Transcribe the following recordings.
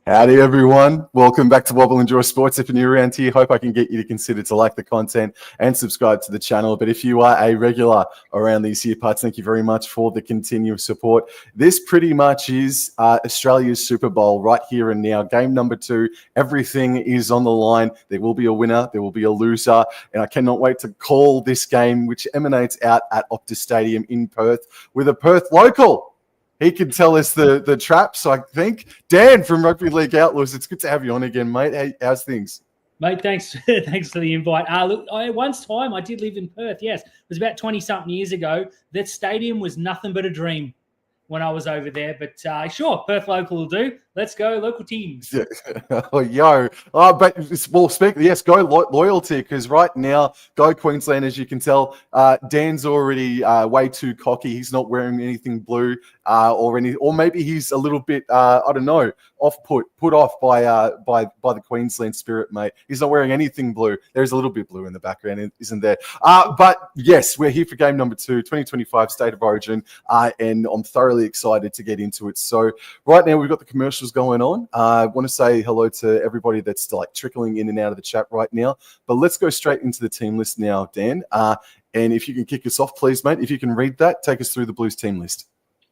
Howdy, everyone. Welcome back to Wobble Enjoy Sports. If you're new around here, hope I can get you to consider to like the content and subscribe to the channel. But if you are a regular around these here parts, thank you very much for the continuous support. This pretty much is Australia's Super Bowl right here and now. Game number 2. Everything is on the line. There will be a winner. There will be a loser. And I cannot wait to call this game, which emanates out at Optus Stadium in Perth with a Perth local. He can tell us the traps, I think. Dan from Rugby League Outlaws, it's good to have you on again, mate. Hey, how's things? Mate, thanks for the invite. Look, once time I did live in Perth, yes. It was about 20-something years ago. That stadium was nothing but a dream when I was over there. But sure, Perth local will do. Let's go, local teams. Yo. Yes, go loyalty, because right now, go Queensland, as you can tell. Dan's already way too cocky. He's not wearing anything blue or maybe he's a little bit, I don't know, put off by the Queensland spirit, mate. He's not wearing anything blue. There's a little bit blue in the background, isn't there? But yes, we're here for game number 2, 2025 State of Origin, and I'm thoroughly excited to get into it. So right now, we've got the commercials going on. I want to say hello to everybody that's like trickling in and out of the chat right now. But let's go straight into the team list now, Dan. And if you can kick us off, please, mate. If you can read that, take us through the Blues team list.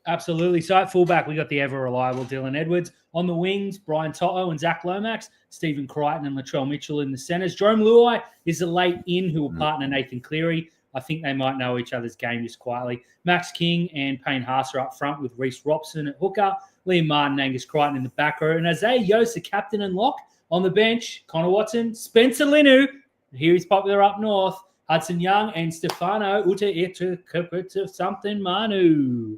Absolutely. So at fullback, we got the ever-reliable Dylan Edwards. On the wings, Brian Toto and Zach Lomax, Stephen Crichton and Latrell Mitchell in the centres. Jerome Luai is a late in who will partner Nathan Cleary. I think they might know each other's game just quietly. Max King and Payne Haas are up front with Reece Robson at hooker, Liam Martin, Angus Crichton in the back row, and Isaiah Yost, the captain and lock. On the bench, Connor Watson, Spencer Linu, here he's popular up north, Hudson Young, and Stefano Uta something Manu.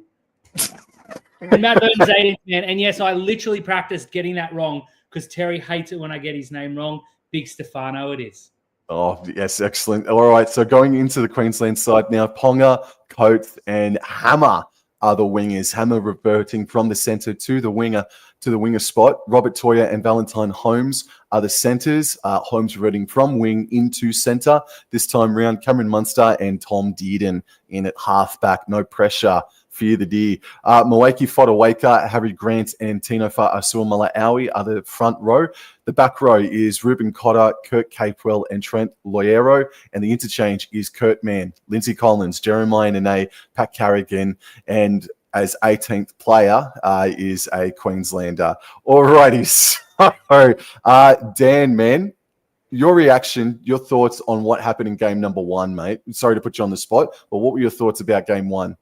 And Matt Burton's 18th man. And yes, I literally practiced getting that wrong because Terry hates it when I get his name wrong. Big Stefano it is. Oh, yes, excellent. All right, so going into the Queensland side now, Ponga, Coates, and Hammer are the wingers. Hammer reverting from the centre to the winger spot. Robert Toya and Valentine Holmes are the centres. Holmes reverting from wing into centre. This time round, Cameron Munster and Tom Dearden in at halfback. No pressure. Fear the deer. Mwaki Fodawaker, Harry Grant, and Tino Fa'asuamala-Aui are the front row. The back row is Ruben Cotter, Kurt Capewell, and Trent Loiero. And the interchange is Kurt Mann, Lindsay Collins, Jeremiah Nene, Pat Carrigan, and as 18th player is a Queenslander. Alrighty, so Dan, man, your reaction, your thoughts on what happened in game number 1, mate. Sorry to put you on the spot, but what were your thoughts about game 1?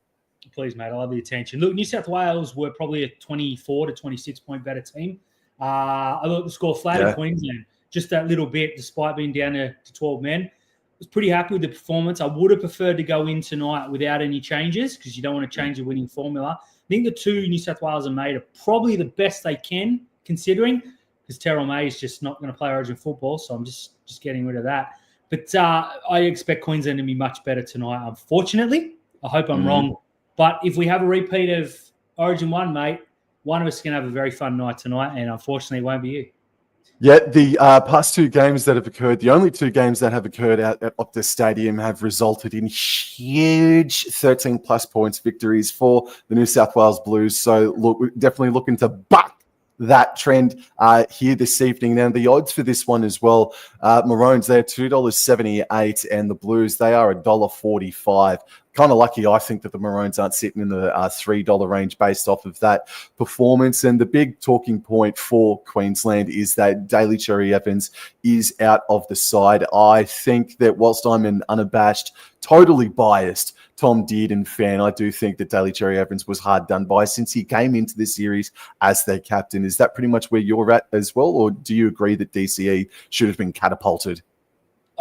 Please, mate, I love the attention. Look, New South Wales were probably a 24 to 26 point better team. I thought the score flattered Queensland just that little bit, despite being down to 12 men. I was pretty happy with the performance. I would have preferred to go in tonight without any changes because you don't want to change the winning formula. I think the 2 New South Wales have made are probably the best they can, considering, because Terrell May is just not going to play Origin football, so I'm just getting rid of that. But I expect Queensland to be much better tonight, unfortunately. I hope I'm wrong. But if we have a repeat of Origin 1, mate, one of us is going to have a very fun night tonight, and unfortunately it won't be you. Yeah, the past 2 games that have occurred, the only 2 games that have occurred at Optus Stadium have resulted in huge 13-plus points victories for the New South Wales Blues. So, look, we're definitely looking to buck that trend here this evening. Now, the odds for this one as well, Maroons, they're $2.78, and the Blues, they are $1.45. Kind of lucky, I think, that the Maroons aren't sitting in the $3 range based off of that performance. And the big talking point for Queensland is that Daly Cherry Evans is out of the side. I think that whilst I'm an unabashed, totally biased Tom Dearden fan, I do think that Daly Cherry Evans was hard done by since he came into the series as their captain. Is that pretty much where you're at as well, or do you agree that DCE should have been catapulted?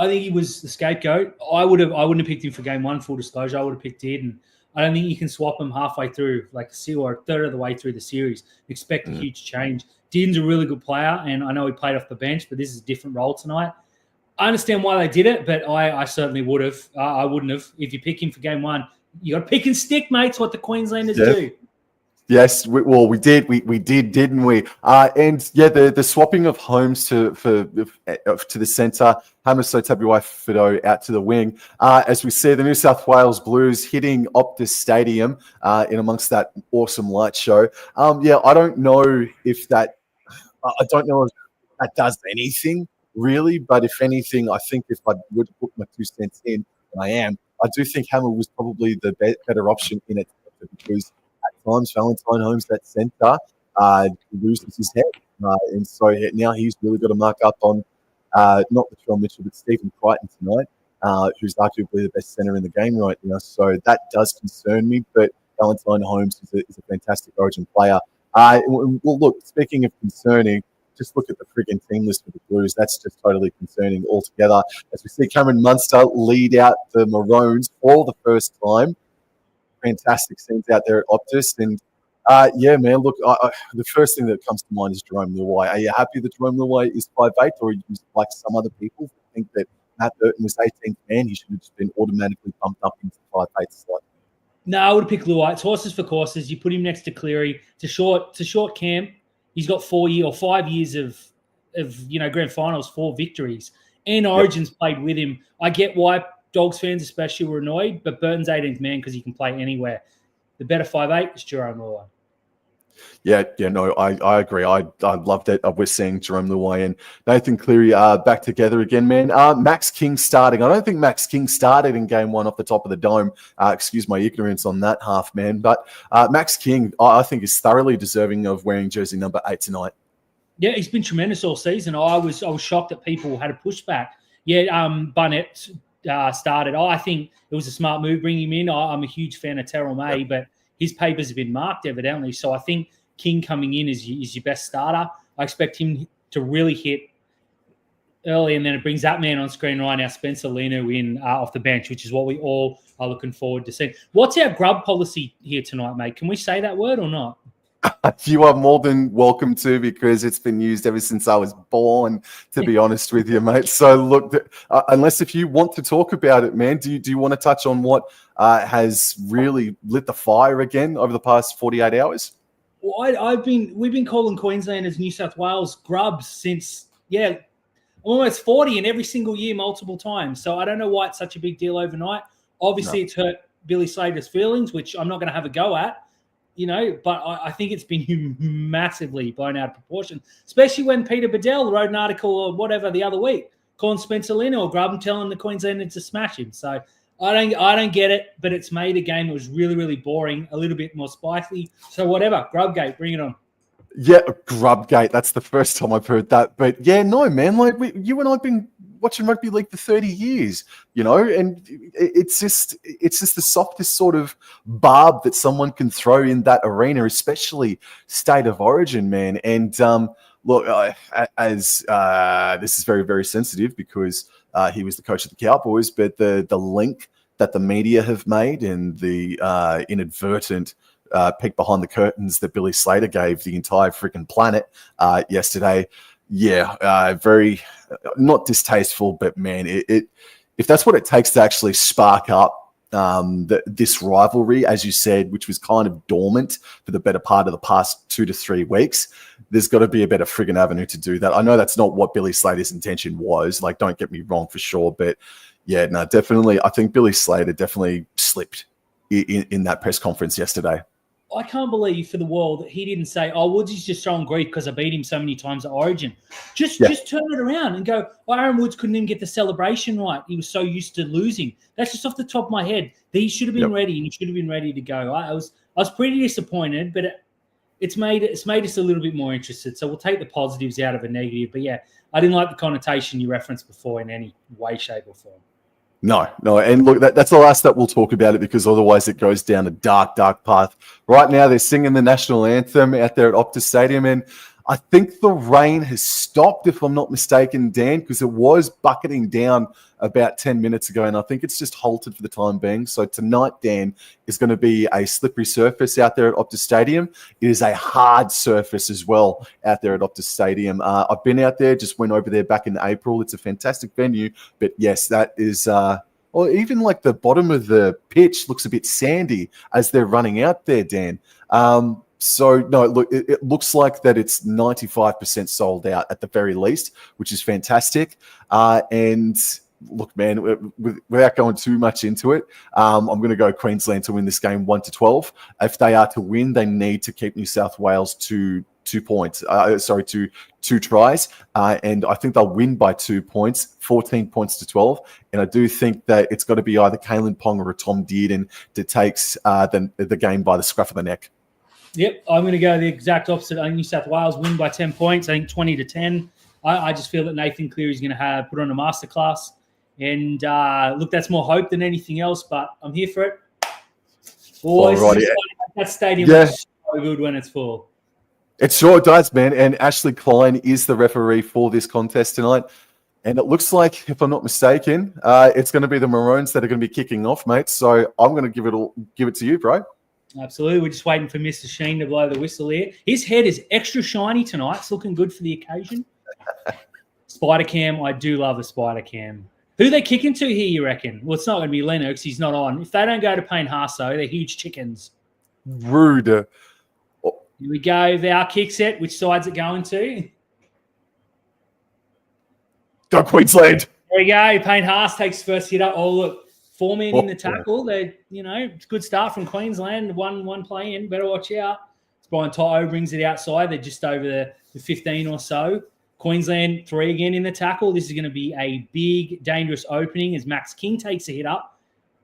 I think he was the scapegoat. I wouldn't have picked him for game 1, full disclosure. I would have picked Dearden. I don't think you can swap him halfway through, like or a third of the way through the series. Expect a huge change. Dearden's a really good player, and I know he played off the bench, but this is a different role tonight. I understand why they did it, but I certainly would have. I wouldn't have. If you pick him for game 1, you got to pick and stick, mate. It's what the Queenslanders do. Yes, we did. We did, didn't we? And yeah, the swapping of Holmes to the centre, Hamiso Tabuai-Fidow out to the wing. As we see, the New South Wales Blues hitting Optus Stadium in amongst that awesome light show. Yeah, I don't know if that I don't know if that does anything really, but if anything, I think if I were to put my 2 cents in, and I am, I do think Hammer was probably the better option in it because at times Valentine Holmes, that centre, loses his head. And so now he's really got to mark up on not Latrell Mitchell, but Stephen Crichton tonight, who's arguably the best centre in the game right now. So that does concern me, but Valentine Holmes is a fantastic Origin player. Well, look, speaking of concerning, just look at the frigging team list for the Blues. That's just totally concerning altogether. As we see Cameron Munster lead out the Maroons for the first time. Fantastic scenes out there at Optus. And yeah, man, look, the first thing that comes to mind is Jerome Luai. Are you happy that Jerome Luai is 5'8", or you like some other people who think that Matt Burton was 18th man? He should have just been automatically bumped up into 5'8" slot. No, I would have picked Luai. It's horses for courses. You put him next to Cleary. It's a short camp. He's got 5 years of grand finals, 4 victories, and Origins played with him. I get why Dogs fans especially were annoyed, but Burton's 18th man because he can play anywhere. The better 5'8" is Jerome Luai. Yeah, no, I agree. I love that we're seeing Jerome Luai and Nathan Cleary back together again, man. Max King starting. I don't think Max King started in game 1 off the top of the dome. Excuse my ignorance on that half, man. But Max King, I think, is thoroughly deserving of wearing jersey number 8 tonight. Yeah, he's been tremendous all season. I was shocked that people had a pushback. Yeah, Barnett started. I think it was a smart move bringing him in. I'm a huge fan of Terrell May, but his papers have been marked evidently. So I think King coming in is your best starter. I expect him to really hit early, and then it brings that man on screen right now, Spencer Leno, in off the bench, which is what we all are looking forward to seeing. What's our grub policy here tonight, mate? Can we say that word or not? You are more than welcome to, because it's been used ever since I was born, to be honest with you, mate. So look, unless if you want to talk about it, man, do you want to touch on what has really lit the fire again over the past 48 hours? Well, we've been calling Queenslanders New South Wales grubs since, I'm almost 40, and every single year multiple times. So I don't know why it's such a big deal overnight. Obviously, It's hurt Billy Slater's feelings, which I'm not going to have a go at. But I think it's been massively blown out of proportion, especially when Peter Bedell wrote an article or whatever the other week calling Spencer Leno a grub and telling the Queenslanders to smash him. So I don't get it, but it's made a game that was really, really boring, a little bit more spicy. So whatever, Grubgate, bring it on. Yeah, Grubgate. That's the first time I've heard that. But yeah, no, man. Like you and I've been watching rugby league for 30 years, and it's just the softest sort of barb that someone can throw in that arena, especially State of Origin, man. And look, as this is very, very sensitive because he was the coach of the Cowboys, but the link that the media have made and the inadvertent peek behind the curtains that Billy Slater gave the entire freaking planet yesterday. Yeah, very not distasteful, but man, if that's what it takes to actually spark up this rivalry, as you said, which was kind of dormant for the better part of the past 2 to 3 weeks, there's got to be a better friggin' avenue to do that. I know that's not what Billy Slater's intention was. Like, don't get me wrong for sure, but yeah, no, definitely. I think Billy Slater definitely slipped in that press conference yesterday. I can't believe for the world that he didn't say, Woodsy's just showing grief because I beat him so many times at Origin. Just turn it around and go, Aaron Woods couldn't even get the celebration right. He was so used to losing. That's just off the top of my head. He should have been ready, and he should have been ready to go. I was pretty disappointed, but it's made us a little bit more interested. So we'll take the positives out of a negative. But yeah, I didn't like the connotation you referenced before in any way, shape, or form. No. And look, that's the last that we'll talk about it, because otherwise it goes down a dark, dark path. Right now, they're singing the national anthem out there at Optus Stadium, and I think the rain has stopped, if I'm not mistaken, Dan, because it was bucketing down about 10 minutes ago, and I think it's just halted for the time being. So tonight, Dan, is going to be a slippery surface out there at Optus Stadium. It is a hard surface as well out there at Optus Stadium. I've been out there, just went over there back in April. It's a fantastic venue, but yes, that is... or even like the bottom of the pitch looks a bit sandy as they're running out there, Dan. So, no, look, it looks like that it's 95% sold out at the very least, which is fantastic. And look, man, without going too much into it, I'm going to go Queensland to win this game 1-12. If they are to win, they need to keep New South Wales to 2 points. Two tries. And I think they'll win by 2 points, 14 points to 12. And I do think that it's got to be either Kalen Ponga or Tom Dearden that takes the game by the scruff of the neck. Yep, I'm going to go the exact opposite. I think New South Wales win by 10 points. I think 20-10. I just feel that Nathan Cleary is going to put on a masterclass. And look, that's more hope than anything else, but I'm here for it. Boys, that stadium is so good when it's full. It sure does, man. And Ashley Klein is the referee for this contest tonight. And it looks like, if I'm not mistaken, it's going to be the Maroons that are going to be kicking off, mate. So I'm going to give it to you, bro. Absolutely. We're just waiting for Mr. Sheen to blow the whistle here. His head is extra shiny tonight. It's looking good for the occasion. Spider Cam. I do love the Spider Cam. Who are they kicking to here, you reckon? Well, it's not going to be Lennox. He's not on. If they don't go to Payne Haas, though, they're huge chickens. Rude. Here we go. Our kick set. Which side's it going to? Go Queensland. There we go. Payne Haas takes first hit up. Oh, look. 4 men in the tackle. They, it's a good start from Queensland. One play in. Better watch out. Brian Toto brings it outside. They're just over the 15 or so. Queensland 3 again in the tackle. This is going to be a big, dangerous opening as Max King takes a hit up.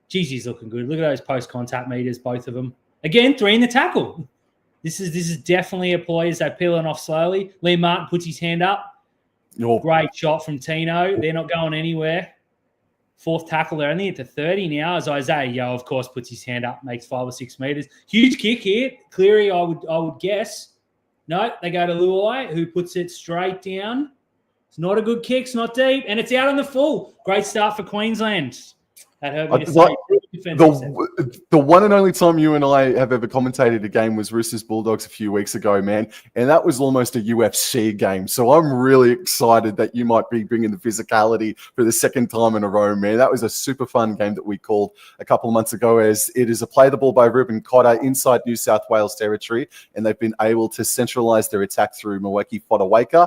Geez, he's looking good. Look at those post-contact meters, both of them. Again, 3 in the tackle. This is definitely a play as they're peeling off slowly. Liam Martin puts his hand up. Great shot from Tino. They're not going anywhere. 4th tackle, they're only at the 30 now as Isaiah Yeo, of course, puts his hand up, makes 5 or 6 meters. Huge kick here. Cleary, I would guess. No, they go to Luai, who puts it straight down. It's not a good kick. It's not deep, and it's out on the full. Great start for Queensland. The one and only time you and I have ever commentated a game was Roosters Bulldogs a few weeks ago, man. And that was almost a UFC game. So I'm really excited that you might be bringing the physicality for the second time in a row, man. That was a super fun game that we called a couple of months ago, as it is a play the ball by Ruben Cotter inside New South Wales territory. And they've been able to centralise their attack through Mweki Fodawaker.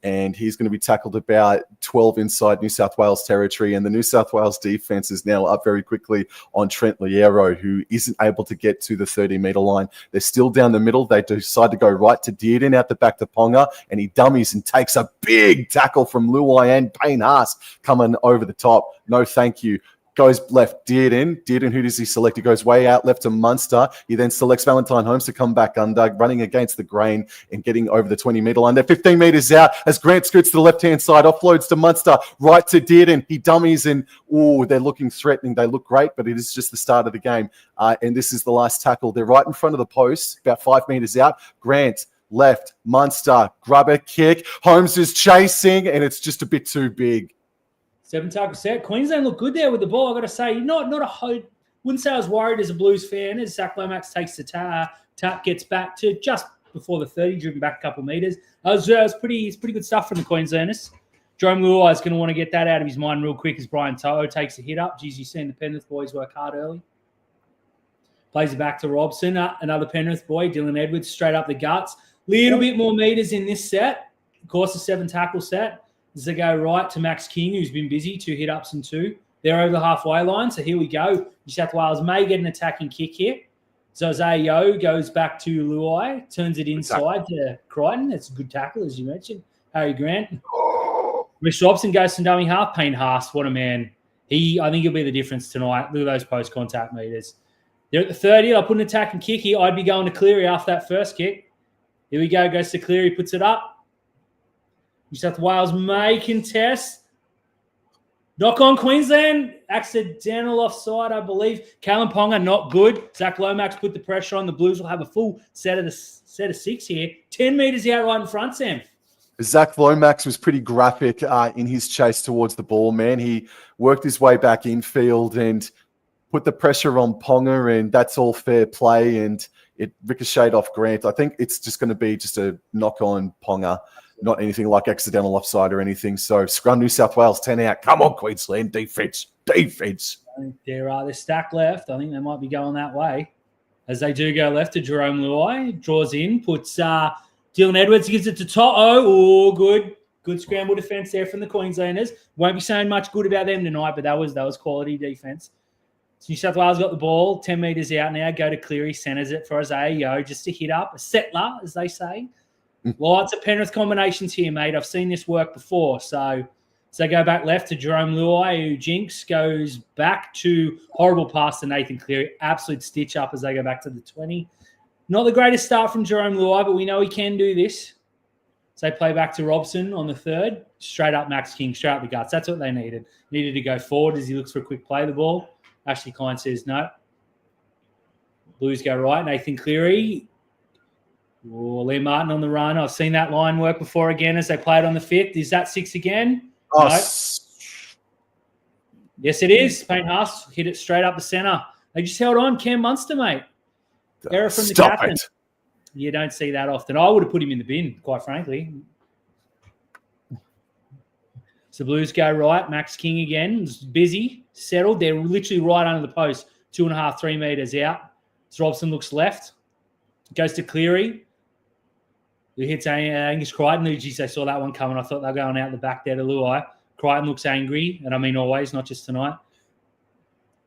And he's going to be tackled about 12 inside New South Wales territory. And the New South Wales defense is now up very quickly on Trent Liero, who isn't able to get to the 30-meter line. They're still down the middle. They decide to go right to Dearden, out the back to Ponga, and he dummies and takes a big tackle from Luai and Payne Haas coming over the top. No, thank you. Goes left, Dearden, who does he select? He goes way out left to Munster. He then selects Valentine Holmes to come back under, running against the grain and getting over the 20-meter line. They're 15 meters out as Grant scoots to the left-hand side, offloads to Munster, right to Dearden. He dummies and, they're looking threatening. They look great, but it is just the start of the game. And this is the last tackle. They're right in front of the post, about 5 meters out. Grant, left, Munster, grubber kick. Holmes is chasing, and it's just a bit too big. 7 tackle set. Queensland look good there with the ball. I got to say, not a hope. Wouldn't say I was worried as a Blues fan as Zach Lomax takes the tap, gets back to just before the 30, driven back a couple of meters. It's pretty good stuff from the Queenslanders. Jerome Luai is going to want to get that out of his mind real quick as Brian Toto takes a hit up. Geez, you've seen the Penrith boys work hard early. Plays it back to Robson, another Penrith boy, Dylan Edwards, straight up the guts. Little bit more meters in this set. Of course, a 7 tackle set. As they go right to Max King, who's been busy, 2 hit ups and 2. They're over the halfway line, so here we go. New South Wales may get an attacking kick here. So Isaiah Yeo goes back to Luai, turns it inside to Crichton. That's a good tackle, as you mentioned. Harry Grant. Rich Robson goes to dummy half. Payne Haas, what a man. I think he'll be the difference tonight. Look at those post-contact meters. They're at the 30. I'll put an attacking kick here. I'd be going to Cleary after that first kick. Here we go. Goes to Cleary, puts it up. New South Wales may contest. Knock on Queensland. Accidental offside, I believe. Kalen Ponga, not good. Zach Lomax put the pressure on. The Blues will have a full set of 6 here. 10 metres out right in front, Sam. Zach Lomax was pretty graphic in his chase towards the ball, man. He worked his way back infield and put the pressure on Ponga, and that's all fair play, and it ricocheted off Grant. I think it's just going to be just a knock on Ponga. Not anything like accidental offside or anything. So scrum New South Wales 10 out. Come on, Queensland. Defense. I think they're stacked left. I think they might be going that way. As they do go left to Jerome Luai. Draws in. Puts Dylan Edwards. Gives it to Toto. Oh, good. Good scramble defense there from the Queenslanders. Won't be saying much good about them tonight, but that was quality defense. So New South Wales got the ball. 10 metres out now. Go to Cleary. Centres it for Isaiah Yeo just to hit up. A settler, as they say. Lots of Penrith combinations here, mate. I've seen this work before. So go back left to Jerome Luai, who jinx, goes back to horrible pass to Nathan Cleary. Absolute stitch up as they go back to the 20. Not the greatest start from Jerome Luai, but we know he can do this. So they play back to Robson on the 3rd. Straight up Max King, straight up the guts. That's what they needed. Needed to go forward as he looks for a quick play of the ball. Ashley Klein says no. Blues go right. Nathan Cleary. Liam Martin on the run. I've seen that line work before again as they play it on the 5th. Is that 6 again? Oh, no. Yes, it is. Payne Haas hit it straight up the centre. They just held on. Cam Munster, mate. Error from the captain. It. You don't see that often. I would have put him in the bin, quite frankly. So Blues go right. Max King again. It's busy. Settled. They're literally right under the post. 2.5, 3 metres out. So Robson looks left. Goes to Cleary. Who hits Angus Crichton. Geez, they saw that one coming. I thought they were going out the back there to Luai. Crichton looks angry. And I mean always, not just tonight.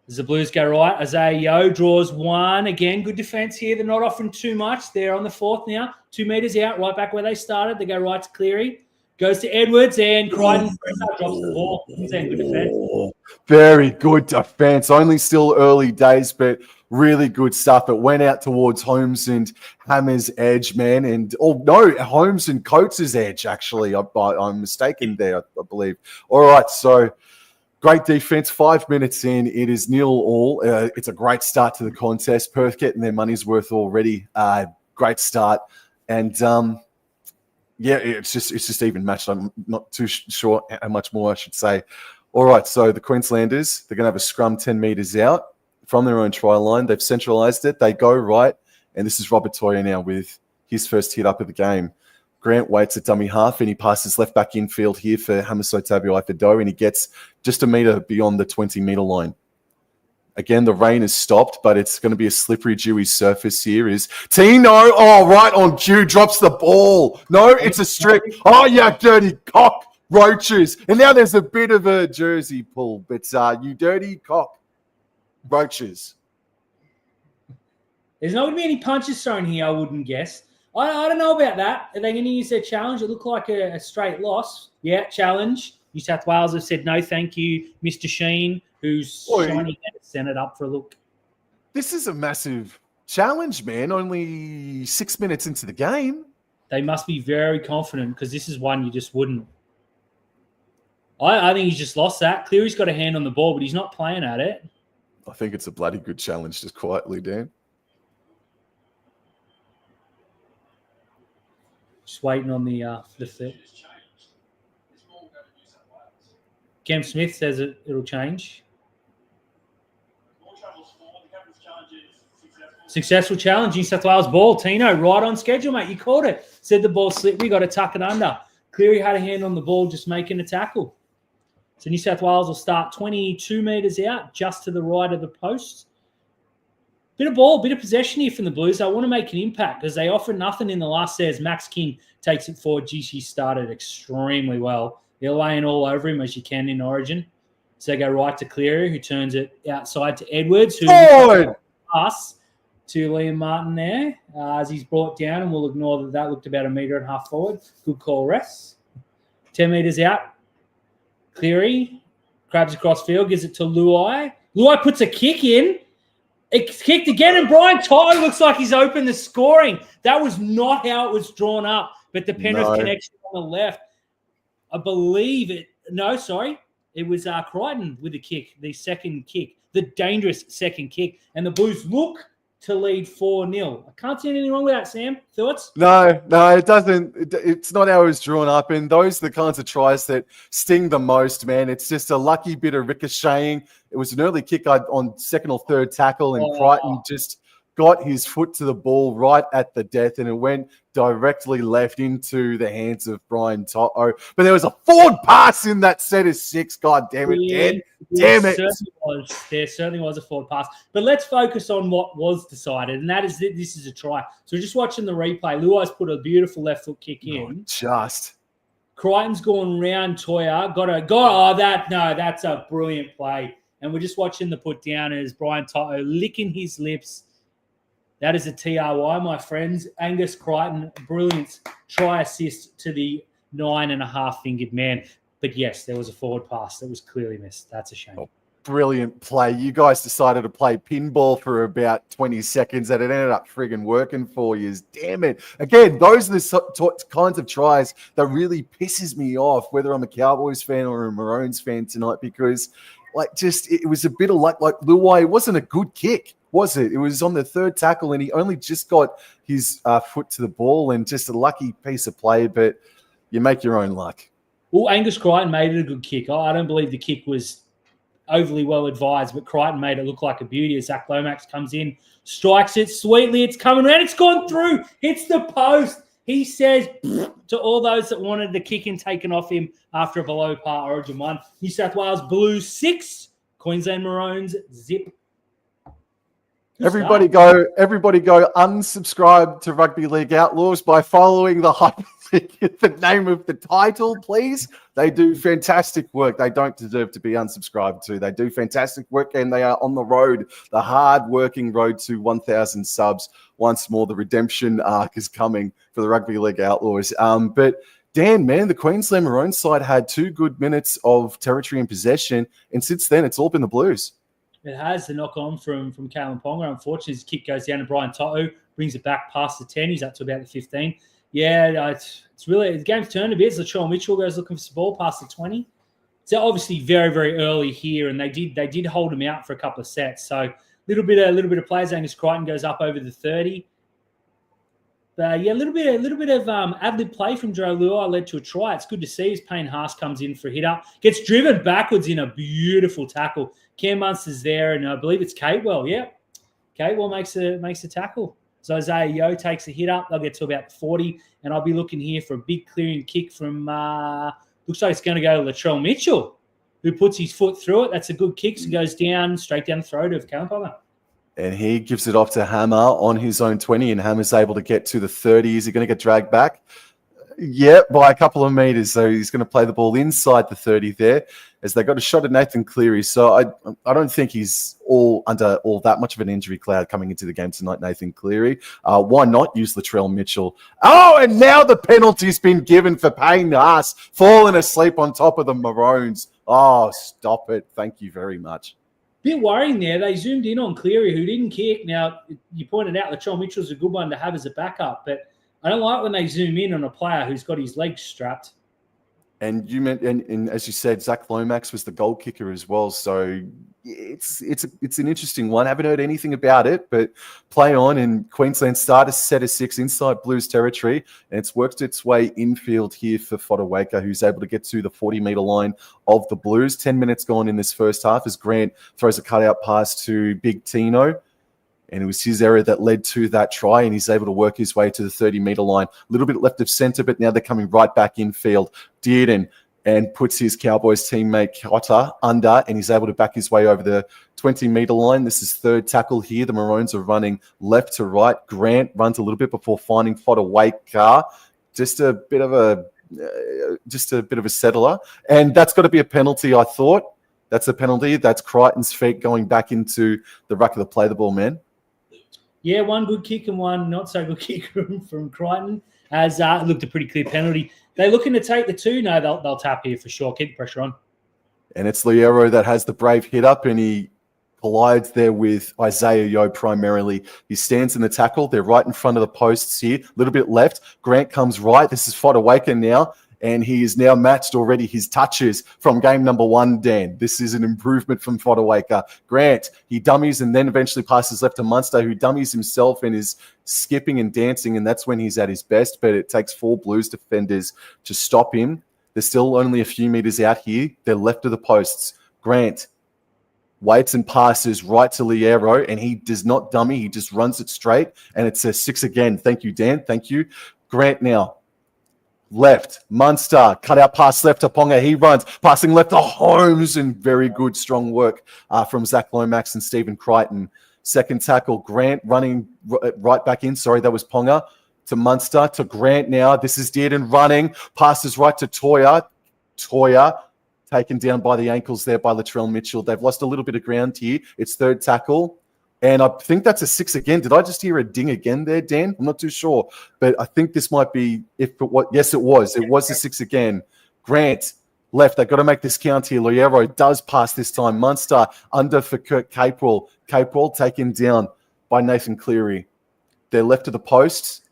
As the Blues go right, Isaiah Yeo draws one. Again, good defence here. They're not offering too much. They're on the 4th now. 2 metres out, right back where they started. They go right to Cleary. Goes to Edwards, and Crichton drops the ball. Good defence. Very good defence. Only still early days, but really good stuff. It went out towards Holmes and Hammer's edge, man. And, Holmes and Coates' edge, actually. I'm mistaken there, I believe. All right, so... Great defense, 5 minutes in. It is 0-all. It's a great start to the contest. Perth getting their money's worth already. Great start. And, it's just even matched. I'm not too sure how much more I should say. All right, so the Queenslanders, they're going to have a scrum 10 metres out from their own try line. They've centralised it. They go right. And this is Robert Toyer now with his first hit up of the game. Grant waits at dummy half and he passes left back infield here for Hamiso Tabuai-Fidow, and he gets just a metre beyond the 20-metre line. Again, the rain has stopped, but it's going to be a slippery, dewy surface here. Is Tino, right on cue, drops the ball. No, it's a strip. Oh, yeah, dirty cock, Roaches. And now there's a bit of a jersey pull, but you dirty cock, Roaches. There's not going to be any punches thrown here, I wouldn't guess. I don't know about that. Are they going to use their challenge? It looked like a straight loss. Yeah, challenge. New South Wales have said no, thank you, Mr. Sheen, who's shining and sent it up for a look. This is a massive challenge, man. Only 6 minutes into the game. They must be very confident because this is one you just wouldn't. I think he's just lost that. Cleary's got a hand on the ball, but he's not playing at it. I think it's a bloody good challenge, just quietly, Dan. Just waiting on the flip. Cam Smith says it'll change. Successful challenge. New South Wales ball. Tino, right on schedule, mate. You called it. Said the ball slipped. We got to tuck it under. Cleary had a hand on the ball, just making a tackle. So New South Wales will start 22 metres out, just to the right of the post. Bit of ball, bit of possession here from the Blues. They want to make an impact because they offer nothing in the last set as Max King takes it forward. She started extremely well. They're laying all over him as you can in Origin. So they go right to Cleary, who turns it outside to Edwards, who pass to Liam Martin there as he's brought down, and we'll ignore that looked about 1.5 metres forward. Good call, refs. 10 metres out. Cleary grabs across field, gives it to Luai. Luai puts a kick in. It's kicked again, and Brian Tyler looks like he's opened the scoring. That was not how it was drawn up, but the Penrith connection on the left, I believe it. No, sorry. It was Crichton with the kick, the second kick, the dangerous second kick, and the Blues look to lead 4-0. I can't see anything wrong with that, Sam. Thoughts? No, it doesn't. It's not how it was drawn up. And those are the kinds of tries that sting the most, man. It's just a lucky bit of ricocheting. It was an early kick on second or third tackle, and Crichton just got his foot to the ball right at the death, and it went directly left into the hands of Brian Toto. But there was a forward pass in that set of 6. God damn it, damn it. There certainly was a forward pass. But let's focus on what was decided, and that is that this is a try. So we're just watching the replay. Luai's put a beautiful left foot kick in. Crichton's gone round Toyer. That's a brilliant play. And we're just watching the put down as Brian Toto licking his lips. That is a TRY, my friends. Angus Crichton, brilliant try assist to the 9.5-fingered man. But yes, there was a forward pass that was clearly missed. That's a shame. Oh, brilliant play. You guys decided to play pinball for about 20 seconds and it ended up friggin' working for you. Damn it. Again, those are the kinds of tries that really pisses me off, whether I'm a Cowboys fan or a Maroons fan tonight, because it was a bit of luck. Like Luai, it wasn't a good kick, was it? It was on the third tackle and he only just got his foot to the ball, and just a lucky piece of play, but you make your own luck. Well, Angus Crichton made it a good kick. I don't believe the kick was overly well advised, but Crichton made it look like a beauty as Zach Lomax comes in, strikes it sweetly. It's coming around. It's gone through. Hits the post. He says to all those that wanted the kick and taken off him after a below par Origin 1. New South Wales Blues 6, Queensland Maroons zip. Everybody go unsubscribe to Rugby League Outlaws by following the name of the title, please. They do fantastic work. They don't deserve to be unsubscribed to. They do fantastic work, and they are on the road, the hard-working road to 1,000 subs. Once more, the redemption arc is coming for the Rugby League Outlaws. But Dan, man, the Queensland Maroons side had 2 good minutes of territory and possession, and since then, it's all been the Blues. It has the knock on from Kalen Ponga. Unfortunately, his kick goes down to Brian To'o, brings it back past the 10. He's up to about the 15. Yeah, it's really, the game's turned a bit. Latrell Mitchell goes looking for some ball past the 20. So obviously very, very early here, and they did hold him out for a couple of sets. So a little bit of players. Angus Crichton goes up over the 30. But yeah, a little bit of ad-lib play from Joe Luai led to a try. It's good to see as Payne Haas comes in for a hit up. Gets driven backwards in a beautiful tackle. Cam Munster's there, and I believe it's Catewell. Yeah, Catewell makes a tackle. So Isaiah Yeo takes a hit up. They'll get to about 40, and I'll be looking here for a big clearing kick from, looks like it's going to go to Latrell Mitchell, who puts his foot through it. That's a good kick. So it goes straight down the throat of Kalen Ponga. And he gives it off to Hammer on his own 20, and Hammer's able to get to the 30. Is he going to get dragged back? Yeah, by a couple of meters. So he's going to play the ball inside the 30 there, as they got a shot at Nathan Cleary. So I don't think he's under that much of an injury cloud coming into the game tonight, Nathan Cleary. Why not use Latrell Mitchell? Oh, and now the penalty's been given for Payne Haas, falling asleep on top of the Maroons. Oh, stop it. Thank you very much. Bit worrying there. They zoomed in on Cleary, who didn't kick. Now, you pointed out Latrell Mitchell's a good one to have as a backup, but I don't like when they zoom in on a player who's got his legs strapped. And you meant, and as you said, Zach Lomax was the goal kicker as well. So it's an interesting one. Haven't heard anything about it, but play on. And Queensland started set of 6 inside Blues territory, and it's worked its way infield here for Fodawaker, who's able to get to the 40-meter line of the Blues. 10 minutes gone in this first half as Grant throws a cutout pass to Big Tino. And it was his error that led to that try, and he's able to work his way to the 30-meter line. A little bit left of centre, but now they're coming right back infield. Dearden and puts his Cowboys teammate Cotter under, and he's able to back his way over the 20-meter line. This is third tackle here. The Maroons are running left to right. Grant runs a little bit before finding Fodawaker. Just a bit of a settler, and that's got to be a penalty. I thought that's a penalty. That's Crichton's feet going back into the ruck of the play the ball man. Yeah, one good kick and one not so good kick from Crichton. As it looked a pretty clear penalty. They looking to take the 2? No, they'll tap here for sure. Keep the pressure on. And it's Liero that has the brave hit up, and he collides there with Isaiah Yeo primarily. He stands in the tackle. They're right in front of the posts here. A little bit left. Grant comes right. This is Fodawaker now. And he is now matched already his touches from game number 1, Dan. This is an improvement from Fodawaker. Grant, he dummies and then eventually passes left to Munster, who dummies himself and is skipping and dancing, and that's when he's at his best. But it takes 4 Blues defenders to stop him. They're still only a few meters out here. They're left of the posts. Grant waits and passes right to Liero, and he does not dummy. He just runs it straight, and it's a 6 again. Thank you, Dan. Thank you. Grant now. Left, Munster, cut out pass left to Ponga. He runs, passing left to Holmes, and very good, strong work from Zach Lomax and Stephen Crichton. Second tackle, Grant running right back in. Sorry, that was Ponga. To Munster, to Grant now. This is Dearden running, passes right to Toya. Toya taken down by the ankles there by Latrell Mitchell. They've lost a little bit of ground here. It's third tackle. And I think that's a 6 again. Did I just hear a ding again there, Dan? I'm not too sure. But I think this might be, yes, it was. It was a 6 again. Grant left. They've got to make this count here. Loiero does pass this time. Munster under for Kurt Capewell. Capewell taken down by Nathan Cleary. They're left of the post,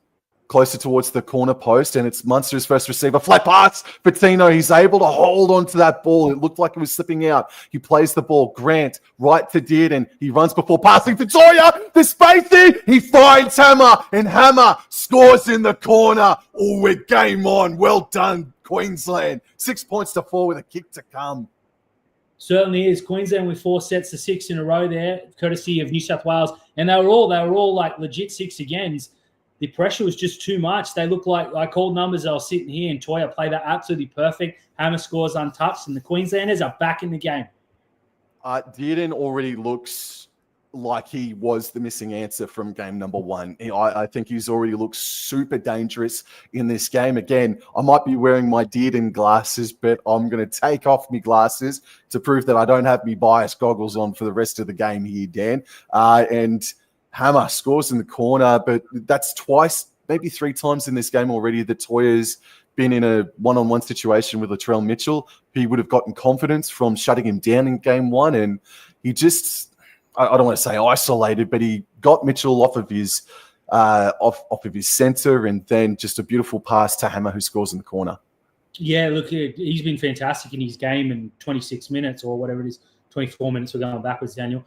closer towards the corner post, and it's Munster's first receiver. Flat pass for Tino. He's able to hold on to that ball. It looked like it was slipping out. He plays the ball. Grant right to Dearden. He runs before passing to Toya. The spacing. He finds Hammer, and Hammer scores in the corner. Oh, we're game on. Well done, Queensland. 6 points to 4 with a kick to come. Certainly is. Queensland with 4 sets of 6 in a row there, courtesy of New South Wales. And they were all like legit 6 agains. The pressure was just too much. They look like I called numbers. I was sitting here, and Toya played that absolutely perfect. Hammer scores untouched, and the Queenslanders are back in the game. Dearden already looks like he was the missing answer from game number 1. I think he's already looked super dangerous in this game. Again, I might be wearing my Dearden glasses, but I'm going to take off my glasses to prove that I don't have me biased goggles on for the rest of the game here, Dan. And Hammer scores in the corner, but that's twice, maybe 3 times in this game already that Toya's been in a one-on-one situation with Latrell Mitchell. He would have gotten confidence from shutting him down in game 1, and he just, I don't want to say isolated, but he got Mitchell off of his center, and then just a beautiful pass to Hammer, who scores in the corner. Yeah, look, he's been fantastic in his game in 26 minutes or whatever it is. 24 minutes, we're going backwards, Daniel.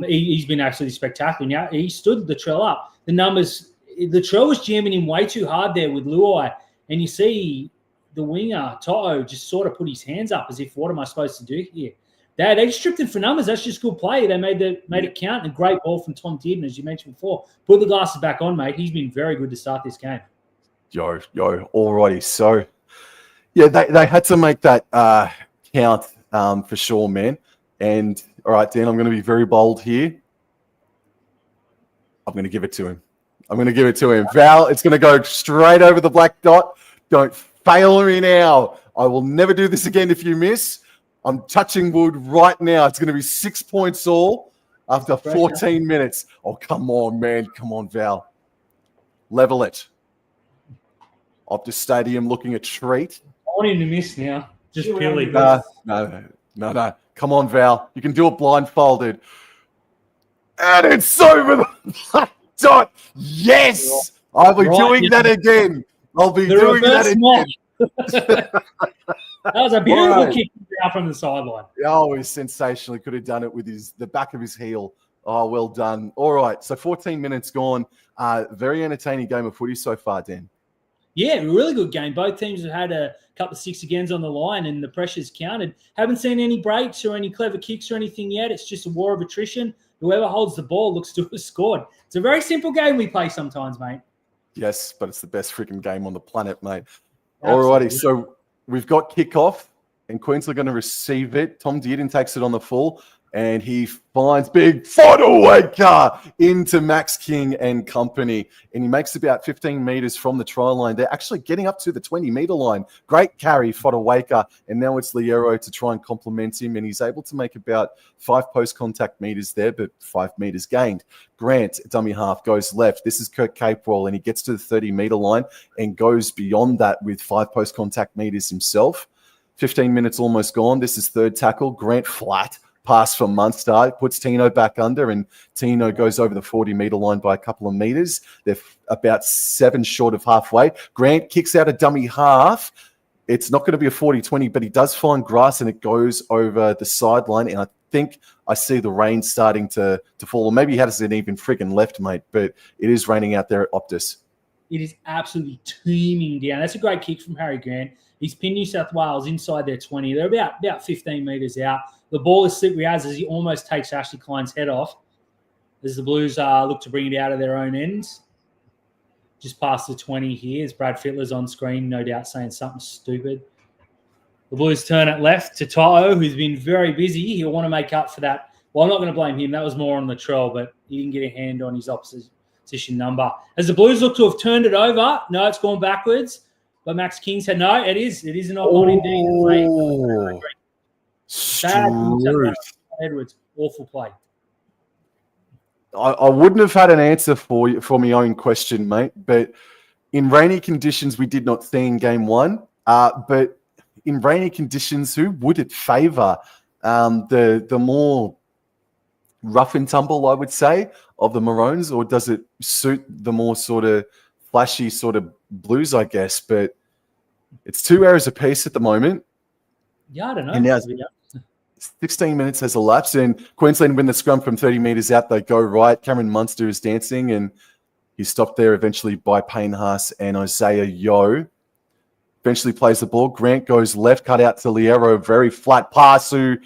He's been absolutely spectacular. Now, he stood Latrell up. The numbers, Latrell was jamming him way too hard there with Luai, and you see the winger, Toto, just sort of put his hands up as if, what am I supposed to do here? They just stripped him for numbers. That's just good play. They made it count, and a great ball from Tom Dearden, as you mentioned before. Put the glasses back on, mate. He's been very good to start this game. Yo, alrighty. So, yeah, they had to make that count for sure, man. And, all right, Dan, I'm going to be very bold here. I'm going to give it to him. Val, it's going to go straight over the black dot. Don't fail me now. I will never do this again if you miss. I'm touching wood right now. It's going to be 6 points all after 14 minutes. Oh, come on, man. Come on, Val. Level it. Optus Stadium looking a treat. I want him to miss now. Just purely. No. Come on, Val. You can do it blindfolded. And it's over the black dot. Yes! I'll be doing that again. That was a beautiful kick out from the sideline. Oh, he's sensational. He could have done it with the back of his heel. Oh, well done. All right, so 14 minutes gone. Very entertaining game of footy so far, Dan. Yeah, really good game. Both teams have had a couple of 6 agains on the line, and the pressure's counted. Haven't seen any breaks or any clever kicks or anything yet. It's just a war of attrition. Whoever holds the ball looks to have scored. It's a very simple game we play sometimes, mate. Yes, but it's the best freaking game on the planet, mate. All righty, so we've got kickoff, and Queensland are going to receive it. Tom Dearden takes it on the full, and he finds big Fodawaker into Max King and company, and he makes about 15 metres from the try line. They're actually getting up to the 20-metre line. Great carry, Fodawaker, and now it's Liero to try and complement him, and he's able to make about 5 post-contact metres there, but 5 metres gained. Grant, dummy half, goes left. This is Kurt Capewell, and he gets to the 30-metre line and goes beyond that with 5 post-contact metres himself. 15 minutes almost gone. This is third tackle. Grant flat. Pass from Munster, puts Tino back under, and Tino goes over the 40-metre line by a couple of metres. They're about 7 short of halfway. Grant kicks out a dummy half. It's not going to be a 40-20, but he does find grass, and it goes over the sideline, and I think I see the rain starting to fall. Or maybe he hasn't even friggin' left, mate, but it is raining out there at Optus. It is absolutely teeming down. That's a great kick from Harry Grant. He's pinned New South Wales inside their 20. They're about 15 metres out. The ball is slippery as he almost takes Ashley Klein's head off as the Blues look to bring it out of their own ends. Just past the 20 here as Brad Fittler's on screen, no doubt saying something stupid. The Blues turn it left to Toto, who's been very busy. He'll want to make up for that. Well, I'm not going to blame him. That was more on Latrell, but he didn't get a hand on his opposition number. As the Blues look to have turned it over, no, it's gone backwards. But Max King said, no, it is an odd indeed. Edwards, awful play. I wouldn't have had an answer for you for my own question, mate. But in rainy conditions, we did not see in game one. But in rainy conditions, who would it favour? The more rough and tumble, I would say, of the Maroons, or does it suit the more sort of flashy sort of Blues, I guess? But it's 2 hours apiece at the moment. Yeah, I don't know. And now 16 minutes has elapsed, and Queensland win the scrum from 30 metres out. They go right. Cameron Munster is dancing, and he's stopped there eventually by Payne Haas and Isaiah Yeo. Eventually plays the ball. Grant goes left, cut out to Liero. Very flat pass to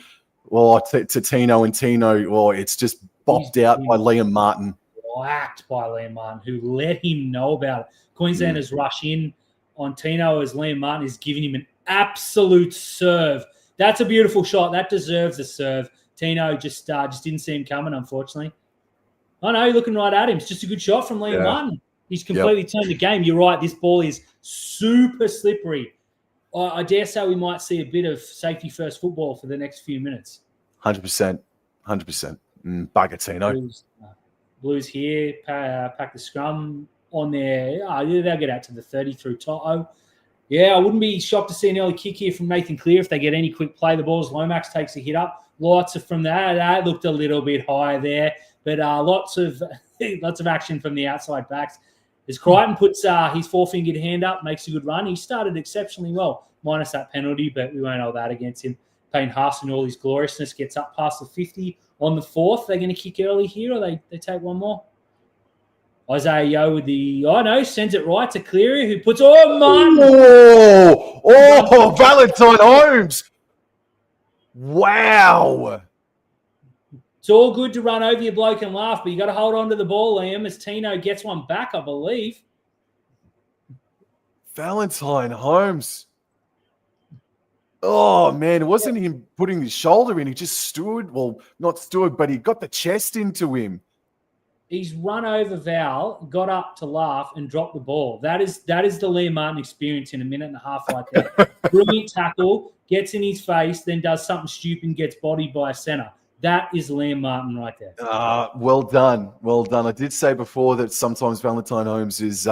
Tino, and Tino, it's just bopped out by Liam Martin. Whacked by Liam Martin, who let him know about it. Queenslanders rush in on Tino as Liam Martin is giving him an absolute serve. That's a beautiful shot. That deserves a serve. Tino just didn't see him coming, unfortunately. I know, looking right at him. It's just a good shot from Liam Martin. He's completely turned the game. You're right. This ball is super slippery. I dare say we might see a bit of safety first football for the next few minutes. 100%. 100%. Bagatino. Blues here, pack the scrum on there. They'll get out to the 30 through Toto. Yeah, I wouldn't be shocked to see an early kick here from Nathan Clear if they get any quick play. The balls, Lomax takes a hit up. Lots of from that. That looked a little bit higher there, but lots of action from the outside backs. As Crichton puts his four-fingered hand up, makes a good run. He started exceptionally well, minus that penalty, but we won't hold that against him. Payne Haas in all his gloriousness gets up past the 50 on the fourth. They're going to kick early here, or they take one more? Isaiah Yeo with sends it right to Cleary, who puts, Martin! Valentine Holmes! Wow! It's all good to run over your bloke and laugh, but you got to hold on to the ball, Liam, as Tino gets one back, I believe. Valentine Holmes. Oh, man, it wasn't him putting his shoulder in. He just stood. Well, not stood, but he got the chest into him. He's run over Val, got up to laugh, and dropped the ball. That is the Liam Martin experience in a minute and a half right there. Brilliant tackle, gets in his face, then does something stupid and gets bodied by a centre. That is Liam Martin right there. Well done. Well done. I did say before that sometimes Valentine Holmes is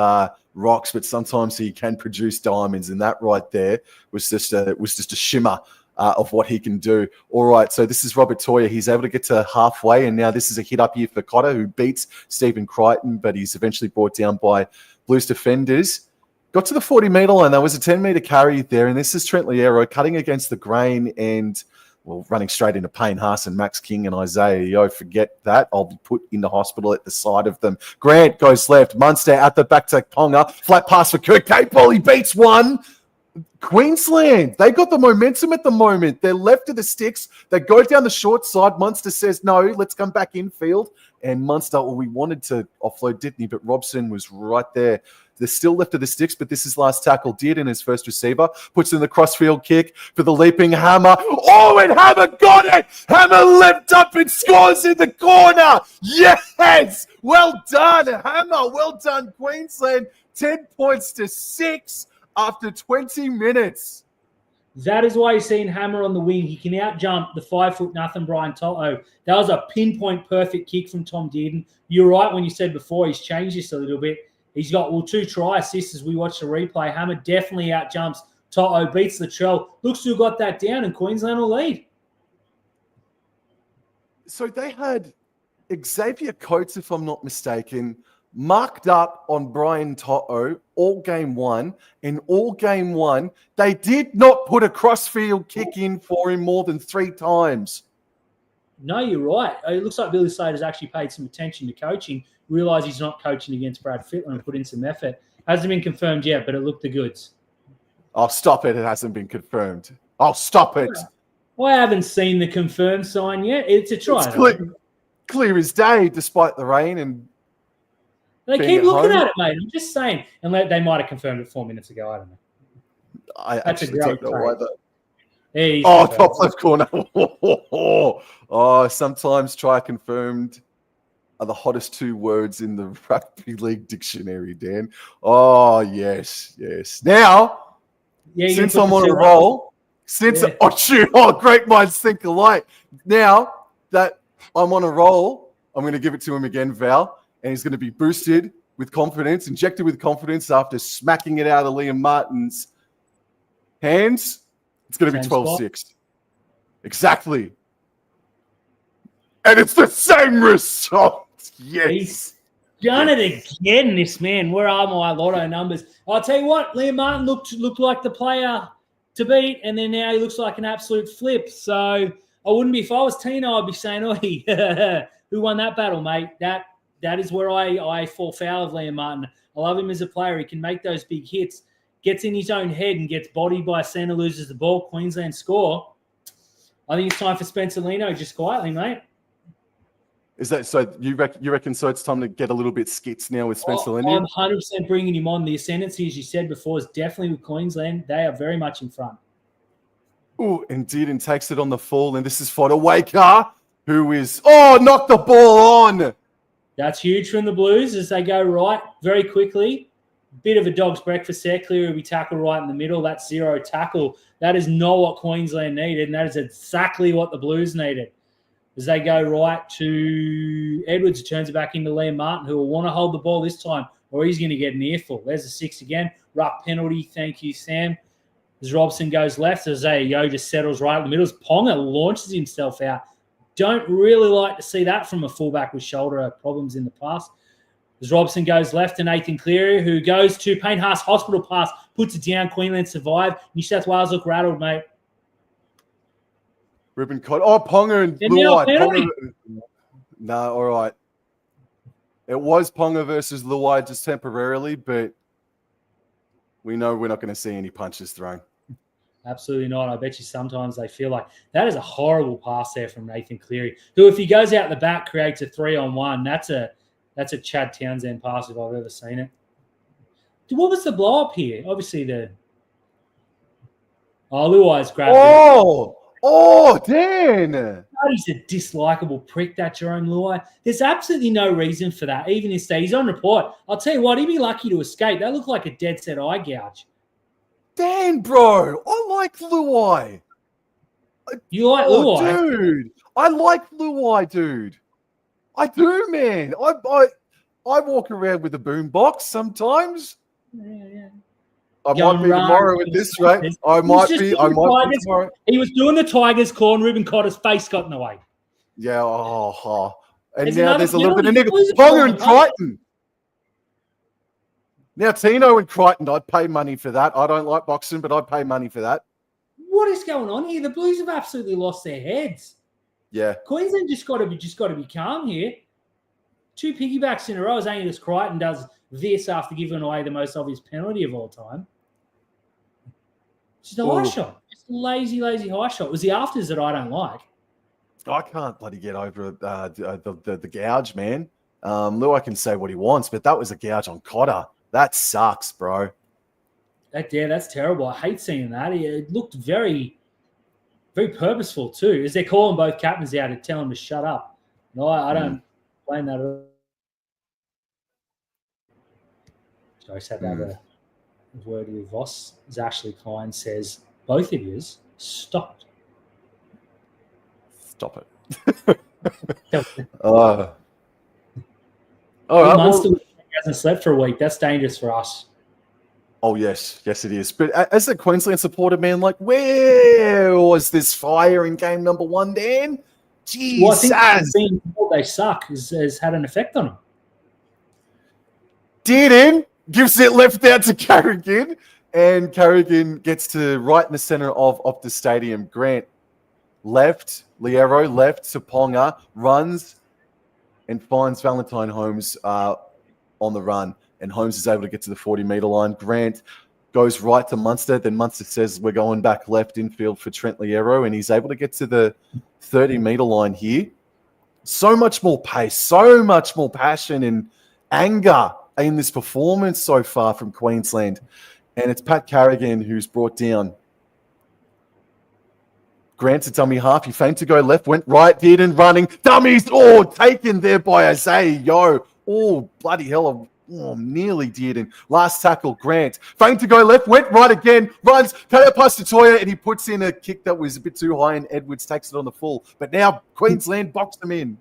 rocks, but sometimes he can produce diamonds, and that right there was just a shimmer of what he can do. All right, so this is Robert Toya. He's able to get to halfway, and now this is a hit up here for Cotter, who beats Stephen Crichton, but he's eventually brought down by Blues defenders. Got to the 40-metre line. There was a 10-metre carry there, and this is Trent Liero cutting against the grain and running straight into Payne Haas and Max King and Isaiah Yeo. Forget that. I'll be put in the hospital at the side of them. Grant goes left. Munster at the back to Ponga. Flat pass for Kirk Capel. He beats one. Queensland, they got the momentum at the moment. They're left of the sticks. They go down the short side. Munster says, no, let's come back infield. And Munster, we wanted to offload, didn't he? But Robson was right there. They're still left of the sticks, but this is last tackle. Did in his first receiver. Puts in the crossfield kick for the leaping Hammer. And Hammer got it! Hammer leapt up and scores in the corner! Yes! Well done, Hammer. Well done, Queensland. 10 points to 6 after 20 minutes. That is why you're seeing Hammer on the wing. He can out-jump the 5'0" Brian Toto. That was a pinpoint perfect kick from Tom Dearden. You're right when you said before he's changed this a little bit. He's got 2 try assists as we watch the replay. Hammer definitely out-jumps Toto, beats Latrell. Looks to have got that down, and Queensland will lead. So they had Xavier Coates, if I'm not mistaken, marked up on Brian Toto all game one. And all game one, they did not put a crossfield kick in for him more than 3 times. No, you're right. It looks like Billy Slater's actually paid some attention to coaching, realised he's not coaching against Brad Fittler and put in some effort. Hasn't been confirmed yet, but it looked the goods. Oh, stop it. It hasn't been confirmed. Oh, stop it. Well, I haven't seen the confirmed sign yet. It's a try. It's clear as day, despite the rain. And they keep looking at it, mate. I'm just saying. And they might have confirmed it 4 minutes ago. I don't know. I actually don't know either. Top left corner. Sometimes try confirmed are the hottest 2 words in the rugby league dictionary, Dan. Oh, yes. Now, since I'm on a roll, great minds think alike. Now that I'm on a roll, I'm going to give it to him again, Val. And he's going to be boosted with confidence, injected with confidence after smacking it out of Liam Martin's hands. It's going to be 12-6. Exactly. And it's the same result. Yes. He's done it again, this man. Where are my lotto numbers? I'll tell you what, Liam Martin looked like the player to beat, and then now he looks like an absolute flip. So I wouldn't be, if I was Tino, I'd be saying, "Oh, who won that battle, mate?" That is where I fall foul of Liam Martin. I love him as a player. He can make those big hits, gets in his own head and gets bodied by a centre, loses the ball. Queensland score. I think it's time for Spencer Leno, just quietly, mate. Is that so? You reckon so? It's time to get a little bit skits now with Spencer Leno? I'm 100% bringing him on. The ascendancy, as you said before, is definitely with Queensland. They are very much in front. Oh, indeed, and takes it on the fall. And this is Fodawaker, who is, knocked the ball on. That's huge from the Blues as they go right very quickly. Bit of a dog's breakfast there. Cleary will be tackled right in the middle. That's zero tackle. That is not what Queensland needed, and that is exactly what the Blues needed. As they go right to Edwards, turns it back into Liam Martin, who will want to hold the ball this time, or he's going to get an earful. There's a 6 again. Ruck penalty. Thank you, Sam. As Robson goes left, Isaiah Yeo just settles right in the middle. As Ponga launches himself out. Don't really like to see that from a fullback with shoulder problems in the past. As Robson goes left to Nathan Cleary, who goes to Payne Haas Hospital pass, puts it down. Queensland survive. New South Wales look rattled, mate. Ruben Cott. Ponga and Luai. No, all right. It was Ponga versus Luai just temporarily, but we know we're not going to see any punches thrown. Absolutely not. I bet you sometimes they feel like that is a horrible pass there from Nathan Cleary, who, if he goes out the back, creates a 3-on-1. That's a Chad Townsend pass if I've ever seen it. What was the blow up here? Obviously Luai's grabbed it. Dan! He's a dislikable prick, that Jerome Luai. There's absolutely no reason for that, even this day. He's on report. I'll tell you what, he'd be lucky to escape. That looked like a dead set eye gouge. Dan, bro, I like Luai. You like Luai? Dude, I like Luai, dude. I do, man. I walk around with a boombox sometimes. Yeah. I might be tomorrow at this rate. I might be tomorrow. He was doing the Tigers call, and Ruben Cotter's face got in the way. Yeah. And now there's a little bit of nigga. Ponga and Crichton. Now Tino and Crichton, I'd pay money for that. I don't like boxing, but I'd pay money for that. What is going on here? The Blues have absolutely lost their heads. Yeah. Queensland just got to be calm here. 2 piggybacks in a row as Angus Crichton does this after giving away the most obvious penalty of all time. Just a high shot. Just a lazy high shot. It was the afters that I don't like. I can't bloody get over the gouge, man. Luai can say what he wants, but that was a gouge on Cotter. That sucks, bro. That's terrible. I hate seeing that. It looked very, very purposeful too. As they're calling both captains out to tell them to shut up. No, I don't blame that at all. So I just had to have a word with Voss. As Ashley Klein says, both of yous stopped. Stop it. All right. Munster hasn't slept for a week. That's dangerous for us. Oh, yes, it is. But as a Queensland supporter, man, like, where was this fire in game number 1, Dan? Jesus. Well, I think they suck has had an effect on them. Dearden gives it left out to Carrigan, and Carrigan gets to right in the center of Optus Stadium. Grant left, Liero left to Ponga, runs and finds Valentine Holmes on the run. And Holmes is able to get to the 40-meter line. Grant goes right to Munster. Then Munster says, we're going back left infield for Trent Liero. And he's able to get to the 30-meter line here. So much more pace, so much more passion and anger in this performance so far from Queensland. And it's Pat Carrigan who's brought down. Grant to dummy half. He feigned to go left, went right, Dearden running. Dummies! Taken there by Isaiah Yeo. Bloody hell. Nearly Dearden. Last tackle, Grant. Feigned to go left, went right again, runs, cut out past Toya, and he puts in a kick that was a bit too high, and Edwards takes it on the full. But now Queensland boxed them in.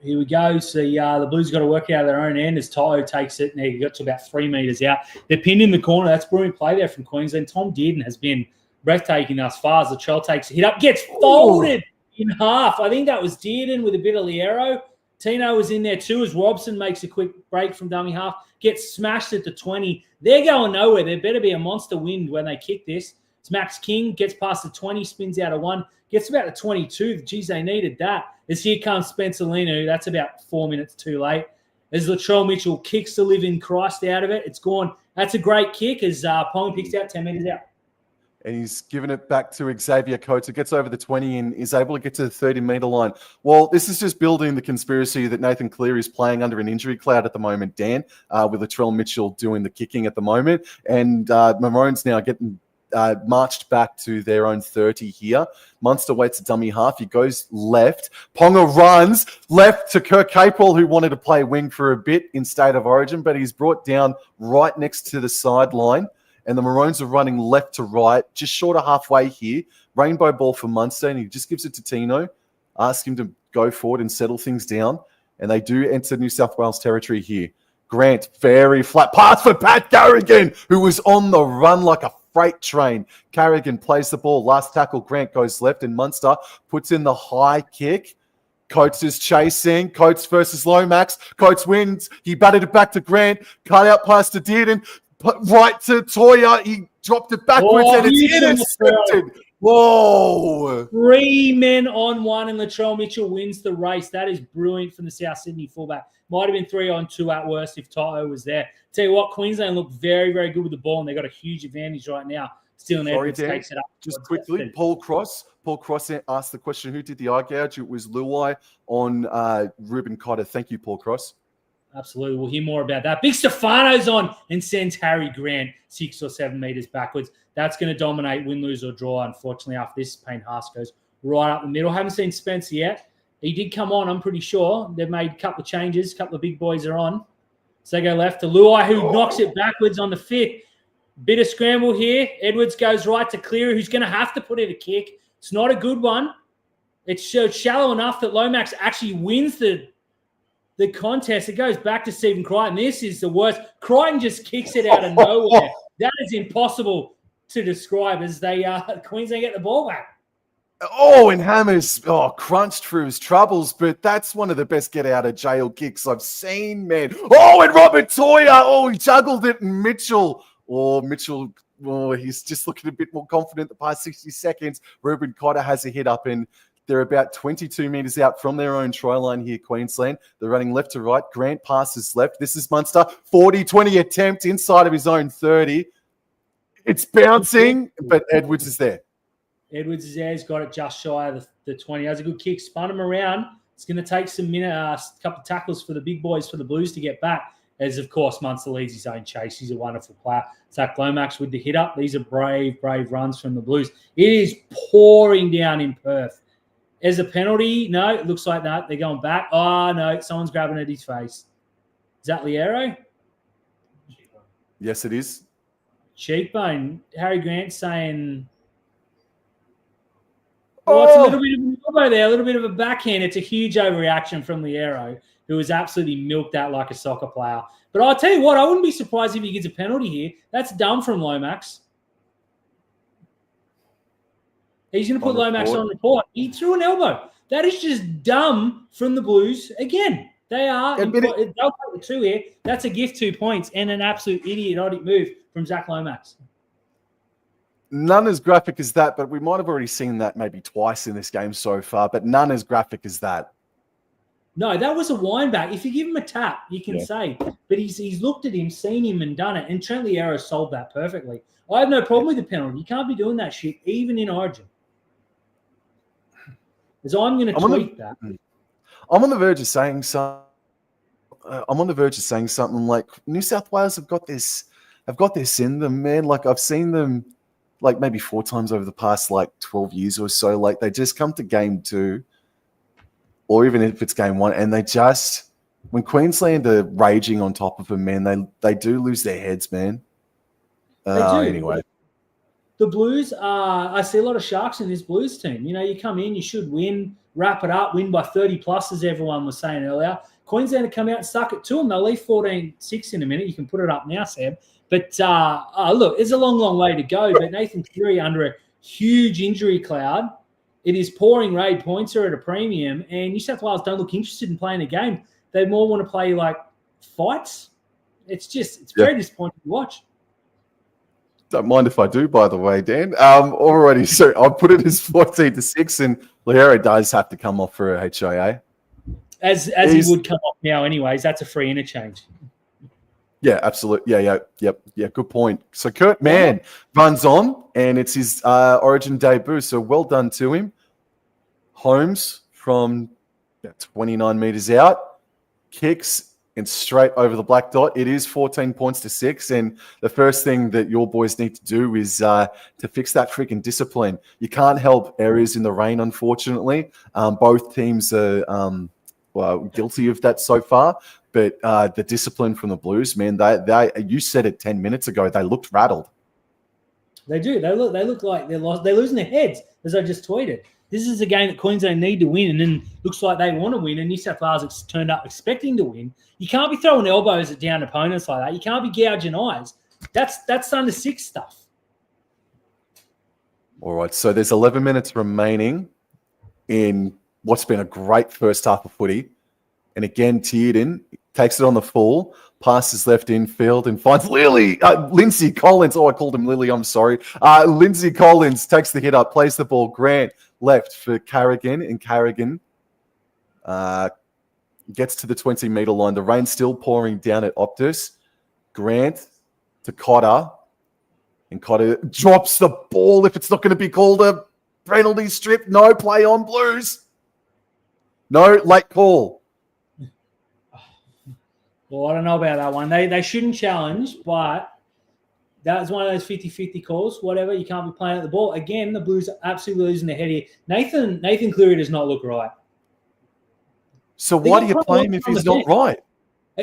Here we go. So the Blues got to work out their own end as Toto takes it. Now you got to about 3 meters out. They're pinned in the corner. That's brilliant play there from Queensland. Tom Dearden has been breathtaking thus far as Latrell takes a hit up, gets folded in half. I think that was Dearden with a bit of Liero. Tino was in there too as Robson makes a quick break from dummy half, gets smashed at the 20. They're going nowhere. There better be a monster wind when they kick this. It's Max King, gets past the 20, spins out of 1, gets about the 22. Geez, they needed that. As here comes Spencer Linu. That's about 4 minutes too late. As Latrell Mitchell kicks the living Christ out of it. It's gone. That's a great kick as Pong picks out 10 meters out. And he's given it back to Xavier Coates, who gets over the 20 and is able to get to the 30-meter line. Well, this is just building the conspiracy that Nathan Cleary is playing under an injury cloud at the moment, Dan, with Latrell Mitchell doing the kicking at the moment. And Maroon's now getting marched back to their own 30 here. Munster waits a dummy half. He goes left. Ponga runs left to Kirk Capewell, who wanted to play wing for a bit in State of Origin, but he's brought down right next to the sideline. And the Maroons are running left to right, just short of halfway here. Rainbow ball for Munster, and he just gives it to Tino, asks him to go forward and settle things down. And they do enter New South Wales territory here. Grant, very flat pass for Pat Carrigan, who was on the run like a freight train. Carrigan plays the ball. Last tackle, Grant goes left, and Munster puts in the high kick. Coates is chasing. Coates versus Lomax. Coates wins. He batted it back to Grant. Cut out pass to Dearden. Right to Toya. He dropped it backwards and it's intercepted. Whoa. 3 men on 1 and Latrell Mitchell wins the race. That is brilliant from the South Sydney fullback. Might have been 3 on 2 at worst if Toto was there. Tell you what, Queensland look very, very good with the ball and they've got a huge advantage right now. Still, Edwards takes it up. Just quickly, Paul Cross asked the question, who did the eye gouge? It was Luai on Ruben Cotter. Thank you, Paul Cross. Absolutely. We'll hear more about that. Big Stefano's on and sends Harry Grant 6 or 7 meters backwards. That's going to dominate win, lose, or draw, unfortunately, after this. Payne Haas goes right up the middle. Haven't seen Spencer yet. He did come on, I'm pretty sure. They've made a couple of changes. A couple of big boys are on. So they go left to Luai, who knocks it backwards on the 5th. Bit of scramble here. Edwards goes right to Cleary, who's going to have to put in a kick. It's not a good one. It's shallow enough that Lomax actually wins the contest. It goes back to Stephen Crichton. This is the worst. Crichton just kicks it out of nowhere. That is impossible to describe as they Queensland get the ball back. Oh, and Hammers crunched through his troubles, but that's one of the best get out of jail kicks I've seen, man. Oh, and Robert Toya. He juggled it, and Mitchell, he's just looking a bit more confident the past 60 seconds. Ruben Cotter has a hit up, and they're about 22 meters out from their own try line here, Queensland. They're running left to right. Grant passes left. This is Munster. 40-20 attempt inside of his own 30. It's bouncing, but Edwards is there. Edwards is there. He's got it just shy of the 20. That's a good kick. Spun him around. It's going to take some couple of tackles for the big boys for the Blues to get back. As, of course, Munster leads his own chase. He's a wonderful player. Zach Lomax with the hit up. These are brave, brave runs from the Blues. It is pouring down in Perth. As a penalty, no, it looks like that. They're going back. Oh, no, someone's grabbing at his face. Is that Liero? Yes, it is. Cheekbone. Harry Grant saying, it's a little bit of an elbow there, a little bit of a backhand. It's a huge overreaction from Liero, who has absolutely milked that like a soccer player. But I'll tell you what, I wouldn't be surprised if he gets a penalty here. That's dumb from Lomax. He's going to put Lomax on report. He threw an elbow. That is just dumb from the Blues. Again, they'll take the 2 here. That's a gift 2 points and an absolute idiotic move from Zach Lomax. None as graphic as that, but we might have already seen that maybe twice in this game so far, but none as graphic as that. No, that was a wind back. If you give him a tap, you can say. But he's looked at him, seen him, and done it. And Trent Liero sold that perfectly. I have no problem with the penalty. You can't be doing that shit, even in Origin. As I'm going to tweet that. I'm on the verge of saying something. Like New South Wales have got this in them, man. Like I've seen them like maybe 4 times over the past like 12 years or so. Like they just come to game 2, or even if it's game 1, and they just, when Queensland are raging on top of them, man, they do lose their heads, man. They do. Anyway. the Blues are, I see a lot of sharks in this Blues team. You know, you come in, you should win, wrap it up, win by 30 plus, as everyone was saying earlier. Queensland to come out and suck it to them. They'll leave 14-6 in a minute. You can put it up now, Sam. But look, it's a long, long way to go. But Nathan Cleary under a huge injury cloud. It is pouring raid points are at a premium, and New South Wales don't look interested in playing a game. They more want to play like fights. It's very disappointing to watch. Don't mind if I do, by the way, Dan. Already, so I'll put it as 14-6, and Loiero does have to come off for a HIA. As he would come off now anyways. That's a free interchange. Yeah, absolutely. Yeah. Good point. So Kurt Mann runs on, and it's his Origin debut. So well done to him. Holmes from 29 meters out, kicks and straight over the black dot. It is 14 points to 6, and the first thing that your boys need to do is to fix that freaking discipline. You can't help errors in the rain, unfortunately. Both teams are guilty of that so far. But the discipline from the Blues, man, they you said it 10 minutes ago, they looked rattled. They do. They look like they're lost. They're losing their heads, as I just tweeted. This is a game that Queensland need to win, and then looks like they want to win, and New South Wales turned up expecting to win. You can't be throwing elbows at down opponents like that. You can't be gouging eyes. That's under 6 stuff. All right, so there's 11 minutes remaining in what's been a great first half of footy. And again, Tierden takes it on the full, passes left infield and finds Lindsay Collins. Oh, I called him Lily. I'm sorry. Lindsay Collins takes the hit up, plays the ball. Grant left for Carrigan, and Carrigan gets to the 20-meter line. The rain's still pouring down at Optus. Grant to Cotter, and Cotter drops the ball. If it's not going to be called a penalty strip, no play on Blues. No, late call. Well, I don't know about that one. They shouldn't challenge, but that was one of those 50-50 calls. Whatever, you can't be playing at the ball. Again, the Blues are absolutely losing their head here. Nathan Cleary does not look right. So why do you play him if he's not right?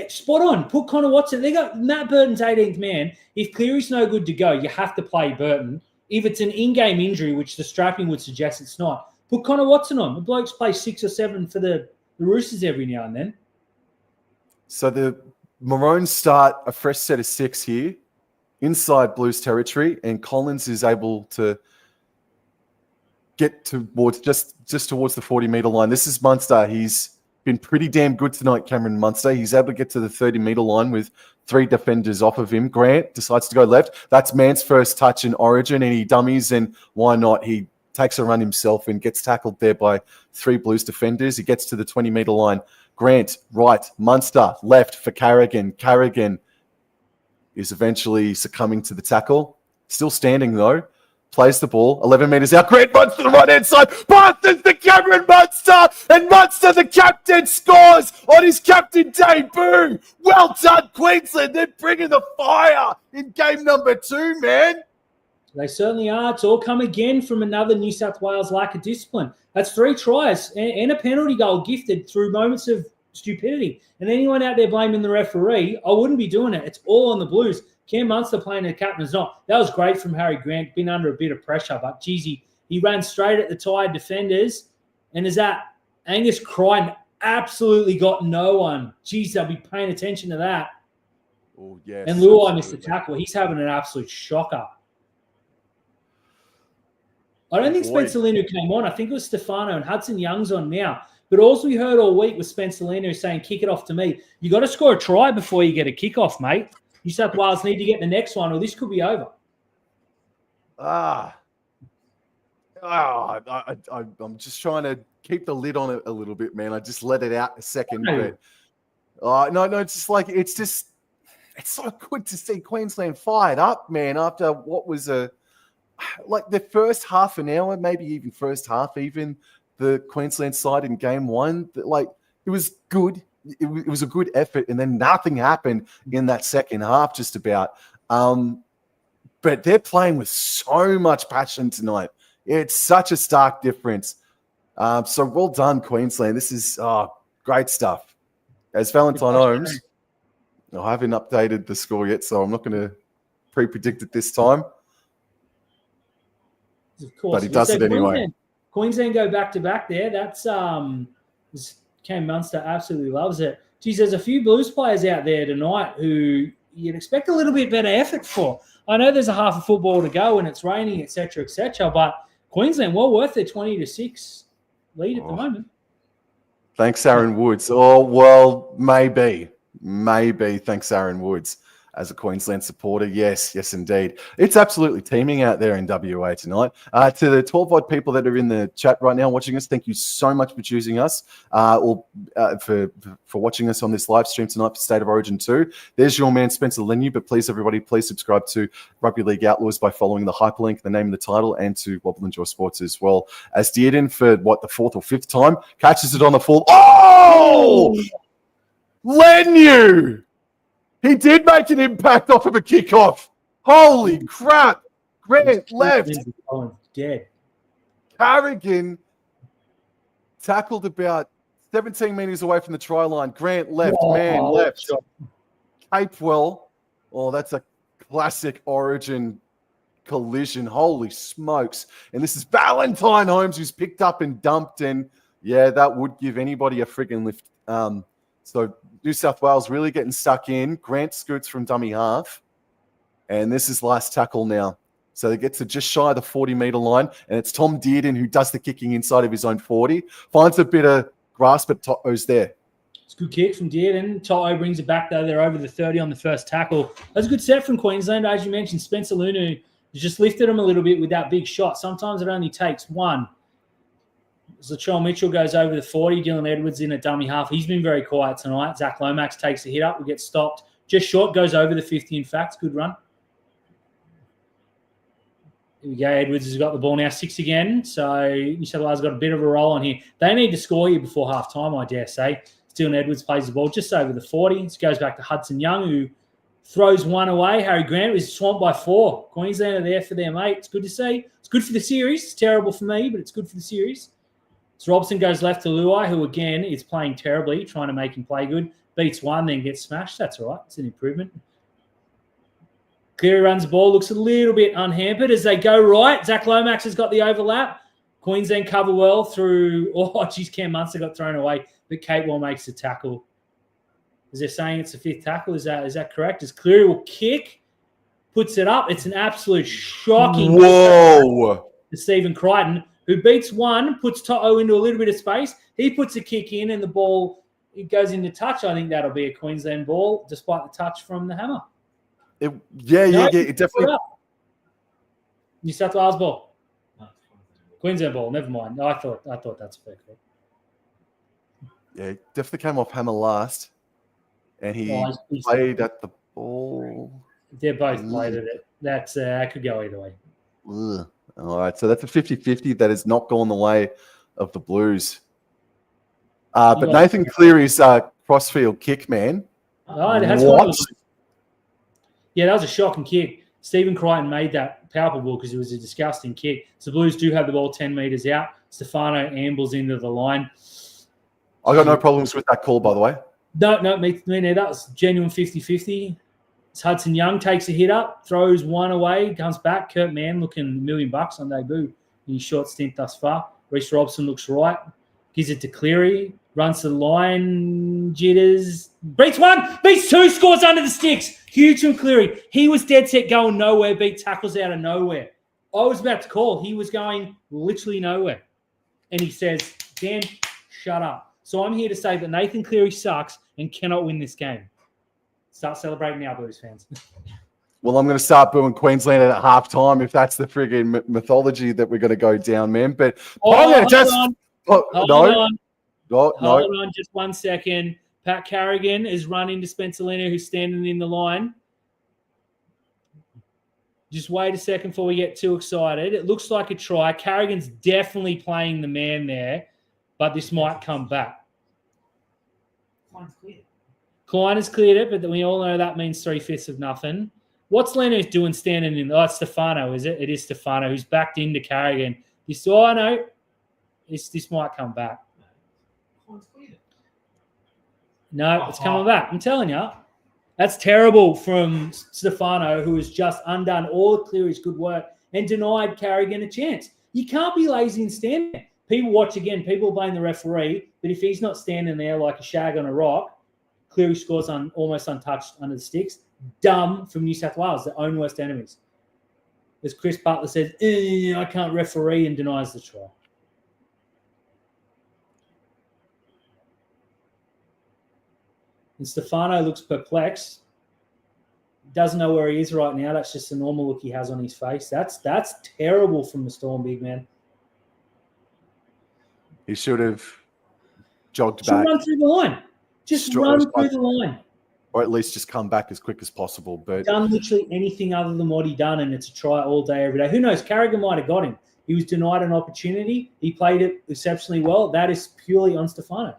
Spot on. Put Connor Watson. They got Matt Burton's 18th man. If Cleary's no good to go, you have to play Burton. If it's an in-game injury, which the strapping would suggest it's not, put Connor Watson on. The blokes play 6 or 7 for the Roosters every now and then. So the Maroons start a fresh set of 6 here inside Blues territory, and Collins is able to get towards just towards the 40-meter line. This is Munster. He's been pretty damn good tonight, Cameron Munster. He's able to get to the 30-meter line with 3 defenders off of him. Grant decides to go left. That's Mann's first touch in Origin, and he dummies, and why not? He takes a run himself and gets tackled there by 3 Blues defenders. He gets to the 20-meter line. Grant, right. Munster, left for Carrigan. Carrigan is eventually succumbing to the tackle. Still standing, though. Plays the ball. 11 metres out. Grant runs to the right-hand side. Passes to Cameron Munster. And Munster, the captain, scores on his captain debut. Well done, Queensland. They're bringing the fire in game number 2, man. They certainly are. It's all come again from another New South Wales lack of discipline. That's 3 tries and a penalty goal gifted through moments of stupidity. And anyone out there blaming the referee, I wouldn't be doing it. It's all on the Blues. Cam Munster playing the captain is not. That was great from Harry Grant, been under a bit of pressure. But, geez, he ran straight at the tired defenders. And is that Angus Crichton absolutely got no one. Geez, they'll be paying attention to that. Oh, yes. And Luai missed the tackle. He's having an absolute shocker. I don't think Spencer Linu came on. I think it was Stefano, and Hudson Young's on now. But all we heard all week was Spencer Linu saying, kick it off to me. You got to score a try before you get a kickoff, mate. New South Wales need to get the next one, or this could be over. I'm just trying to keep the lid on it a little bit, man. I just let it out a second. But no, it's just like it's so good to see Queensland fired up, man. After what was like the first half an hour, maybe even first half, even the Queensland side in game 1, like it was good. It was a good effort, and then nothing happened in that second half, just about. But they're playing with so much passion tonight. It's such a stark difference. So well done, Queensland. This is great stuff. As Valentine Holmes, I haven't updated the score yet, so I'm not going to pre-predict it this time. Of course. But he does it anyway. Queensland go back-to-back there. That's Cam Munster absolutely loves it. Geez, there's a few Blues players out there tonight who you'd expect a little bit better effort for. I know there's a half of football to go and it's raining, etc., but Queensland well worth their 20-6 lead at the moment. Thanks, Aaron Woods. Oh, well, maybe. Thanks, Aaron Woods. As a Queensland supporter, yes, indeed. It's absolutely teeming out there in WA tonight. To the 12 odd people that are in the chat right now watching us, thank you so much for choosing us or for watching us on this live stream tonight for State of Origin 2. There's your man, Spencer Lenu, but please, everybody, please subscribe to Rugby League Outlaws by following the hyperlink, the name of the title, and to Wobble and Jaw Sports as well. As Dearden, for the fourth or fifth time, catches it on the full. Oh! Lenu! He did make an impact off of a kickoff. Holy crap. Grant left. Dead. Carrigan tackled about 17 metres away from the try line. Grant left. Left. Capewell. Oh, that's a classic Origin collision. Holy smokes. And this is Valentine Holmes who's picked up and dumped. And yeah, that would give anybody a friggin' lift. So New South Wales really getting stuck in. Grant scoots from dummy half. And this is last tackle now. So they get to just shy of the 40-metre line. And it's Tom Dearden who does the kicking inside of his own 40. Finds a bit of grasp, but To'o's there. It's a good kick from Dearden. To'o brings it back, though. They're over the 30 on the first tackle. That's a good set from Queensland. As you mentioned, Spencer Lunu just lifted him a little bit with that big shot. Sometimes it only takes one. Latrell Mitchell goes over the 40. Dylan Edwards in a dummy half. He's been very quiet tonight. Zach Lomax takes a hit up. We get stopped. Just short, goes over the 50, in fact. Good run. Here we go. Edwards has got the ball now. 6 again. So New South Wales got a bit of a roll on here. They need to score here before half-time, I dare say. Dylan Edwards plays the ball just over the 40. This goes back to Hudson Young, who throws one away. Harry Grant is swamped by 4. Queensland are there for their mate. It's good to see. It's good for the series. It's terrible for me, but it's good for the series. So Robson goes left to Luai, who, again, is playing terribly, trying to make him play good. Beats one, then gets smashed. That's all right. It's an improvement. Cleary runs the ball, looks a little bit unhampered as they go right. Zach Lomax has got the overlap. Queensland cover well through... Oh, geez, Cam Munster got thrown away, but Capewell makes the tackle. Is they're saying it's the 5th tackle? Is that correct? As Cleary will kick, puts it up. It's an absolute shocking... Whoa! To Stephen Crichton, who beats one, puts To'o into a little bit of space. He puts a kick in and the ball, it goes into touch. I think that'll be a Queensland ball, despite the touch from the hammer. It definitely. New South Wales ball. Queensland ball, never mind. I thought that's a fair call. Yeah, it definitely came off hammer last. And he played at the ball. They're both played at it. That could go either way. Ugh. All right, so that's a 50-50 that has not gone the way of the Blues. But Nathan Cleary's crossfield kick, man. Oh, that's what? Yeah, that was a shocking kick. Stephen Crichton made that palpable because it was a disgusting kick. So the Blues do have the ball 10 metres out. Stefano ambles into the line. I got no problems with that call, by the way. No, me neither. That was genuine 50-50. Hudson Young takes a hit up, throws one away, comes back. Kurt Mann looking $1 million on debut in his short stint thus far. Reece Robson looks right, gives it to Cleary, runs to the line, jitters, beats one, beats two, scores under the sticks. Huge from Cleary. He was dead set going nowhere, beat tackles out of nowhere. I was about to call. He was going literally nowhere. And he says, Dan, shut up. So I'm here to say that Nathan Cleary sucks and cannot win this game. Start celebrating now, Blues fans. Well, I'm going to start booing Queensland at halftime if that's the friggin' mythology that we're going to go down, man. But hold on just 1 second. Pat Carrigan is running to Spencer Leno, who's standing in the line. Just wait a second before we get too excited. It looks like a try. Carrigan's definitely playing the man there, but this might come back. Klein has cleared it, but we all know that means 3/5 of nothing. What's Leno doing standing in? Oh, it's Stefano, is it? It is Stefano who's backed into Carrigan. This might come back. No, it's coming back. I'm telling you. That's terrible from Stefano, who has just undone all of Cleary's good work and denied Carrigan a chance. You can't be lazy and stand there. People blame the referee, but if he's not standing there like a shag on a rock, Cleary scores almost untouched under the sticks. Dumb from New South Wales, their own worst enemies. As Chris Butler says, I can't referee, and denies the try. And Stefano looks perplexed. Doesn't know where he is right now. That's just the normal look he has on his face. That's terrible from the Storm, big man. He should have jogged back. Run through the line. Run through the line. Or at least just come back as quick as possible. But done literally anything other than what he done, and it's a try all day, every day. Who knows? Carrigan might have got him. He was denied an opportunity. He played it exceptionally well. That is purely on Stefano.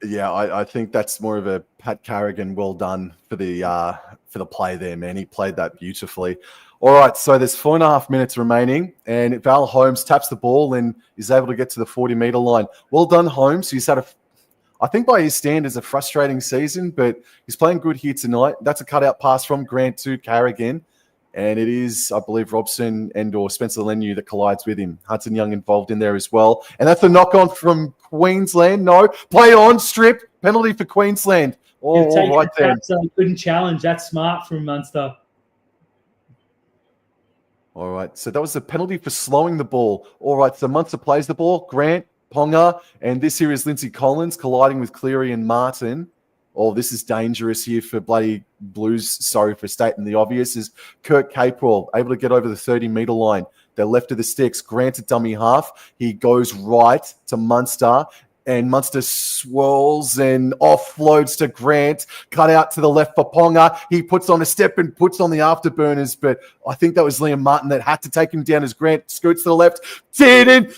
Yeah, I think that's more of a Pat Carrigan well done for the play there, man. He played that beautifully. All right, so there's 4.5 minutes remaining, and Val Holmes taps the ball and is able to get to the 40-meter line. Well done, Holmes. He's had I think by his standards, a frustrating season, but he's playing good here tonight. That's a cutout pass from Grant to Carrigan, and it is, I believe, Robson or Spencer Leniu that collides with him. Hudson Young involved in there as well. And that's a knock-on from Queensland. No, play on, strip, penalty for Queensland. All right there. Couldn't challenge. That's smart from Munster. All right, so that was a penalty for slowing the ball. All right, so Munster plays the ball. Grant, Ponga, and this here is Lindsay Collins colliding with Cleary and Martin. Oh, this is dangerous here for bloody Blues. Sorry for stating the obvious. Is Kurt Capewell able to get over the 30-meter line? They're left of the sticks. Grant at dummy half. He goes right to Munster, and Munster swirls and offloads to Grant. Cut out to the left for Ponga. He puts on a step and puts on the afterburners, but I think that was Liam Martin that had to take him down as Grant scoots to the left. Tiernan,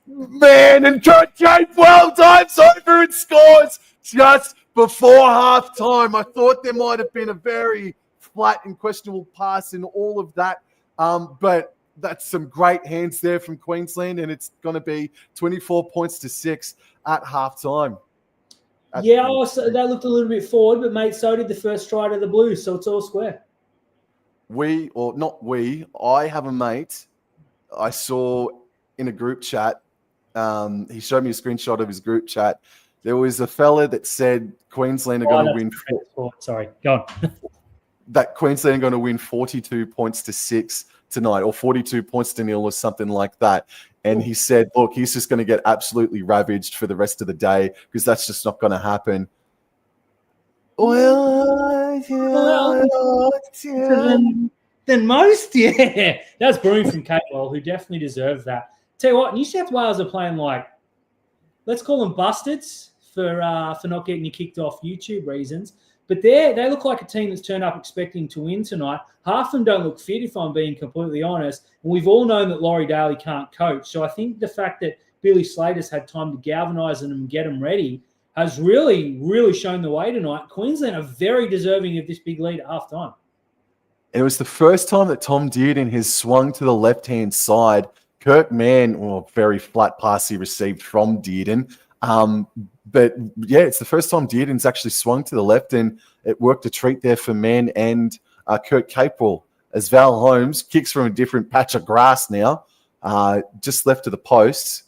man, and Kurt Capewell dives over and scores just before half-time. I thought there might have been a very flat and questionable pass in all of that, but that's some great hands there from Queensland, and it's going to be 24 points to 6 at half-time. They looked a little bit forward, but, mate, so did the first try to the Blues, so it's all square. I have a mate I saw in a group chat. He showed me a screenshot of his group chat. There was a fella that said Queensland are going to win. Sorry, go on. That Queensland are going to win 42 points to 6 tonight, or 42 points to 0, or something like that. And he said, look, he's just going to get absolutely ravaged for the rest of the day because that's just not going to happen. Than most, yeah. That's brewing from Capewell, who definitely deserves that. Tell you what, New South Wales are playing like, let's call them bustards for not getting you kicked off YouTube reasons. But they look like a team that's turned up expecting to win tonight. Half of them don't look fit, if I'm being completely honest. And we've all known that Laurie Daly can't coach. So I think the fact that Billy Slater's had time to galvanise them and get them ready has really, really shown the way tonight. Queensland are very deserving of this big lead at halftime. And it was the first time that Tom Dearden has swung to the left-hand side. Kirk Mann, very flat pass he received from Dearden. But, yeah, it's the first time Dearden's actually swung to the left, and it worked a treat there for Mann and Kurt Capewell as Val Holmes kicks from a different patch of grass now, just left of the post,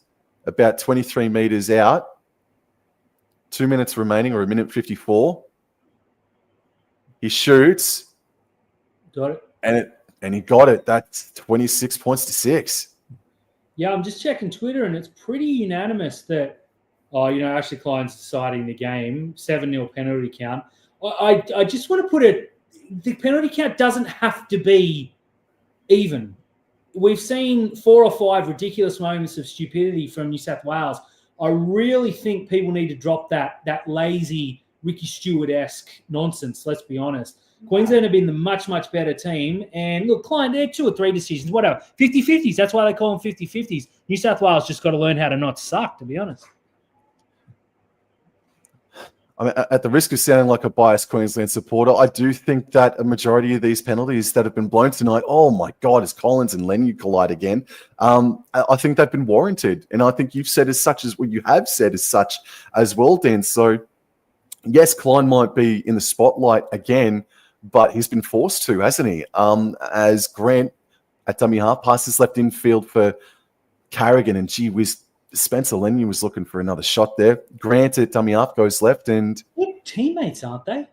about 23 metres out. 2 minutes remaining, or 1:54. He shoots. Got it. And he got it. That's 26 points to 6. Yeah, I'm just checking Twitter, and it's pretty unanimous that, Ashley Klein's deciding the game, 7-0 penalty count. I just want to put it, the penalty count doesn't have to be even. We've seen 4 or 5 ridiculous moments of stupidity from New South Wales. I really think people need to drop that lazy Ricky Stewart-esque nonsense, let's be honest. Queensland have been the much, much better team. And look, Klein, they're 2 or 3 decisions, whatever. 50-50s, that's why they call them 50-50s. New South Wales just got to learn how to not suck, to be honest. I mean, at the risk of sounding like a biased Queensland supporter, I do think that a majority of these penalties that have been blown tonight, oh my God, as Collins and Leniu collide again, I think they've been warranted. And I think you've said as such as what you have said as such as well, Dan. So, yes, Klein might be in the spotlight again, but he's been forced to, hasn't he? As Grant at dummy half. Passes left infield for Carrigan, and gee whiz, Spencer Leniu was looking for another shot there. Grant at dummy half goes left, and What teammates, aren't they?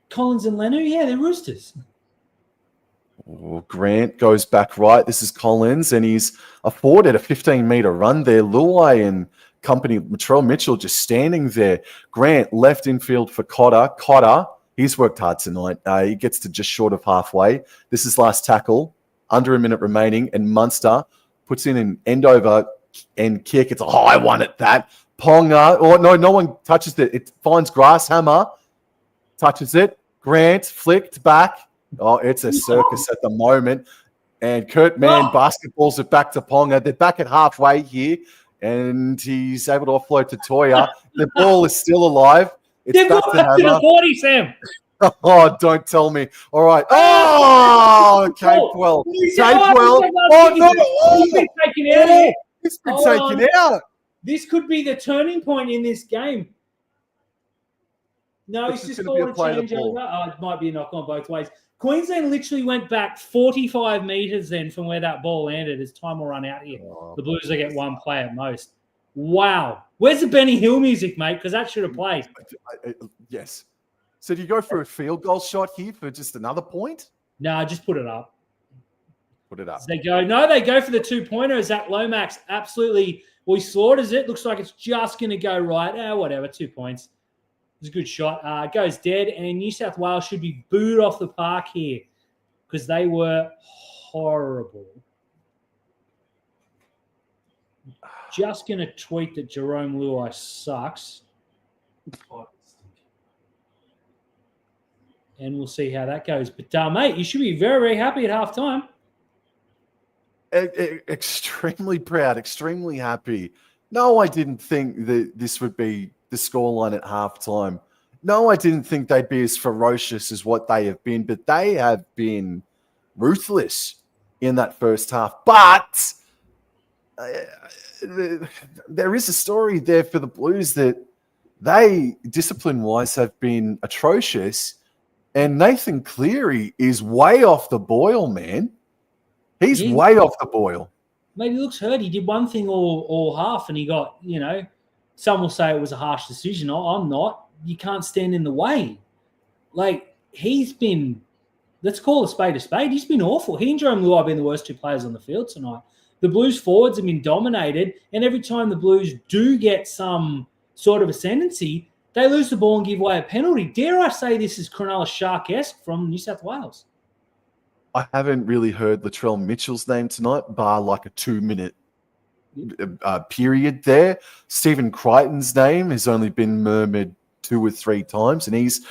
Collins and Lenu, yeah, they're Roosters. Grant goes back right. This is Collins, and he's afforded a 15-meter run there. Luai and company, Latrell Mitchell just standing there. Grant left infield for Cotter. Cotter, he's worked hard tonight. He gets to just short of halfway. This is last tackle, under a minute remaining, and Munster puts in an end over and kick. It's a high one at that. Ponga, no one touches it. It finds grass. Hammer touches it. Grant flicked back. Oh, it's a circus at the moment. And Kurt Mann basketballs it back to Ponga. They're back at halfway here, and he's able to offload to Toya. The ball is still alive. It's They've back got to back to Hammer. the 40, Sam. Oh, don't tell me. All right. Oh, Capewell. Capewell. Oh, no. He's been taken out here. He's been taken out. This could be the turning point in this game. No, This he's is just gonna be a going to play the change ball. over. Oh, it might be a knock on both ways. Queensland literally went back 45 metres then from where that ball landed as time will run out here. The Blues will get one play at most. Wow. Where's the Benny Hill music, mate? Because that should have played. Yes. So do you go for a field goal shot here for just another point? No, just put it up. Put it up. They go for the 2-pointer. Zach Lomax absolutely, he slaughters it. Looks like it's just going to go right. Whatever, 2 points. It's a good shot. Goes dead, and New South Wales should be booed off the park here because they were horrible. Just going to tweet that Jerome Luai sucks. And we'll see how that goes. But, mate, you should be very, very happy at halftime. Extremely proud, extremely happy. No, I didn't think that this would be the scoreline at halftime. No, I didn't think they'd be as ferocious as what they have been, but they have been ruthless in that first half. But there is a story there for the Blues that they, discipline-wise, have been atrocious, and Nathan Cleary is way off the boil, man. He's way off the boil. Mate, he looks hurt. He did one thing all half, and he got, some will say it was a harsh decision. I'm not. You can't stand in the way. Like, he's been, let's call a spade a spade. He's been awful. He and Jerome Luai have been the worst two players on the field tonight. The Blues forwards have been dominated, and every time the Blues do get some sort of ascendancy, they lose the ball and give away a penalty. Dare I say this is Cronulla Shark-esque from New South Wales? I haven't really heard Latrell Mitchell's name tonight, bar like a 2-minute period there. Stephen Crichton's name has only been murmured 2 or 3 times, and he's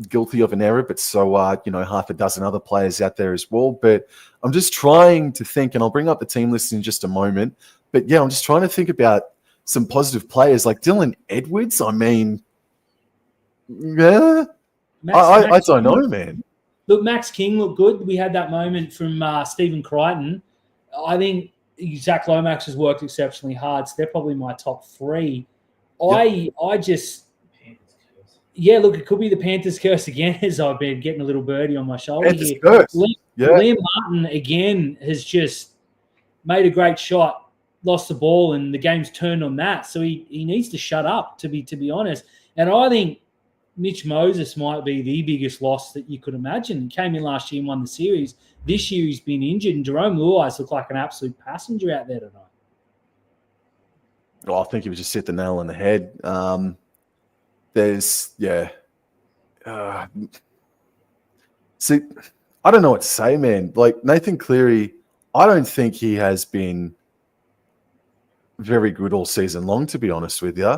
guilty of an error, but so half a dozen other players out there as well. But I'm just trying to think, and I'll bring up the team list in just a moment. But yeah, I'm just trying to think about some positive players like Dylan Edwards. I mean, yeah, I don't know, man. Look, Max King looked good. We had that moment from Stephen Crichton. I think Zach Lomax has worked exceptionally hard, so they're probably my top 3. Yep. I just... Yeah, look, it could be the Panthers' curse again as I've been getting a little birdie on my shoulder here. Liam Martin, again, has just made a great shot, lost the ball, and the game's turned on that. So he needs to shut up, to be honest. And I think Mitch Moses might be the biggest loss that you could imagine. He came in last year and won the series. This year he's been injured, and Jerome Luai's looked like an absolute passenger out there tonight. I think he was just hit the nail on the head. See, I don't know what to say, man. Like, Nathan Cleary, I don't think he has been very good all season long, to be honest with you.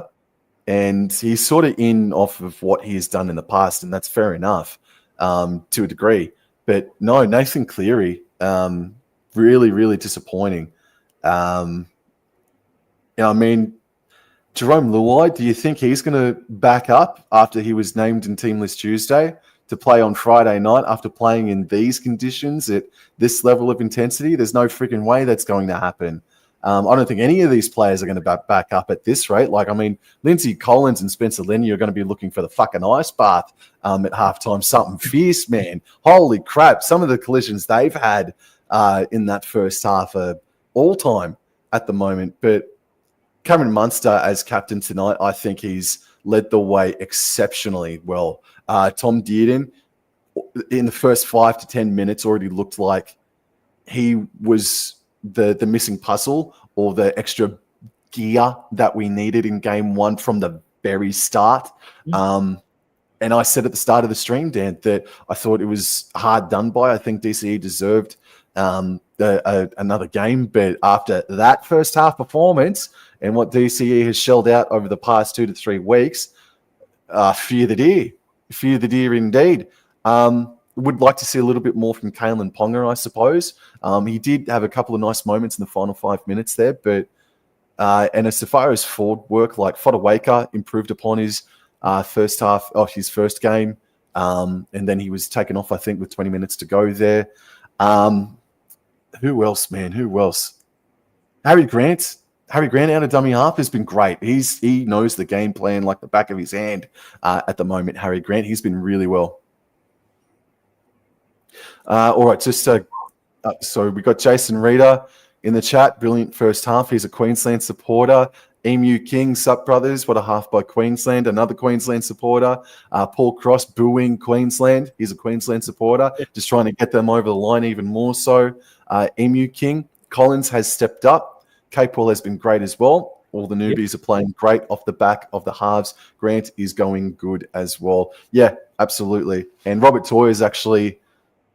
And he's sort of in off of what he has done in the past, and that's fair enough to a degree. But no, Nathan Cleary, really, really disappointing. I mean, Jerome Luai, do you think he's going to back up after he was named in Team List Tuesday to play on Friday night after playing in these conditions at this level of intensity? There's no freaking way that's going to happen. I don't think any of these players are going to back up at this rate. Like, I mean, Lindsay Collins and Spencer Leniu are going to be looking for the fucking ice bath at halftime. Something fierce, man. Holy crap. Some of the collisions they've had in that first half all time at the moment. But Cameron Munster as captain tonight, I think he's led the way exceptionally well. Tom Dearden, in the first 5 to 10 minutes, already looked like he was the missing puzzle or the extra gear that we needed in game one from the very start. And I said at the start of the stream, Dan, that I thought it was hard done by. I think DCE deserved another game. But after that first half performance and what DCE has shelled out over the past 2 to 3 weeks, fear the deer. Fear the deer indeed. Would like to see a little bit more from Kalen Ponga, I suppose. He did have a couple of nice moments in the final 5 minutes there, but and as far as forward work, like Fodawaker improved upon his first half of his first game, and then he was taken off, I think, with 20 minutes to go there. Who else, man? Who else? Harry Grant out of dummy half has been great. He knows the game plan like the back of his hand at the moment. Harry Grant, he's been really well. All right, so we got Jason Reeder in the chat. Brilliant first half. He's a Queensland supporter. Emu King, sup brothers? What a half by Queensland. Another Queensland supporter. Paul Cross booing Queensland. He's a Queensland supporter. Just trying to get them over the line even more so. Emu King. Collins has stepped up. Capewell has been great as well. All the newbies are playing great off the back of the halves. Grant is going good as well. Yeah, absolutely. And Robert Toy is actually...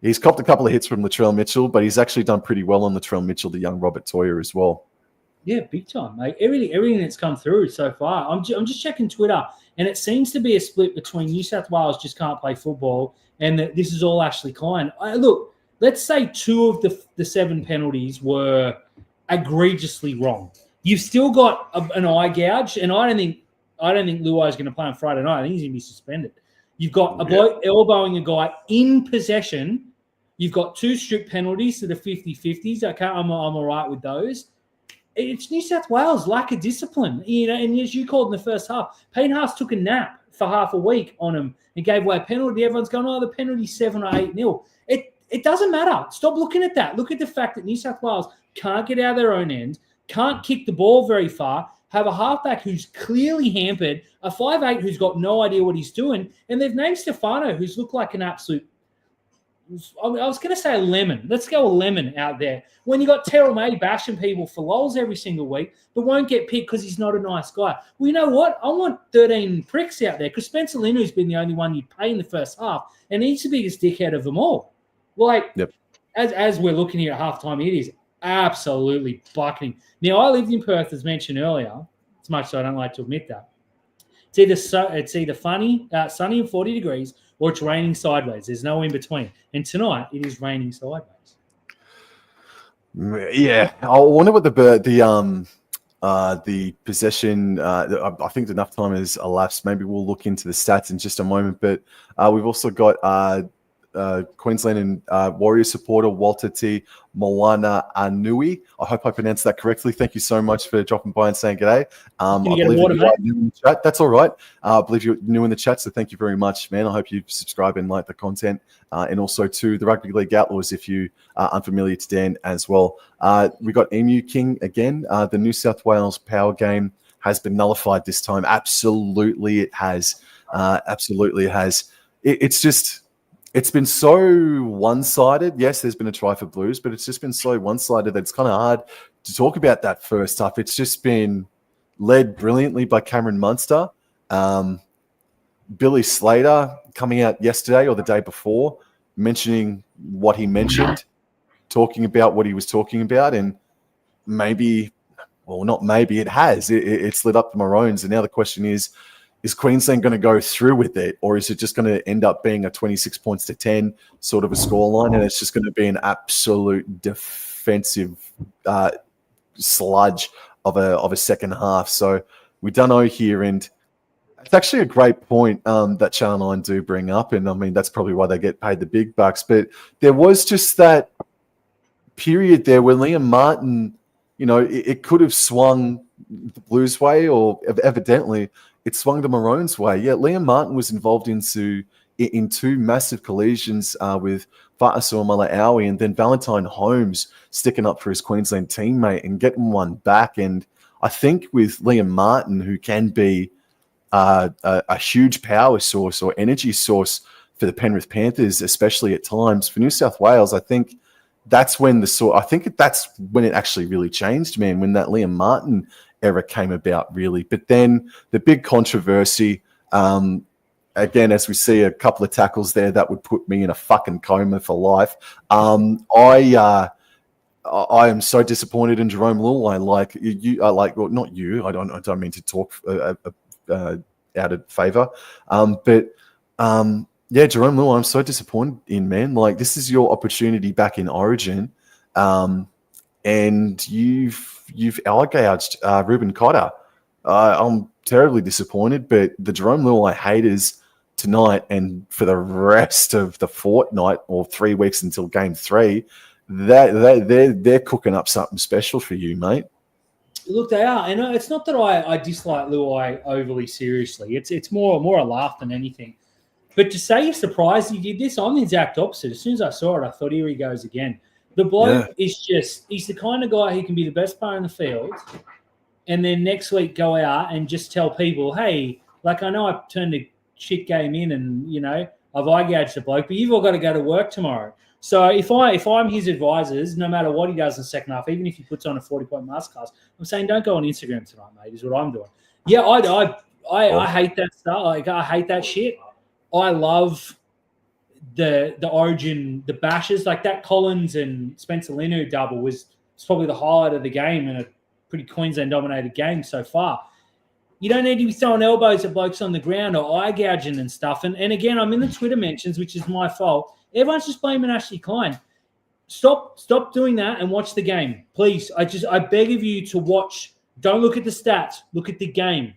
He's copped a couple of hits from Latrell Mitchell, but he's actually done pretty well on Latrell Mitchell, the young Robert Toyer as well. Yeah, big time, mate. Everything that's come through so far. I'm just checking Twitter, and it seems to be a split between New South Wales just can't play football, and that this is all Ashley Klein. Look, let's say 2 of the 7 penalties were egregiously wrong. You've still got an eye gouge, and I don't think Luai is going to play on Friday night. I think he's going to be suspended. You've got a bloke elbowing a guy in possession. You've got 2 strict penalties that are 50-50s. I'm all right with those. It's New South Wales lack of discipline, and as you called in the first half, Payne Haas took a nap for half a week on him and gave away a penalty. Everyone's going, the penalty's 7 or 8-0. It doesn't matter. Stop looking at that. Look at the fact that New South Wales can't get out of their own end, can't kick the ball very far, have a halfback who's clearly hampered, a 5'8" who's got no idea what he's doing, and they've named Stefano, who's looked like an absolute... I was going to say a lemon. Let's go a lemon out there. When you got Terrell May bashing people for lols every single week, but won't get picked because he's not a nice guy. Well, you know what? I want 13 pricks out there because Spencer Linu's been the only one you'd pay in the first half, and he's the biggest dickhead of them all. As we're looking here at halftime, it is absolutely bucketing. Now, I lived in Perth, as mentioned earlier, as much as I don't like to admit that. It's either sunny and 40 degrees, or it's raining sideways. There's no in between. And tonight, it is raining sideways. Yeah, I wonder what the possession. I think enough time has elapsed. Maybe we'll look into the stats in just a moment. But we've also got Queensland and Warriors supporter Walter T. Moana Anui. I hope I pronounced that correctly. Thank you so much for dropping by and saying g'day. I believe you are new in the chat. That's all right. I believe you're new in the chat, so thank you very much, man. I hope you subscribe and like the content, and also to the Rugby League Outlaws if you are unfamiliar to Dan as well. We got Emu King again. The New South Wales power game has been nullified this time. Absolutely, it has. Absolutely, it has. It's been so one-sided. Yes, there's been a try for Blues, but it's just been so one-sided that it's kind of hard to talk about that first half. It's just been led brilliantly by Cameron Munster. Billy Slater coming out yesterday or the day before, mentioning what he mentioned, talking about what he was talking about, and maybe, well, not maybe, it has. It's lit up the Maroons, and now the question is Queensland going to go through with it, or is it just going to end up being a 26 points to 10 sort of a scoreline, and it's just going to be an absolute defensive sludge of a second half? So we don't know here, and it's actually a great point that Channel 9 do bring up, and I mean that's probably why they get paid the big bucks. But there was just that period there where Liam Martin, it could have swung the Blues way, or evidently it swung the Maroons' way. Yeah, Liam Martin was involved into in two massive collisions with Fa'asua Mala'awi and then Valentine Holmes sticking up for his Queensland teammate and getting one back. And I think with Liam Martin, who can be a huge power source or energy source for the Penrith Panthers, especially at times. For New South Wales, I think that's when that's when it actually really changed, man, when that Liam Martin era came about, really. But then the big controversy, again, as we see a couple of tackles there, that would put me in a fucking coma for life. I am so disappointed in Jerome Luai. Like well, not you. I don't mean to talk out of favour, yeah, Jerome Luai, I'm so disappointed in, man. Like, this is your opportunity back in Origin, and you've outgouged Ruben Cotter. I'm terribly disappointed, but the Jerome Luai haters tonight and for the rest of the fortnight or 3 weeks until Game 3, they're cooking up something special for you, mate. Look, they are, and it's not that I dislike Luai overly seriously. It's more a laugh than anything. But to say you're surprised he did this, I'm the exact opposite. As soon as I saw it, I thought, here he goes again. The bloke is he's the kind of guy who can be the best player in the field and then next week go out and just tell people, hey, like, I know I turned a shit game in and, you know, I've eye-gouged the bloke, but you've all got to go to work tomorrow. So if I'm his advisors, no matter what he does in the second half, even if he puts on a 40-point masterclass, I'm saying don't go on Instagram tonight, mate, is what I'm doing. Yeah, I hate that stuff. Like, I hate that shit. I love the Origin, the bashes, like that Collins and Spencer Linu double was probably the highlight of the game and a pretty Queensland-dominated game so far. You don't need to be throwing elbows at blokes on the ground or eye gouging and stuff. And again, I'm in the Twitter mentions, which is my fault. Everyone's just blaming Ashley Klein. Stop doing that and watch the game, please. I beg of you to watch. Don't look at the stats. Look at the game.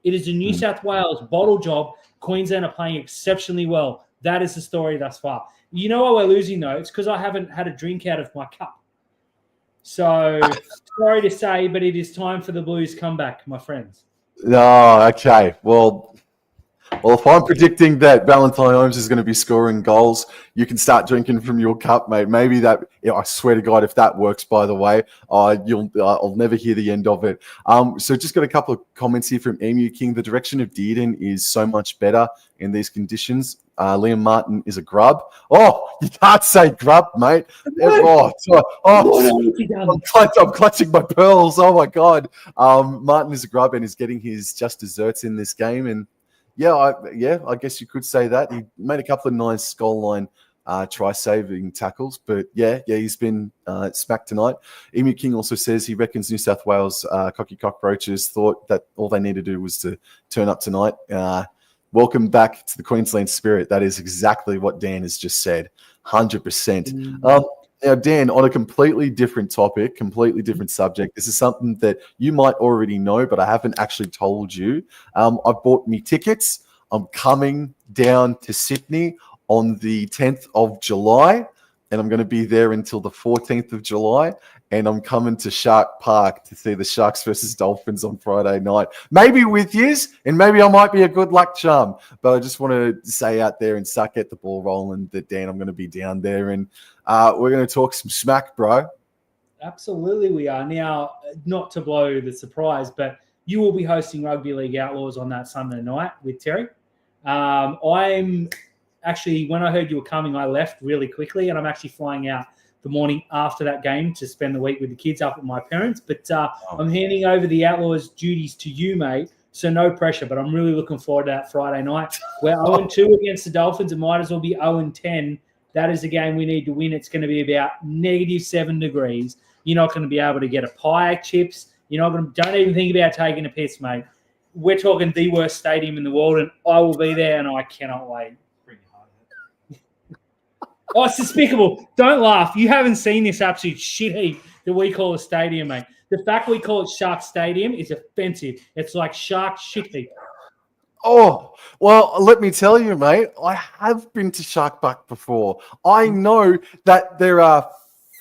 It is a New South Wales bottle job. Queensland are playing exceptionally well. That is the story thus far. You know why we're losing, though? It's because I haven't had a drink out of my cup. So, sorry to say, but it is time for the Blues comeback, my friends. Oh, okay. Well, if I'm predicting that Valentine Holmes is going to be scoring goals, you can start drinking from your cup, mate. Maybe that. I swear to God, if that works, by the way, I'll never hear the end of it. So just got a couple of comments here from Emu King. The direction of Dearden is so much better in these conditions. Liam Martin is a grub. Oh, you can't say grub, mate. I'm clutching my pearls. Oh my God. Martin is a grub and is getting his just desserts in this game. And I guess you could say that. He made a couple of nice goal line try-saving tackles, but he's been smacked tonight. Emu King also says he reckons New South Wales cocky cockroaches thought that all they needed to do was to turn up tonight. Welcome back to the Queensland spirit. That is exactly what Dan has just said, 100%. Now, Dan, on a completely different topic, completely different subject, this is something that you might already know, but I haven't actually told you. I bought me tickets. I'm coming down to Sydney on the 10th of July, and I'm going to be there until the 14th of July, and I'm coming to Shark Park to see the Sharks versus Dolphins on Friday night. Maybe with yous, and maybe I might be a good luck charm, but I just want to say out there and start get the ball rolling that, Dan, I'm going to be down there, and we're going to talk some smack, bro. Absolutely we are. Now, not to blow the surprise, but you will be hosting Rugby League Outlaws on that Sunday night with Terry. I'm actually, when I heard you were coming, I left really quickly, and I'm actually flying out the morning after that game to spend the week with the kids up at my parents. But I'm handing over the Outlaws duties to you, mate, so no pressure. But I'm really looking forward to that Friday night. We're 0-2 against the Dolphins. It might as well be 0-10. That is a game we need to win. It's going to be about -7 degrees. You're not going to be able to get a pie, chips. You're not going to. Don't even think about taking a piss, mate. We're talking the worst stadium in the world, and I will be there, and I cannot wait. Oh, it's despicable. Don't laugh. You haven't seen this absolute shit heap that we call a stadium, mate. The fact we call it Shark Stadium is offensive. It's like Shark shit heap. Oh, well, let me tell you, mate, I have been to Shark Park before. I know that there are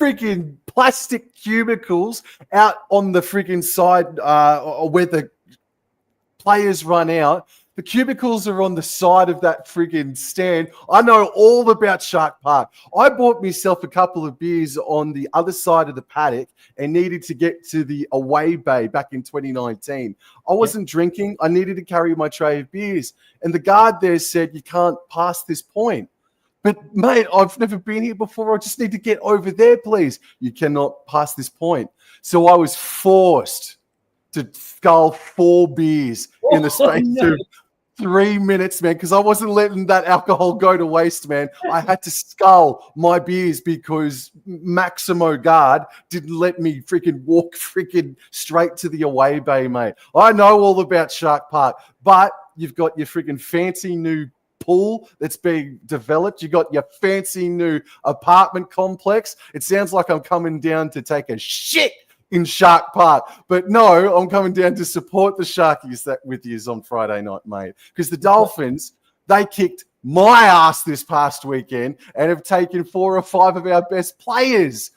freaking plastic cubicles out on the freaking side where the players run out. The cubicles are on the side of that friggin' stand. I know all about Shark Park. I bought myself a couple of beers on the other side of the paddock and needed to get to the away bay back in 2019. I wasn't drinking. I needed to carry my tray of beers. And the guard there said, you can't pass this point. But, mate, I've never been here before. I just need to get over there, please. You cannot pass this point. So I was forced to scull 4 beers in the space of 3 minutes, man, because I wasn't letting that alcohol go to waste, man. I had to scull my beers because Maximo Guard didn't let me freaking walk freaking straight to the away bay, mate. I know all about Shark Park, but you've got your freaking fancy new pool that's being developed. You got your fancy new apartment complex. It sounds like I'm coming down to take a shit in Shark Park, but no, I'm coming down to support the Sharkies that with yous on Friday night, mate. Because the Dolphins, they kicked my ass this past weekend and have taken 4 or 5 of our best players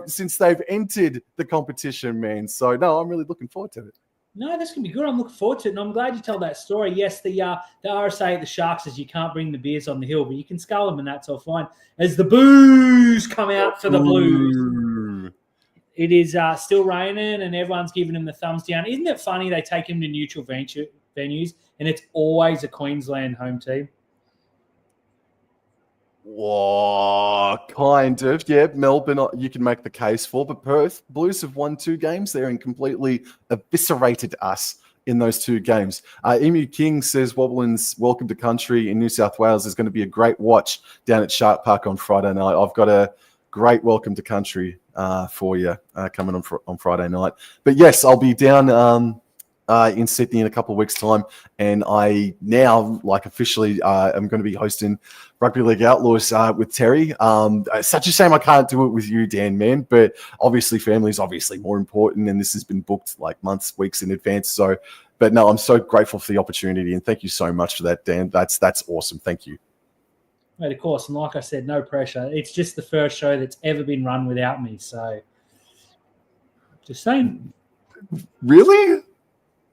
since they've entered the competition, man. So no, I'm really looking forward to it. No, that's going to be good. I'm looking forward to it. And I'm glad you told that story. Yes, the RSA at the Sharks says you can't bring the beers on the hill, but you can scull them and that's all fine. As the boos come out for the Blues. It is still raining and everyone's giving them the thumbs down. Isn't it funny they take them to neutral venues and it's always a Queensland home team? Whoa, kind of. Yeah, Melbourne, you can make the case for, but Perth Blues have won 2 games there and completely eviscerated us in those 2 games. Emu King says Wobblin's Welcome to Country in New South Wales is going to be a great watch down at Shark Park on Friday night. I've got a great Welcome to Country for you coming on Friday night. But yes, I'll be down in Sydney in a couple of weeks' time, and I now officially am going to be hosting Rugby League Outlaws with Terry. It's such a shame I can't do it with you, Dan, man. But obviously, family is obviously more important, and this has been booked months, weeks in advance. So, but no, I'm so grateful for the opportunity, and thank you so much for that, Dan. That's awesome. Thank you. Mate, of course, and like I said, no pressure. It's just the first show that's ever been run without me. So, just saying. Really?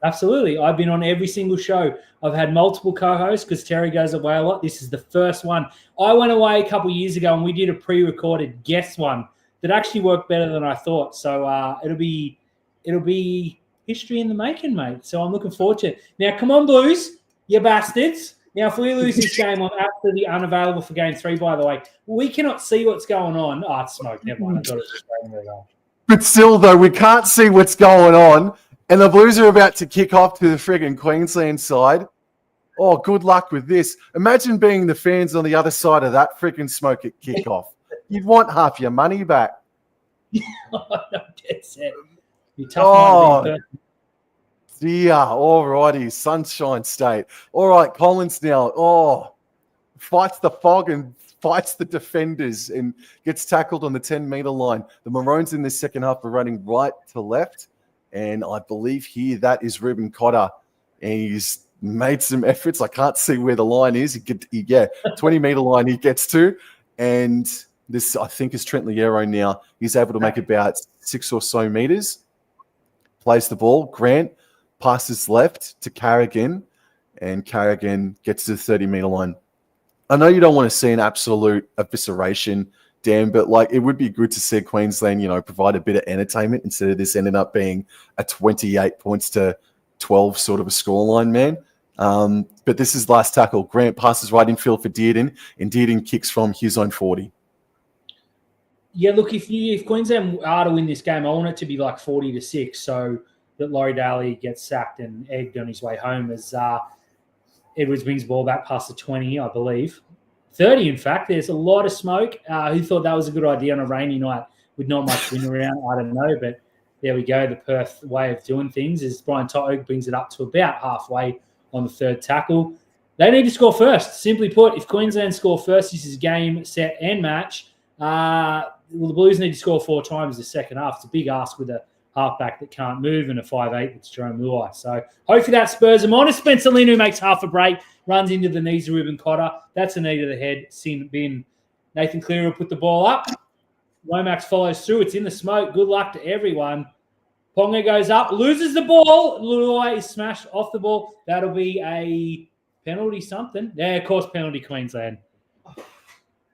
Absolutely. I've been on every single show. I've had multiple co-hosts because Terry goes away a lot. This is the first one. I went away a couple of years ago and we did a pre-recorded guest one that actually worked better than I thought. So it'll be history in the making, mate. So I'm looking forward to it. Now, come on, Blues, you bastards. Now, if we lose this game, I'm absolutely unavailable for game 3, by the way. We cannot see what's going on. Oh, it's smoke. Never mind. I got it. But still, though, we can't see what's going on. And the Blues are about to kick off to the friggin' Queensland side. Oh, good luck with this. Imagine being the fans on the other side of that friggin' smoke at kickoff. You'd want half your money back. No, that's it. You're tough. Yeah, all righty. Sunshine State. All right, Collins now. Oh, fights the fog and fights the defenders and gets tackled on the 10-meter line. The Maroons in the second half are running right to left. And I believe here that is Ruben Cotter. And he's made some efforts. I can't see where the line is. 20-meter line he gets to. And this, I think, is Trent Liero now. He's able to make about 6 or so meters. Plays the ball. Grant passes left to Carrigan. And Carrigan gets to the 30-meter line. I know you don't want to see an absolute evisceration, Dan, but it would be good to see Queensland, provide a bit of entertainment instead of this ending up being a 28 points to 12 sort of a scoreline, man. But this is last tackle. Grant passes right infield for Dearden, and Dearden kicks from his own 40. Yeah, look, if Queensland are to win this game, I want it to be 40-6, so that Laurie Daly gets sacked and egged on his way home as Edwards brings the ball back past the 20, I believe. 30, in fact. There's a lot of smoke. Who thought that was a good idea on a rainy night with not much wind around? I don't know, but there we go. The Perth way of doing things is Brian Toto brings it up to about halfway on the 3rd tackle. They need to score first. Simply put, if Queensland score first, this is game, set, and match. The Blues need to score 4 times the second half. It's a big ask with a halfback that can't move and a 5'8" that's Jerome Luai. So hopefully that spurs them on. Spencer Lynn, who makes half a break, runs into the knees of Ruben Cotter. That's a knee to the head. Sin bin. Nathan Cleary will put the ball up. Lomax follows through. It's in the smoke. Good luck to everyone. Ponga goes up, loses the ball. Luai is smashed off the ball. That'll be a penalty something. Yeah, of course, penalty Queensland.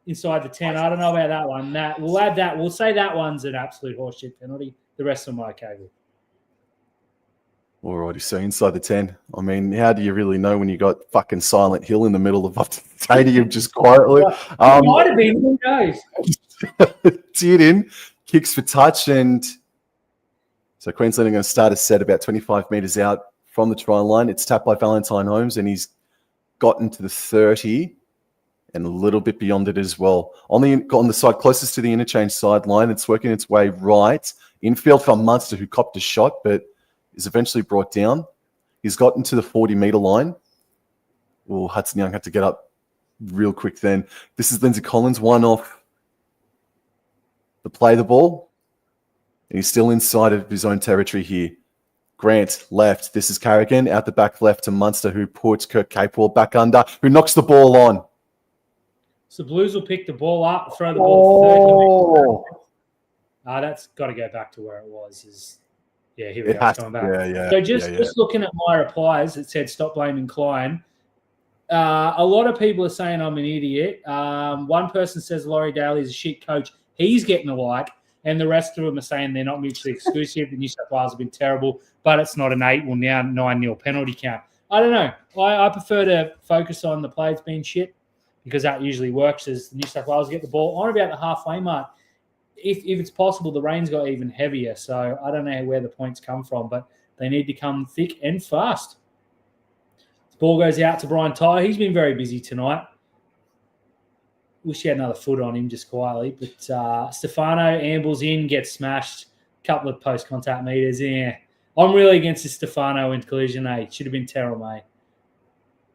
Inside the 10. I don't know about that one. Matt, we'll add that. We'll say that one's an absolute horseshit penalty. The rest of them are okay with. Alrighty, so inside the 10. I mean, how do you really know when you got fucking Silent Hill in the middle of the stadium just quietly? Might have been. Who knows? Did in, kicks for touch, and so Queensland are going to start a set about 25 metres out from the try line. It's tapped by Valentine Holmes, and he's gotten to the 30 and a little bit beyond it as well. On the side closest to the interchange sideline, it's working its way right. Infield from Munster, who copped a shot, but is eventually brought down. He's gotten to the 40-metre line. Oh, Hudson Young had to get up real quick then. This is Lindsay Collins, one off the play the ball. And he's still inside of his own territory here. Grant left. This is Carrigan out the back left to Munster, who puts Kirk Capewell back under, who knocks the ball on. So Blues will pick the ball up, throw the ball 30 metres. That's got to go back to where it was. Yeah, here we go. It's coming back. So just looking at my replies, it said stop blaming Klein. A lot of people are saying I'm an idiot. One person says Laurie Daly's a shit coach. He's getting a like. And the rest of them are saying they're not mutually exclusive. The New South Wales have been terrible, but it's not an 8, well, now 9-0 penalty count. I don't know. I prefer to focus on the players being shit because that usually works as the New South Wales get the ball on about the halfway mark. If it's possible, the rain's got even heavier, so I don't know where the points come from, but they need to come thick and fast. The ball goes out to Brian Tyler. He's been very busy tonight. Wish he had another foot on him just quietly, but Stefano ambles in, gets smashed. Couple of post-contact meters. Yeah, I'm really against this Stefano in collision. Should have been terrible, mate.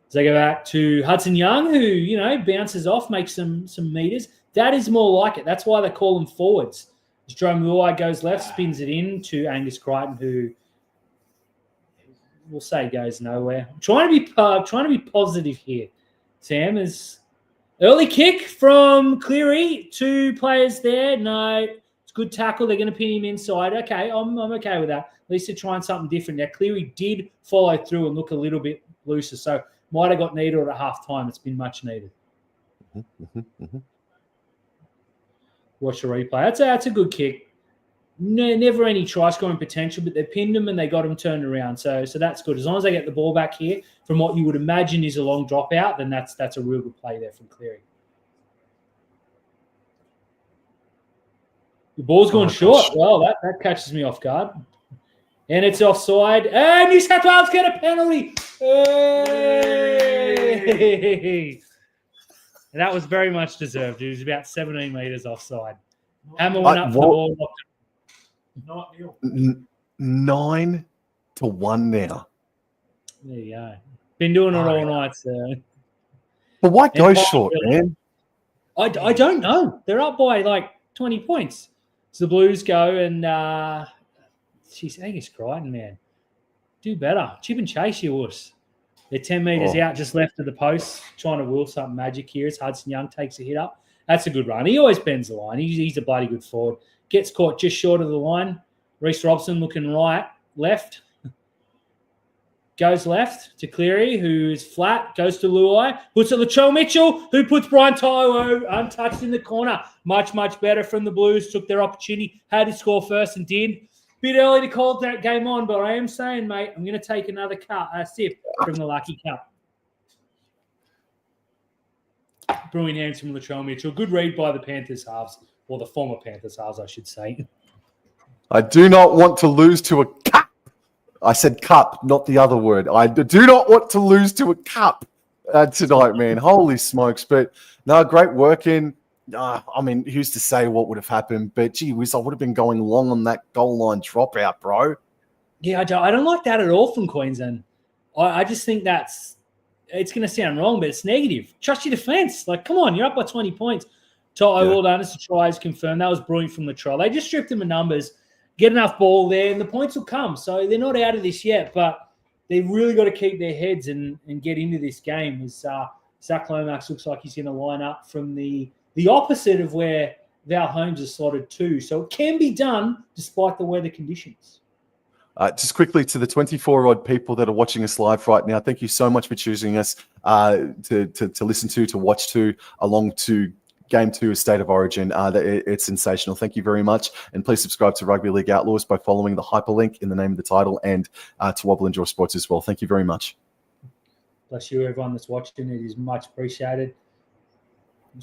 As they go back to Hudson Young, who bounces off, makes some meters. That is more like it. That's why they call them forwards. As Jerome Luai goes left, spins it in to Angus Crichton, who we'll say goes nowhere. I'm trying to be positive here. Sam is early kick from Cleary. 2 players there. No, it's good tackle. They're going to pin him inside. Okay, I'm okay with that. At least they're trying something different. Now, Cleary did follow through and look a little bit looser, so might have got needed at half time. It's been much needed. Watch the replay. That's a good kick. Never any try scoring potential, but they pinned him and they got him turned around. So that's good. As long as they get the ball back here from what you would imagine is a long dropout, then that's a real good play there from Cleary. The ball's gone short. Well, that catches me off guard. And it's offside. And New South Wales get a penalty. Hey! And that was very much deserved. It was about 17 metres offside. Hammer went up for the ball. 9-1 now. There you go. Been doing it all night, sir. But why go short, man? I don't know. They're up by like 20 points. So the Blues go and Angus Crichton, man. Do better. Chip and chase you, wuss. They're 10 metres out, just left of the post, trying to will something magic here as Hudson Young takes a hit up. That's a good run. He always bends the line. He's a bloody good forward. Gets caught just short of the line. Reece Robson looking left. Goes left to Cleary, who's flat. Goes to Luai. Puts it to Latrell Mitchell, who puts Brian Tyler untouched in the corner. Much, much better from the Blues. Took their opportunity. Had to score first and did. Bit early to call that game on, but I am saying, mate, I'm going to take another sip from the Lucky Cup. Brewing hands from Latrell Mitchell. Good read by the Panthers halves, or the former Panthers halves, I should say. I do not want to lose to a cup. I said cup, not the other word. I do not want to lose to a cup tonight, man. Holy smokes. But no, great work in. I mean, who's to say what would have happened? But gee whiz, I would have been going long on that goal line dropout, bro. Yeah, I don't like that at all from Queensland. I just think it's going to sound wrong, but it's negative. Trust your defence. Like, come on, you're up by 20 points. Well done. It's a try is confirmed. That was brilliant from Latrell. They just stripped him of numbers, get enough ball there, and the points will come. So they're not out of this yet, but they've really got to keep their heads and get into this game. As Zach Lomax looks like he's going to line up from the opposite of where Val Holmes is slotted to. So it can be done despite the weather conditions. Just quickly to the 24-odd people that are watching us live right now, thank you so much for choosing us to listen to watch to, along to Game 2 of State of Origin. It's sensational. Thank you very much. And please subscribe to Rugby League Outlaws by following the hyperlink in the name of the title, and to Wobble Enjoy Sports as well. Thank you very much. Bless you, everyone that's watching. It is much appreciated.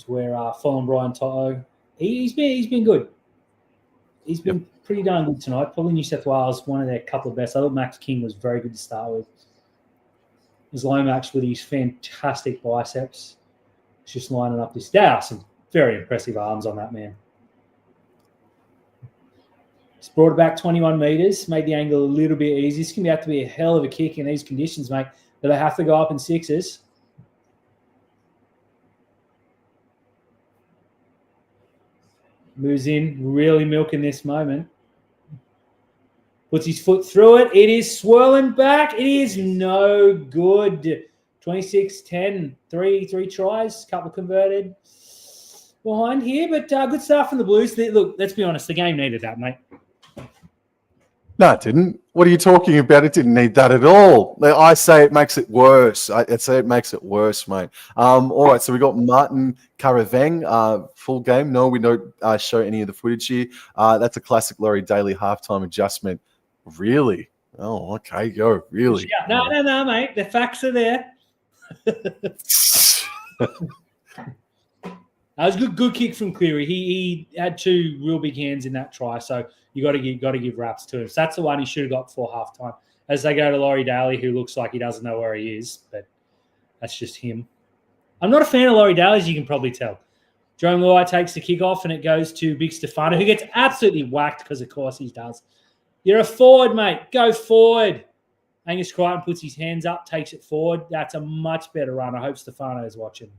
We're following Brian Toto. He's been good. He's been pretty darn good tonight. Probably New South Wales, one of their couple of best. I thought Max King was very good to start with. His Lomax with his fantastic biceps. It's just lining up this. There are some very impressive arms on that man. He's brought it back 21 metres, made the angle a little bit easy. This can have to be a hell of a kick in these conditions, mate, but they have to go up in sixes. Moves in, really milking this moment. Puts his foot through it. It is swirling back. It is no good. 26-10, three tries, couple converted behind here, but good stuff from the Blues. Look, let's be honest, the game needed that, mate. No, it didn't. What are you talking about? It didn't need that at all. I say it makes it worse. I say it makes it worse, mate. All right, so we got Martin Caraveng, full game. No, we don't show any of the footage here. That's a classic Laurie Daly halftime adjustment. Really? Oh, okay, go. Really? Yeah. No, mate. The facts are there. That was a good kick from Cleary. He had two real big hands in that try, so you got to give raps to him. So that's the one he should have got before halftime. As they go to Laurie Daly, who looks like he doesn't know where he is, but that's just him. I'm not a fan of Laurie Daly, as you can probably tell. Jerome Luai takes the kick off, and it goes to Big Stefano, who gets absolutely whacked because, of course, he does. You're a forward, mate. Go forward. Angus Crichton puts his hands up, takes it forward. That's a much better run. I hope Stefano is watching.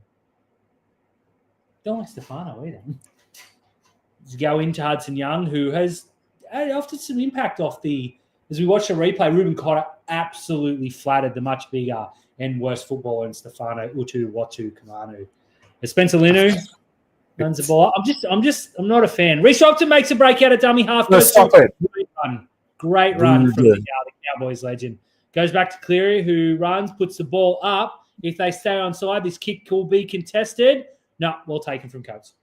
Don't like Stefano either. Let's go into Hudson Young, who has often some impact off the... As we watch the replay, Ruben Cotter absolutely flattered the much bigger and worse footballer in Stefano Watu Kamanu. Spencer Linu runs the ball. I'm not a fan. Reece Robson makes a break out of dummy half. No, stop it. Great run from the Cowboys legend. Goes back to Cleary, who runs, puts the ball up. If they stay onside, this kick will be contested. No, we'll take him from Coates.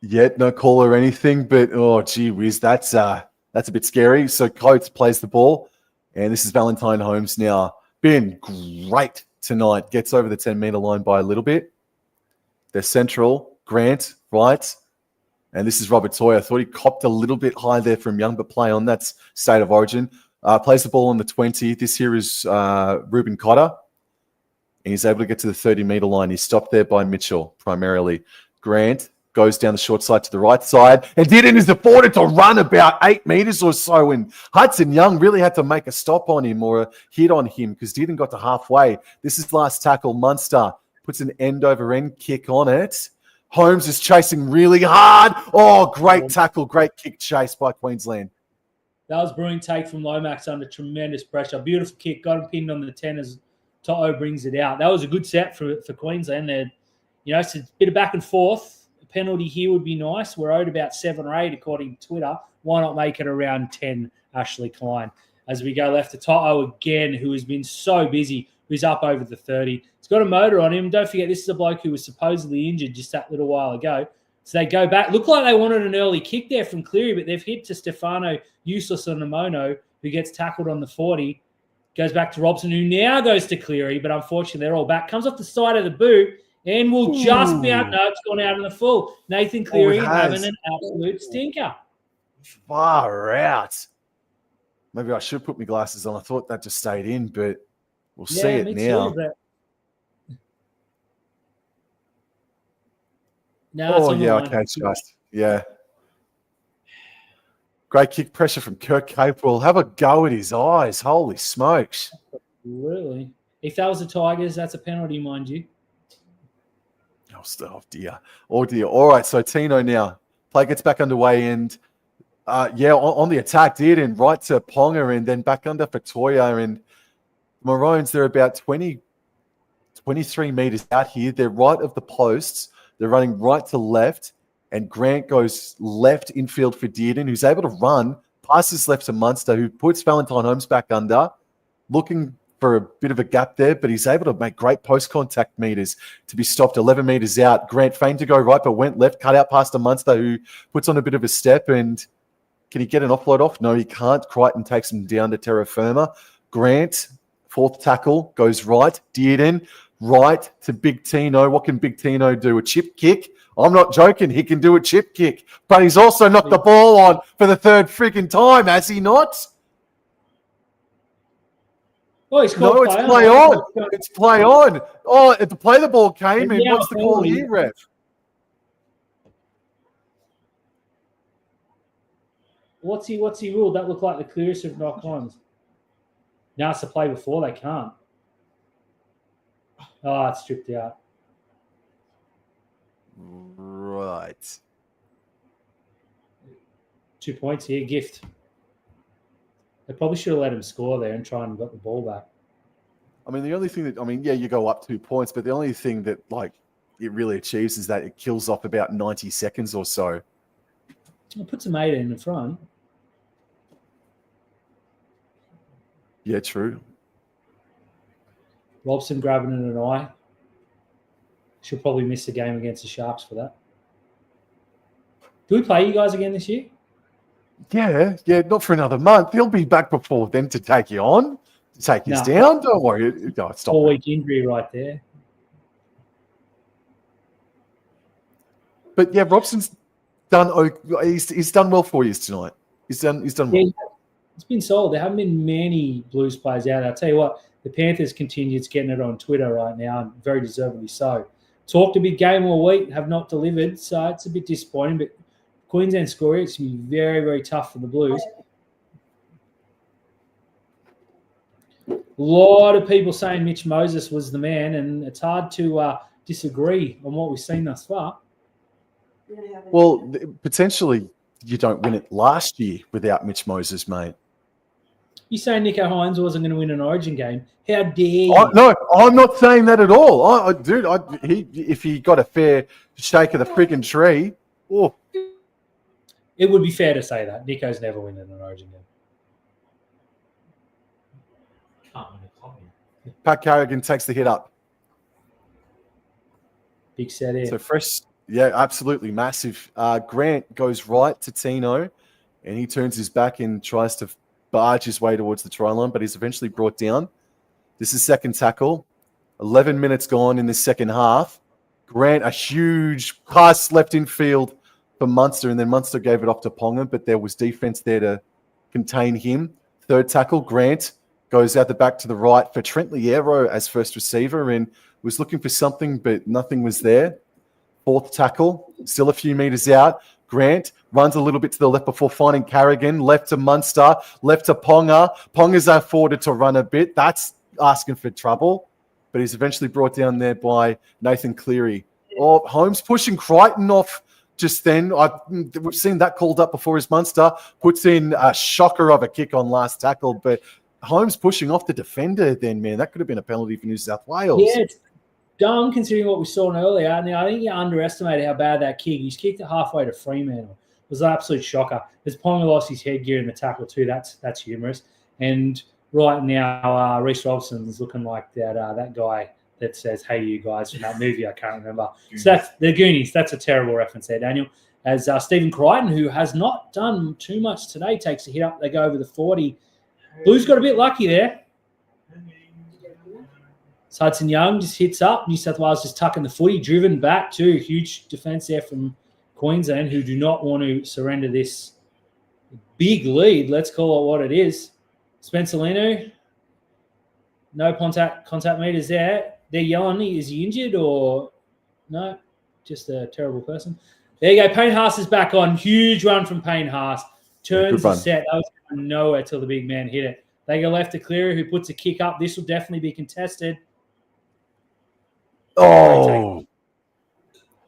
Yet no call or anything, but oh gee whiz, that's a bit scary. So Coates plays the ball, and this is Valentine Holmes now. Been great tonight. Gets over the 10-meter line by a little bit. They're central. Grant, right. And this is Robert Toy. I thought he copped a little bit high there from Young, but play on. That's State of Origin. Plays the ball on the 20. This here is Ruben Cotter. And he's able to get to the 30-meter line. He's stopped there by Mitchell, primarily. Grant goes down the short side to the right side. And Dearden is afforded to run about 8 meters or so. And Hudson Young really had to make a stop on him or a hit on him because Dearden got to halfway. This is last tackle. Munster puts an end-over-end kick on it. Holmes is chasing really hard. Oh, great tackle, great kick chase by Queensland. That was a brilliant take from Lomax under tremendous pressure. Beautiful kick, got him pinned on the 10 as Toto brings it out. That was a good set for Queensland. It's a bit of back and forth. A penalty here would be nice. We're owed about 7 or 8 according to Twitter. Why not make it around 10, Ashley Klein? As we go left to Toto again, who has been so busy, who's up over the 30. He's got a motor on him. Don't forget, this is a bloke who was supposedly injured just that little while ago. So they go back. Look like they wanted an early kick there from Cleary, but they've hit to Stefano, useless on Namono, who gets tackled on the 40. Goes back to Robson, who now goes to Cleary, but unfortunately they're all back. Comes off the side of the boot and will just be out. No, it's gone out in the full. Nathan Cleary having an absolute stinker. Far out. Maybe I should put my glasses on. I thought that just stayed in, but we'll see it now. Okay, just. Yeah. Great kick pressure from Kirk Capewell. Have a go at his eyes. Holy smokes. Really? If that was the Tigers, that's a penalty, mind you. Oh, dear. Oh, dear. All right, so Tino now. Play gets back underway and, on the attack, did, and right to Ponga and then back under for Toya. And Maroons, they're about 23 metres out here. They're right of the posts. They're running right to left. And Grant goes left infield for Dearden, who's able to run, passes left to Munster, who puts Valentine Holmes back under, looking for a bit of a gap there, but he's able to make great post-contact meters to be stopped 11 meters out. Grant feigned to go right, but went left, cut out past a Munster, who puts on a bit of a step. And can he get an offload off? No, he can't. Crichton takes him down to terra firma. Grant, fourth tackle, goes right. Dearden, right to Big Tino. What can Big Tino do? A chip kick? I'm not joking. He can do a chip kick. But he's also knocked the ball on for the third freaking time, has he not? Oh, it's called it's play on. It's play on. Oh, the play the ball came in. What's the call here, ref? What's he ruled? That looked like the clearest of knock-ons. Now it's the play before. They can't. Oh, it's stripped out. Right. 2 points here. Gift. They probably should have let him score there and try and got the ball back. I mean, the only thing that, you go up 2 points, but the only thing that, it really achieves is that it kills off about 90 seconds or so. It puts a mate in the front. Yeah, true. Robson grabbing it an eye. She'll probably miss the game against the Sharks for that. Do we play you guys again this year? Yeah, not for another month. He'll be back before then to take you on, to take us down. Don't worry. No, stop. 4-week injury right there. But yeah, Robson's done. He's done well for you tonight. He's done well. It's been solid. There haven't been many Blues players out. I'll tell you what, the Panthers continues getting it on Twitter right now, and very deservedly so. Talked a big game all week, have not delivered, so it's a bit disappointing. But Queensland scoring, it's going to be very, very tough for the Blues. A lot of people saying Mitch Moses was the man, and it's hard to disagree on what we've seen thus far. Well, potentially you don't win it last year without Mitch Moses, mate. You saying Nico Hines wasn't going to win an Origin game? How dare you? No, I'm not saying that at all. If he got a fair shake of the friggin' tree, it would be fair to say that Nico's never winning an Origin game. Can't win a copy. Pat Carrigan takes the hit up. Big set here. So fresh, yeah, absolutely massive. Grant goes right to Tino, and he turns his back and tries to barge his way towards the try line, but he's eventually brought down. This is second tackle. 11 minutes gone in the second half. Grant, a huge pass left in field for Munster, and then Munster gave it off to Ponga, but there was defense there to contain him. Third tackle, Grant goes out the back to the right for Trent Liero as first receiver and was looking for something, but nothing was there. Fourth tackle, still a few meters out. Grant runs a little bit to the left before finding Carrigan. Left to Munster, left to Ponga. Ponga's afforded to run a bit. That's asking for trouble, but he's eventually brought down there by Nathan Cleary. Holmes pushing Crichton off just then. We've seen that called up before as Munster puts in a shocker of a kick on last tackle, but Holmes pushing off the defender then, man. That could have been a penalty for New South Wales. Yeah, it's dumb considering what we saw earlier. I think you underestimated how bad that kick. He's kicked it halfway to Fremantle. It was an absolute shocker. As Ponga lost his headgear in the tackle too, that's humorous. And right now, Reece Robson's looking like that guy that says, "Hey, you guys," from that movie. I can't remember. So that's the Goonies. That's a terrible reference there, Daniel. As Stephen Crichton, who has not done too much today, takes a hit up. They go over the 40. Blues got a bit lucky there. So Hudson Young just hits up. New South Wales just tucking the footy, driven back too. Huge defence there from Queensland, who do not want to surrender this big lead. Let's call it what it is. Spencer Leno, no contact meters there. They're yelling, is he injured or no? Just a terrible person. There you go. Payne Haas is back on. Huge run from Payne Haas. Turns the set. That was nowhere till the big man hit it. They go left to Cleary, who puts a kick up. This will definitely be contested. Oh,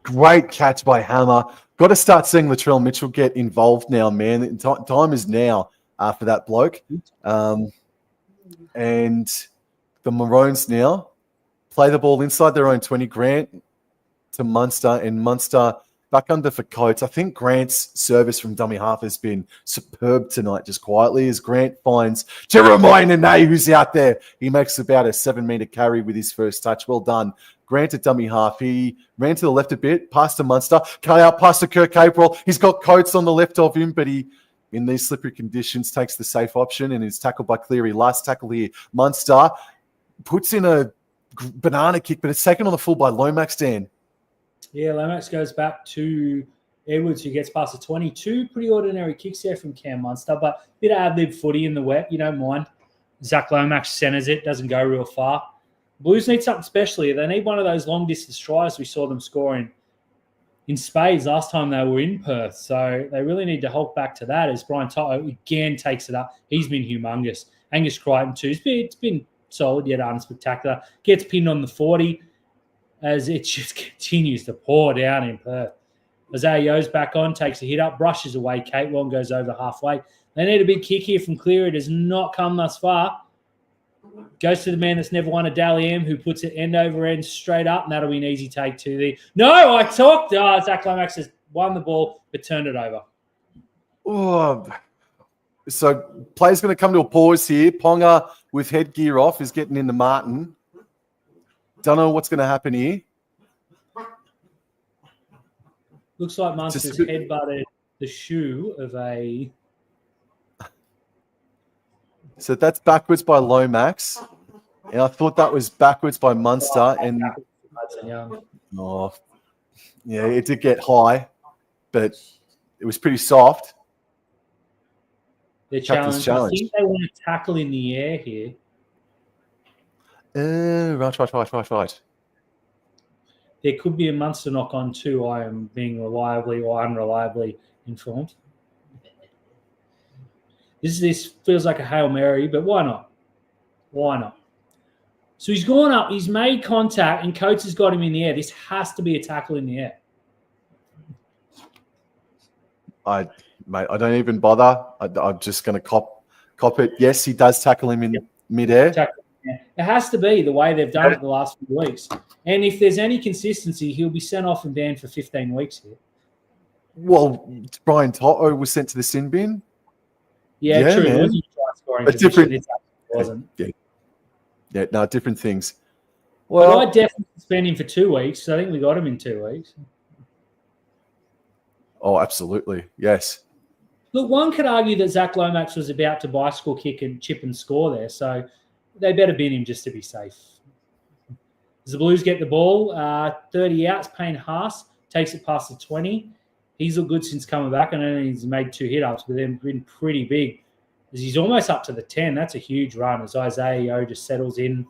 great catch by Hammer. Got to start seeing Latrell Mitchell get involved now, man. Time is now for that bloke. And the Maroons now play the ball inside their own 20. Grant to Munster, and Munster Back under for Coates. I think Grant's service from dummy half has been superb tonight, just quietly, as Grant finds Jeremiah Nene, who's out there. He makes about a 7-meter carry with his first touch. Well done. Grant at dummy half. He ran to the left a bit, past to Munster, cut out past to Kirk April. He's got Coates on the left of him, but he, in these slippery conditions, takes the safe option and is tackled by Cleary. Last tackle here. Munster puts in a banana kick, but it's taken on the full by Lomax, Dan. Yeah, Lomax goes back to Edwards, who gets past the 22. Pretty ordinary kicks there from Cam Munster, but a bit of ad-lib footy in the wet. You don't mind. Zach Lomax centres it, doesn't go real far. Blues need something special here. They need one of those long-distance tries we saw them scoring in spades last time they were in Perth. So they really need to hulk back to that as Brian Toto again takes it up. He's been humongous. Angus Crichton too. It's been solid yet unspectacular. Gets pinned on the 40 as it just continues to pour down in Perth. Isaiah Yo's back on, takes a hit up, brushes away. Kate Wong goes over halfway. They need a big kick here from Cleary. It has not come thus far. Goes to the man that's never won a Dally M, who puts it end over end straight up, and that'll be an easy take to the... No, I talked. Zach Lomax has won the ball, but turned it over. Oh, so play's going to come to a pause here. Ponga with headgear off is getting into Martin. Don't know what's going to happen here. Looks like Munster's headbutted the shoe of a... So that's backwards by Lomax. And I thought that was backwards by Munster. And oh, yeah, it did get high, but it was pretty soft. They're challenged. I think they want to tackle in the air here. Right. There could be a Munster knock on too. I am being reliably or unreliably informed. This feels like a Hail Mary, but why not? Why not? So he's gone up, he's made contact, and Coates has got him in the air. This has to be a tackle in the air. Mate, I don't even bother. I'm just going to cop it. Yes, he does tackle him in midair. It has to be the way they've done it the last few weeks. And if there's any consistency, he'll be sent off and banned for 15 weeks here. Well, Brian Toto was sent to the sin bin. Yeah, true. Man. It wasn't scoring a different. It wasn't. Yeah, no, different things. Well, but I definitely suspend him for 2 weeks. So I think we got him in 2 weeks. Oh, absolutely. Yes. Look, one could argue that Zach Lomax was about to bicycle kick and chip and score there. So they better bin him just to be safe. As the Blues get the ball, 30 outs, Payne Haas takes it past the 20. He's looked good since coming back. I know he's made 2 hit-ups, but they've been pretty big. As he's almost up to the 10. That's a huge run as Isaiah Yo just settles in,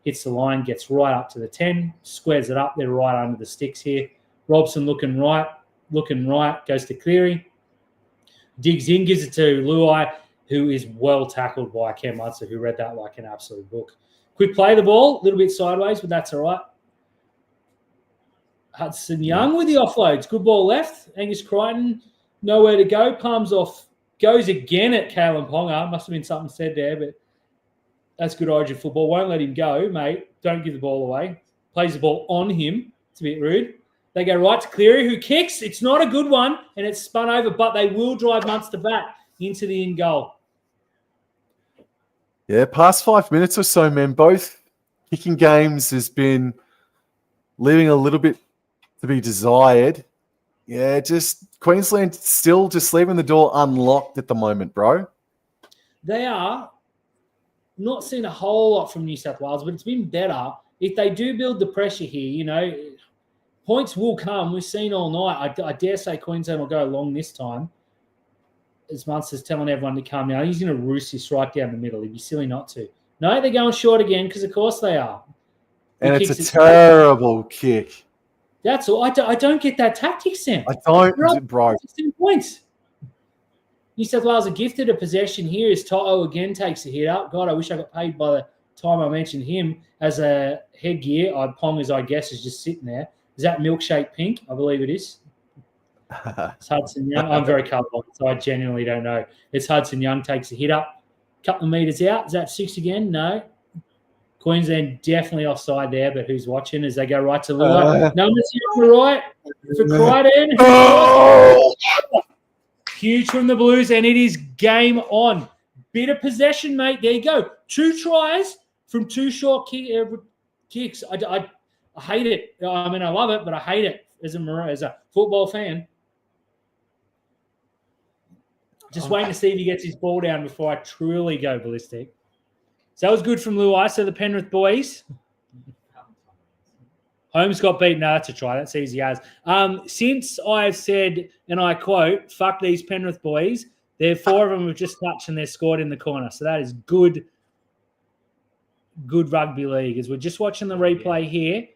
hits the line, gets right up to the 10, squares it up. They're right under the sticks here. Robson looking right, goes to Cleary. Digs in, gives it to Luai, who is well tackled by Cam Munster, who read that like an absolute book. Quick play the ball, a little bit sideways, but that's all right. Hudson Young with the offloads. Good ball left. Angus Crichton, nowhere to go. Palms off. Goes again at Kalen Ponga. Must have been something said there, but that's good Origin football. Won't let him go, mate. Don't give the ball away. Plays the ball on him. It's a bit rude. They go right to Cleary, who kicks. It's not a good one, and it's spun over, but they will drive Munster back into the in goal. Yeah, past 5 minutes or so, man. Both kicking games has been leaving a little bit to be desired. Yeah, just Queensland still just leaving the door unlocked at the moment, bro. They are not seeing a whole lot from New South Wales, but it's been better. If they do build the pressure here, points will come. We've seen all night. I dare say Queensland will go long this time. As Munster's telling everyone to come now. He's going to roost this right down the middle. He'd be silly not to. No, they're going short again because, of course, they are. And it's a terrible kick. That's all. I don't get that tactic, Sam. I don't, bro. 16 points. New South Wales are gifted a possession here as Toto again takes a hit up. God, I wish I got paid by the time I mentioned him as a headgear. Pong, I guess, is just sitting there. Is that milkshake pink? I believe it is. It's Hudson Young. I'm very colourblind, so I genuinely don't know. It's Hudson Young takes a hit up. Couple of metres out. Is that 6 again? No. Queensland definitely offside there, but who's watching as they go right to Lua? Numbers here on the right for Crichton. Oh! Huge from the Blues, and it is game on. Bit of possession, mate. There you go. 2 tries from 2 short kicks. I hate it. I mean, I love it, but I hate it as a football fan. Just waiting to see if he gets his ball down before I truly go ballistic. So that was good from Luai. So the Penrith boys. Holmes got beaten. No, that's a try. That's easy as. Since I've said, and I quote, fuck these Penrith boys, 4 of them have just touched and they're scored in the corner. So that is good rugby league. As we're just watching the replay here.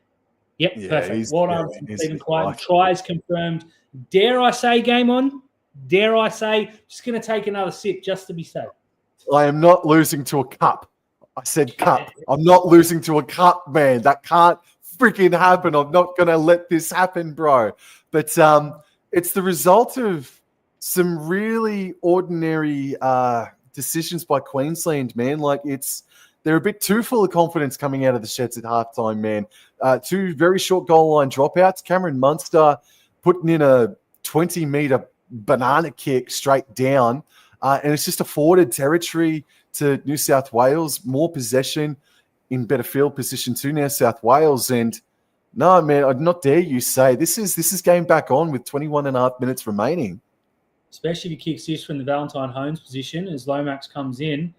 Yep, perfect. Well done, Stephen Crichton. Tries confirmed. Dare I say game on? Dare I say, just going to take another sip just to be safe. I am not losing to a cup. I said cup. I'm not losing to a cup, man. That can't freaking happen. I'm not going to let this happen, bro. But it's the result of some really ordinary decisions by Queensland, man. Like they're a bit too full of confidence coming out of the sheds at halftime, man. 2 very short goal line dropouts. Cameron Munster putting in a 20-meter banana kick straight down. And it's just afforded territory to New South Wales, more possession in better field position to New South Wales. And no, man, I'd not dare you say this is game back on with 21 and a half minutes remaining. Especially if he kicks this from the Valentine Holmes position as Lomax comes in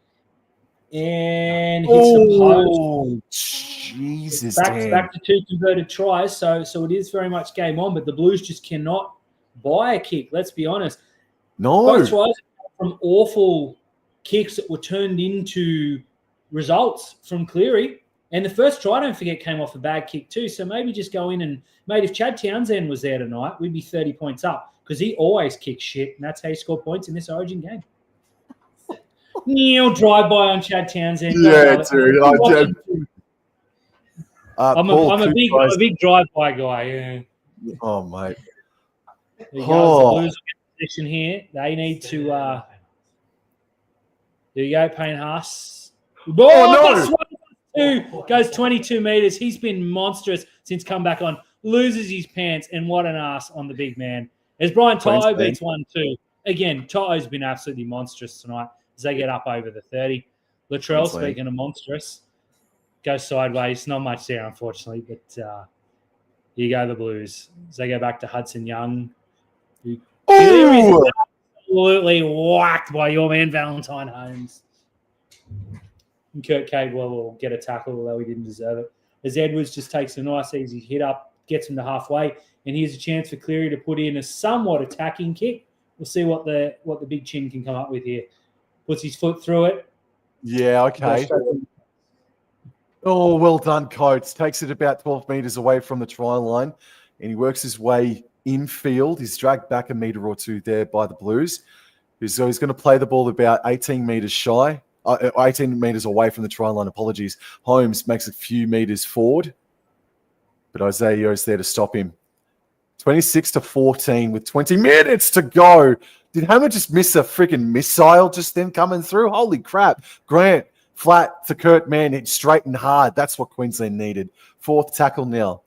and hits the post. Jesus, back to 2 converted tries. So it is very much game on, but the Blues just cannot buy a kick. Let's be honest. No. Both tries from awful kicks that were turned into results from Cleary. And the first try, don't forget, came off a bad kick too. So maybe just go in and, mate, if Chad Townsend was there tonight, we'd be 30 points up because he always kicks shit, and that's how you score points in this Origin game. Neil drive-by on Chad Townsend. Yeah, dude. I'm a big drive-by guy. Yeah. Oh, mate. There you go. The Blues will get position here. They need to. There you go, Payne Haas. Oh, no! Goes 22 meters. He's been monstrous since come back on. Loses his pants, and what an ass on the big man. As Brian Toto beats 1-2. Again, Toto's been absolutely monstrous tonight as they get up over the 30. Latrell, speaking of monstrous, goes sideways. Not much there, unfortunately, but here you go, the Blues. As they go back to Hudson Young, who is absolutely whacked by your man Valentine Holmes. And Kurt Cadwell will get a tackle, although he didn't deserve it. As Edwards just takes a nice easy hit up, gets him to halfway, and here's a chance for Cleary to put in a somewhat attacking kick. We'll see what the big chin can come up with here. Puts his foot through it. Yeah, okay. Oh, well done, Coates. Takes it about 12 metres away from the try line, and he works his way infield. He's dragged back a metre or two there by the Blues. So he's going to play the ball about 18 metres shy. 18 metres away from the try line, apologies. Holmes makes a few metres forward, but Isaiah is there to stop him. 26-14 with 20 minutes to go. Did Hammer just miss a freaking missile just then coming through? Holy crap. Grant, flat to Kurt Mann, hit straight and hard. That's what Queensland needed. 4th tackle now.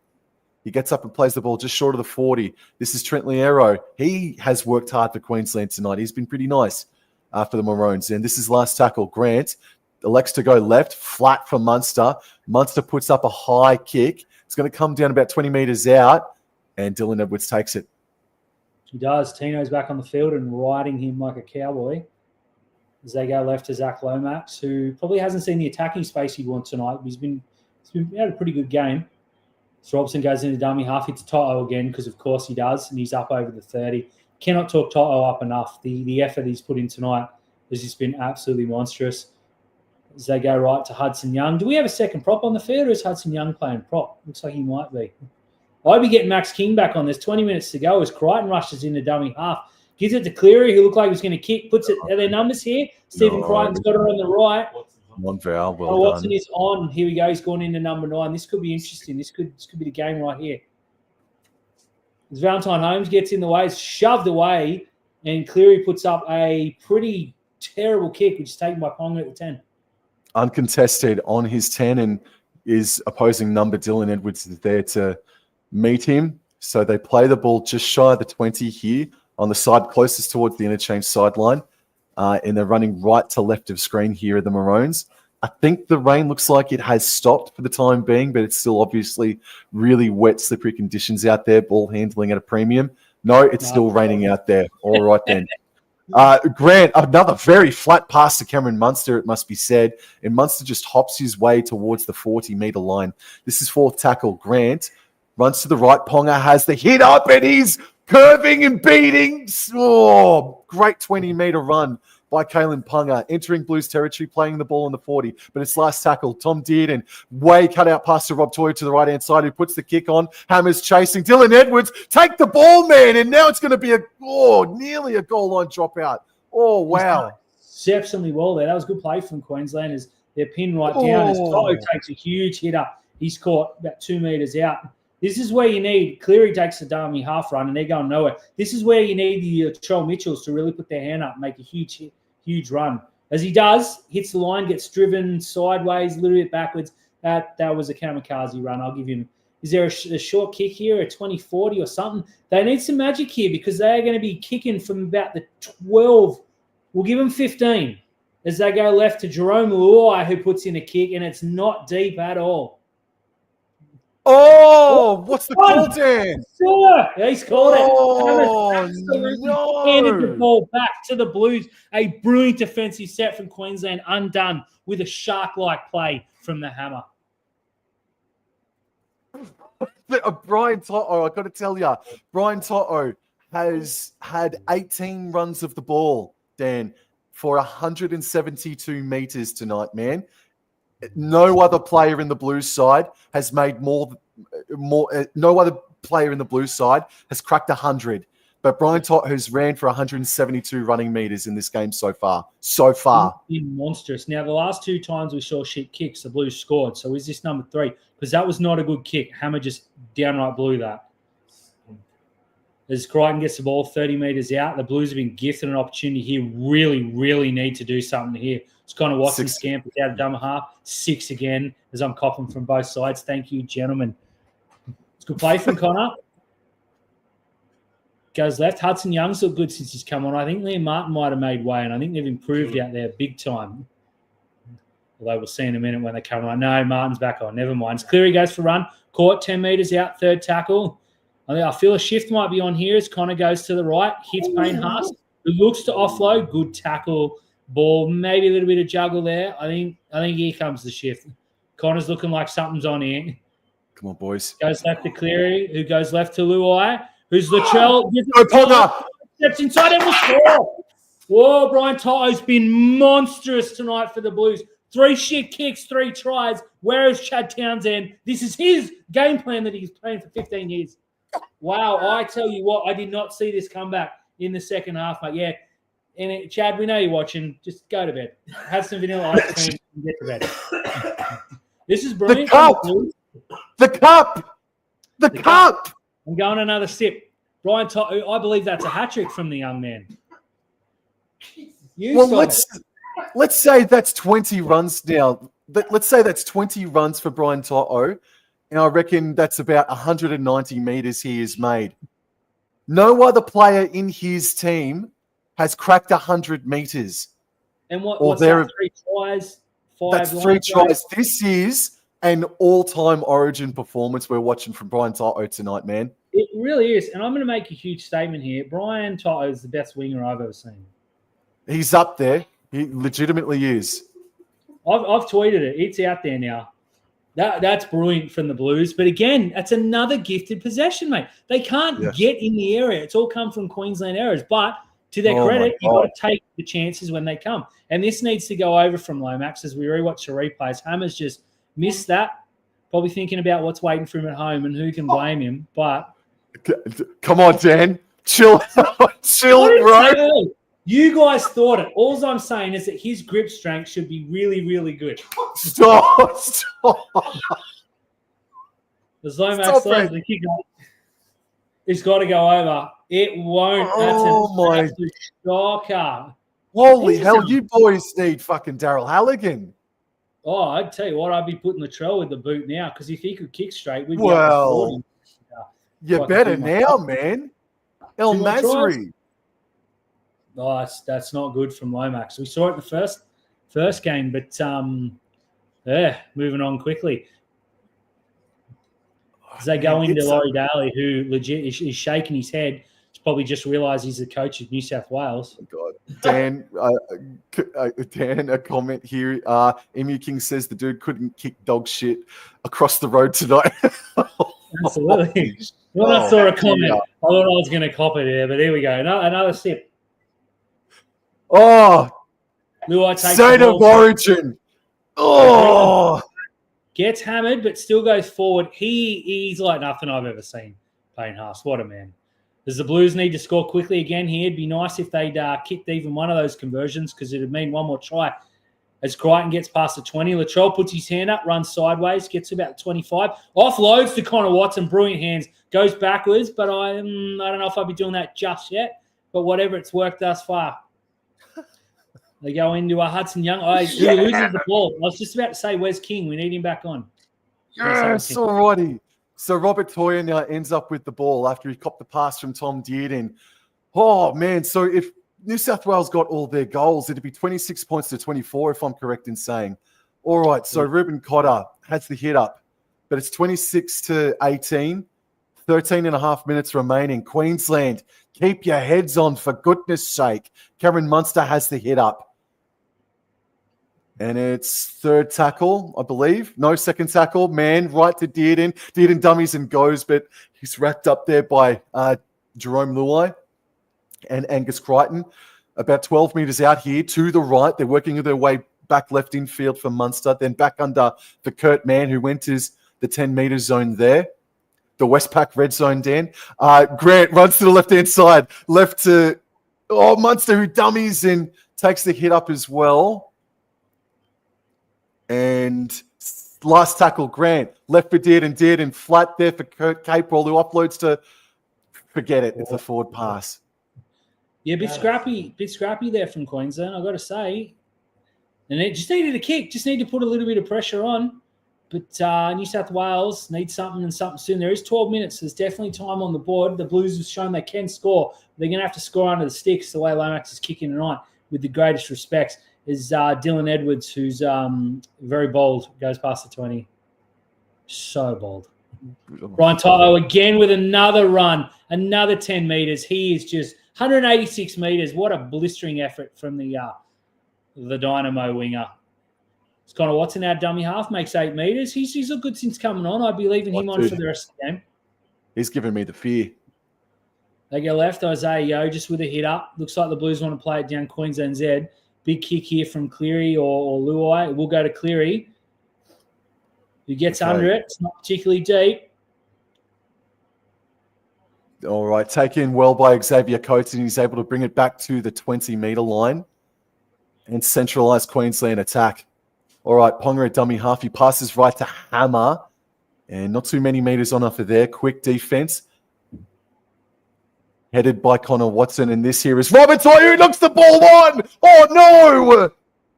He gets up and plays the ball just short of the 40. This is Trent Liero. He has worked hard for Queensland tonight. He's been pretty nice for the Maroons. And this is last tackle. Grant elects to go left, flat for Munster. Munster puts up a high kick. It's going to come down about 20 metres out, and Dylan Edwards takes it. He does. Tino's back on the field and riding him like a cowboy. As they go left to Zach Lomax, who probably hasn't seen the attacking space he wants tonight. He's had a pretty good game. So Robson goes into dummy half, hits Toto again because, of course, he does, and he's up over the 30. Cannot talk Toto up enough. The effort he's put in tonight has just been absolutely monstrous. As they go right to Hudson Young. Do we have a second prop on the field, or is Hudson Young playing prop? Looks like he might be. I'd be getting Max King back on. There's 20 minutes to go as Crichton rushes into dummy half. Gives it to Cleary, who looked like he was going to kick. Puts it. Are there numbers here? Stephen Crichton's got it on the right. One foul. Well Watson done. is on. Here we go. He's gone into number 9. This could be interesting. This could be the game right here. As Valentine Holmes gets in the way, it's shoved away, and Cleary puts up a pretty terrible kick, which is taken by Ponga at the 10. uncontested on his 10, and his opposing number, Dylan Edwards, is there to meet him. So they play the ball just shy of the 20 here on the side closest towards the interchange sideline. And they're running right to left of screen here at the Maroons. I think the rain looks like it has stopped for the time being, but it's still obviously really wet, slippery conditions out there, ball handling at a premium. No, it's still raining out there. All right then. Grant, another very flat pass to Cameron Munster, it must be said. And Munster just hops his way towards the 40-metre line. This is fourth tackle. Grant runs to the right. Ponga has the hit up, and he's curving and beating. Oh, great 20-metre run by Kalen Punga, entering Blues territory, playing the ball on the 40. But it's last tackle. Tom Dearden, way cut out pass to Rob Toyer to the right-hand side, who puts the kick on. Hammers chasing. Dylan Edwards, take the ball, man. And now it's going to be nearly a goal line dropout. Oh, wow. Exceptionally well there. That was a good play from Queensland as they're pinned right down. As Toto takes a huge hit up. He's caught about 2 metres out. This is where you need Cleary takes a dummy half run and they're going nowhere. This is where you need the Latrell Mitchells to really put their hand up and make a huge run. As he does, hits the line, gets driven sideways, a little bit backwards. That was a kamikaze run. I'll give him. Is there a short kick here, a 20-40 or something? They need some magic here because they are going to be kicking from about the 12. We'll give them 15 as they go left to Jerome Luai, who puts in a kick, and it's not deep at all. Oh, what's the call, Dan? Sure, he's called it. No. Handed the ball back to the Blues. A brilliant defensive set from Queensland, undone with a shark-like play from the Hammer. Brian Toto, I've got to tell you, Brian Toto has had 18 runs of the ball, Dan, for 172 metres tonight, man. No other player in the Blues side has made more. No other player in the Blues side has cracked 100. But Brian Toto's ran for 172 running meters in this game so far. Been monstrous. Now, the last 2 times we saw shit kicks, the Blues scored. So is this number 3? Because that was not a good kick. Hammer just downright blew that. As Crichton gets the ball 30 metres out, the Blues have been gifted an opportunity here. Really, really need to do something here. It's kind of watching Scampers out of dumb half. 6 again as I'm copping from both sides. Thank you, gentlemen. It's a good play from Connor. Goes left. Hudson Young's looked good since he's come on. I think Liam Martin might have made way, and I think they've improved out there big time. Although we'll see in a minute when they come on. No, Martin's back on. Never mind. Cleary goes for run. Caught 10 metres out. Third tackle. I feel a shift might be on here as Connor goes to the right. Hits Payne Haas, who looks to offload. Good tackle. Ball. Maybe a little bit of juggle there. I think here comes the shift. Connor's looking like something's on here. Come on, boys. Goes left to Cleary, who goes left to Luai. Who's Latrell? Steps inside and will score. Whoa, Brian Toto's been monstrous tonight for the Blues. 3 shit kicks, 3 tries. Where is Chad Townsend? This is his game plan that he's playing for 15 years. Wow, I tell you what, I did not see this comeback in the second half, mate. Yeah, and Chad, we know you're watching. Just go to bed. Have some vanilla ice cream and get to bed. This is brilliant. The cup. I'm going another sip. Brian Toto, I believe that's a hat-trick from the young man. Let's say that's 20 runs now. Let's say that's 20 runs for Brian Toto, and I reckon that's about 190 metres he has made. No other player in his team has cracked 100 metres. And what's that, 3 tries? 5 that's 3 tries. This is an all-time Origin performance we're watching from Brian Toto tonight, man. It really is. And I'm going to make a huge statement here. Brian Toto is the best winger I've ever seen. He's up there. He legitimately is. I've tweeted it. It's out there now. That's brilliant from the Blues. But again, that's another gifted possession, mate. They can't get in the area. It's all come from Queensland errors. But to their credit, you've got to take the chances when they come. And this needs to go over from Lomax as we rewatch the replays. Hammer's just missed that. Probably thinking about what's waiting for him at home and who can blame him. But come on, Dan. Chill, bro. You guys thought it. All I'm saying is that his grip strength should be really, really good. Stop. As Lomax slows the kick up, it's got to go over. It won't. That's an absolute shocker. Holy hell, you boys need fucking Daryl Halligan. Oh, I'd tell you what, I'd be putting Latrell with the boot now because if he could kick straight, we'd be Well, up to 40. you're I can better do my now, job. man. El 2 more tries? Masri. Oh, that's not good from Lomax. We saw it in the first game, but moving on quickly. As they go into Laurie Daly, who legit is shaking his head, he's probably just realised he's the coach of New South Wales. Oh God. Dan, Dan, a comment here. Emu King says the dude couldn't kick dog shit across the road tonight. Absolutely. When I saw a comment, I thought I was going to cop it here, but here we go. Another sip. Oh, Luai takes State of Origin. Oh, gets hammered, but still goes forward. He's like nothing I've ever seen. Payne Haas, what a man. Does the Blues need to score quickly again here? It'd be nice if they'd kicked even one of those conversions because it'd mean one more try. As Crichton gets past the 20, Latrell puts his hand up, runs sideways, gets to about 25, offloads to Connor Watson, brilliant hands, goes backwards, but I don't know if I'd be doing that just yet. But whatever, it's worked thus far. They go into Hudson Young. He loses the ball. I was just about to say, where's King? We need him back on. yes, alrighty. So Robert Toyer now ends up with the ball after he copped the pass from Tom Dearden. Oh, man. So if New South Wales got all their goals, it'd be 26 points to 24, if I'm correct in saying. All right, so Ruben Cotter has the hit up, but it's 26 to 18, 13 and a half minutes remaining. Queensland, keep your heads on, for goodness sake. Cameron Munster has the hit up. And it's third tackle, I believe. No, second tackle. Man, right to Dearden. Dearden dummies and goes, but he's wrapped up there by Jerome Luai and Angus Crichton. About 12 metres out here to the right. They're working their way back left infield for Munster, then back under for Kurt Mann, who went to the 10-metre zone there. The Westpac red zone, Dan. Grant runs to the left-hand side. Left to Munster, who dummies and takes the hit up as well. And last tackle, Grant. Left for Dearden flat there for Kurt Capewell, who offloads to forget it. It's a forward pass. Yeah, bit scrappy there from Queensland, I've got to say. And it just needed a kick, just need to put a little bit of pressure on. But New South Wales needs something and something soon. There is 12 minutes. So there's definitely time on the board. The Blues have shown they can score. They're going to have to score under the sticks the way Lomax is kicking tonight, with the greatest respects. Is Dylan Edwards, who's very bold, goes past the 20. So bold. Brian Toto again with another run, another 10 metres. He is just 186 metres. What a blistering effort from the Dynamo winger. It's Connor Watson, our dummy half, makes 8 metres. He's looked good since coming on. I'd be leaving him on for the rest of the game. He's giving me the fear. They go left. Isaiah Yeo just with a hit up. Looks like the Blues want to play it down Queensland's end. Big kick here from Cleary or Luai. We'll go to Cleary, who gets under it. It's not particularly deep. All right, taken well by Xavier Coates, and he's able to bring it back to the 20-metre line and centralise Queensland attack. All right, Ponga at dummy half. He passes right to Hammer, and not too many metres on offer there. Quick defence. Headed by Connor Watson, and this here is Robert Toyer, who knocks the ball on. Oh, no!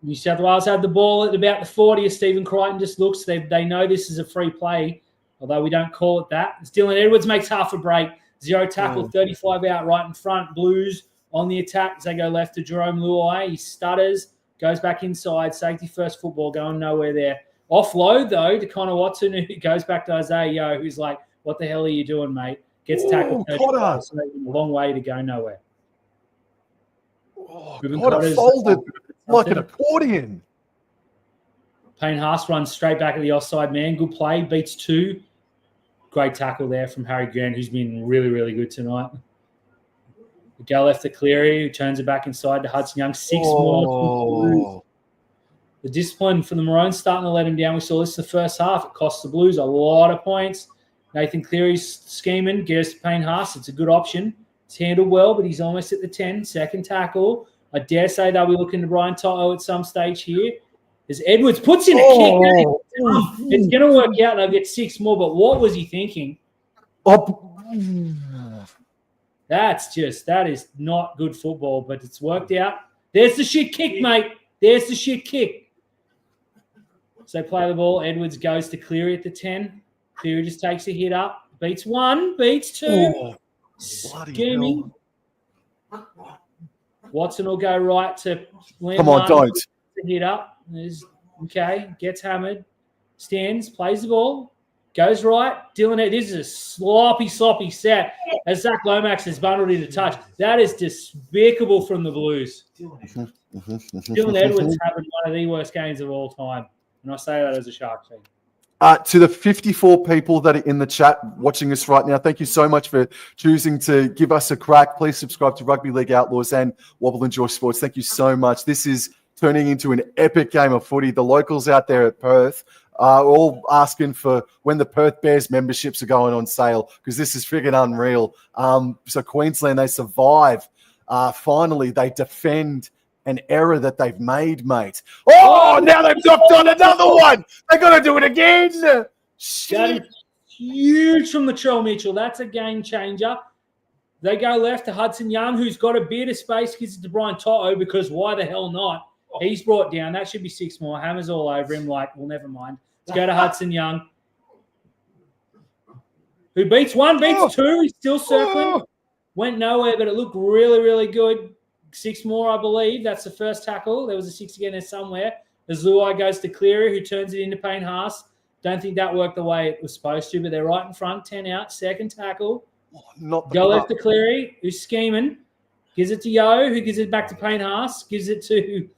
New South Wales had the ball at about the 40 as Stephen Crichton just looks. They know this is a free play, although we don't call it that. As Dylan Edwards makes half a break. 0 tackle, 35 out right in front. Blues on the attack as they go left to Jerome Luai. He stutters, goes back inside. Safety first football, going nowhere there. Offload, though, to Connor Watson, who goes back to Isaiah Yeo, who's like, what the hell are you doing, mate? Gets tackled. So a long way to go nowhere. Cotter folded like an accordion. Payne Haas runs straight back at the offside man. Good play, beats 2. Great tackle there from Harry Grant, who's been really, really good tonight. The go left to Cleary, who turns it back inside to Hudson Young. 6 more. The discipline for the Maroons starting to let him down. We saw this in the first half. It costs the Blues a lot of points. Nathan Cleary's scheming, gets to Payne Haas. It's a good option. It's handled well, but he's almost at the 10. Second tackle. I dare say they'll be looking to Brian Toto at some stage here. As Edwards puts in a kick. It's going to work out. They'll get 6 more, but what was he thinking? That is not good football, but it's worked out. There's the shit kick, mate. There's the shit kick. So they play the ball. Edwards goes to Cleary at the 10. Cleary just takes a hit up. Beats one. Beats two. Oh, bloody Scheming. Watson will go right to Liam Come on, Martin. don't. Hit up. Gets hammered. Stands. Plays the ball. Goes right. Dylan, this is a sloppy set as Zach Lomax has bundled into touch. That is despicable from the Blues. Dylan Edwards having one of the worst games of all time. And I say that as a Shark fan. To the 54 people that are in the chat watching us right now, thank you so much for choosing to give us a crack. Please subscribe to Rugby League Outlaws and Wobble and Joy Sports. Thank you so much. This is turning into an epic game of footy. The locals out there at Perth are all asking for when the Perth Bears memberships are going on sale because this is friggin' unreal. So Queensland, they survive. Finally, they defend an error that they've made, mate. Oh, now they've knocked on another one. They're going to do it again. That Shit. is huge from Latrell Mitchell. That's a game changer. They go left to Hudson Young, who's got a bit of space, gives it to Brian Toto because why the hell not? He's brought down. That should be 6 more. Hammers all over him. Well, never mind. Let's go to Hudson Young, who beats one, beats two. He's still circling. Went nowhere, but it looked really, really good. 6 more, I believe. That's the first tackle. There was a 6 again there somewhere. Azui goes to Cleary, who turns it into Payne Haas. Don't think that worked the way it was supposed to, but they're right in front. 10 out. Second tackle. Go left to Cleary, who's scheming. Gives it to Yo, who gives it back to Payne Haas. Gives it to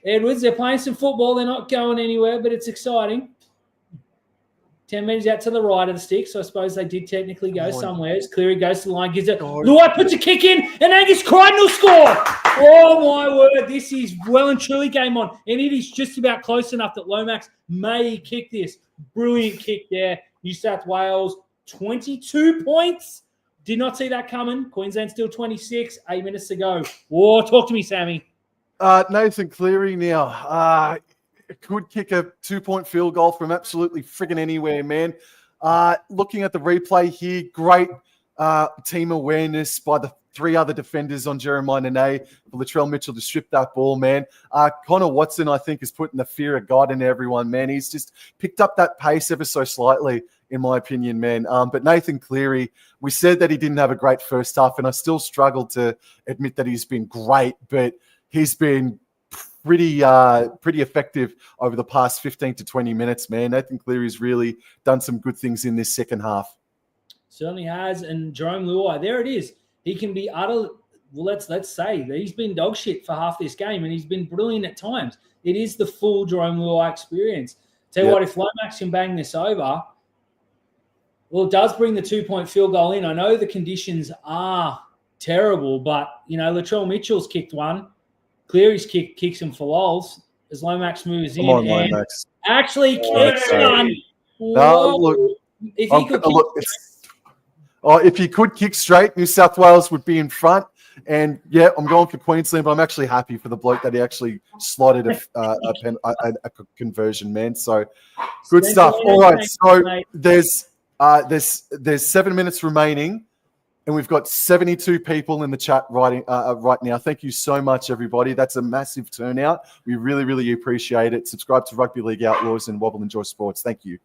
Edwards. They're playing some football. They're not going anywhere, but it's exciting. 10 metres out to the right of the stick, so I suppose they did technically go somewhere. Cleary goes to the line, gives it. Luai puts a kick in, and Angus Crichton will score. Oh, my word. This is well and truly game on, and it is just about close enough that Lomax may kick this. Brilliant kick there. New South Wales, 22 points. Did not see that coming. Queensland still 26, 8 minutes to go. Whoa, talk to me, Sammy. Nathan Cleary now. Could kick a 2-point field goal from absolutely friggin' anywhere, man. Looking at the replay here, great team awareness by the 3 other defenders on Jeremiah Nene for Latrell Mitchell to strip that ball, man. Connor Watson, I think, is putting the fear of God into everyone, man. He's just picked up that pace ever so slightly, in my opinion, man. But Nathan Cleary, we said that he didn't have a great first half, and I still struggle to admit that he's been great, but he's been pretty effective over the past 15 to 20 minutes, man. Nathan Cleary's really done some good things in this second half. Certainly has. And Jerome Luai, there it is. He can be utter. Well, let's say that he's been dog shit for half this game, and he's been brilliant at times. It is the full Jerome Luai experience. Tell you what, if Lomax can bang this over, well, it does bring the 2-point field goal in. I know the conditions are terrible, but Latrell Mitchell's kicked one. Cleary's kicks him for lols as Lomax moves in. Come on, Lomax. Actually kicks one. No, look. If he could kick straight, New South Wales would be in front. And yeah, I'm going for Queensland, but I'm actually happy for the bloke that he actually slotted a conversion, man. So good stuff. All right, so there's 7 minutes remaining. And we've got 72 people in the chat right now. Thank you so much, everybody. That's a massive turnout. We really, really appreciate it. Subscribe to Rugby League Outlaws and Wobble and Joy Sports. Thank you.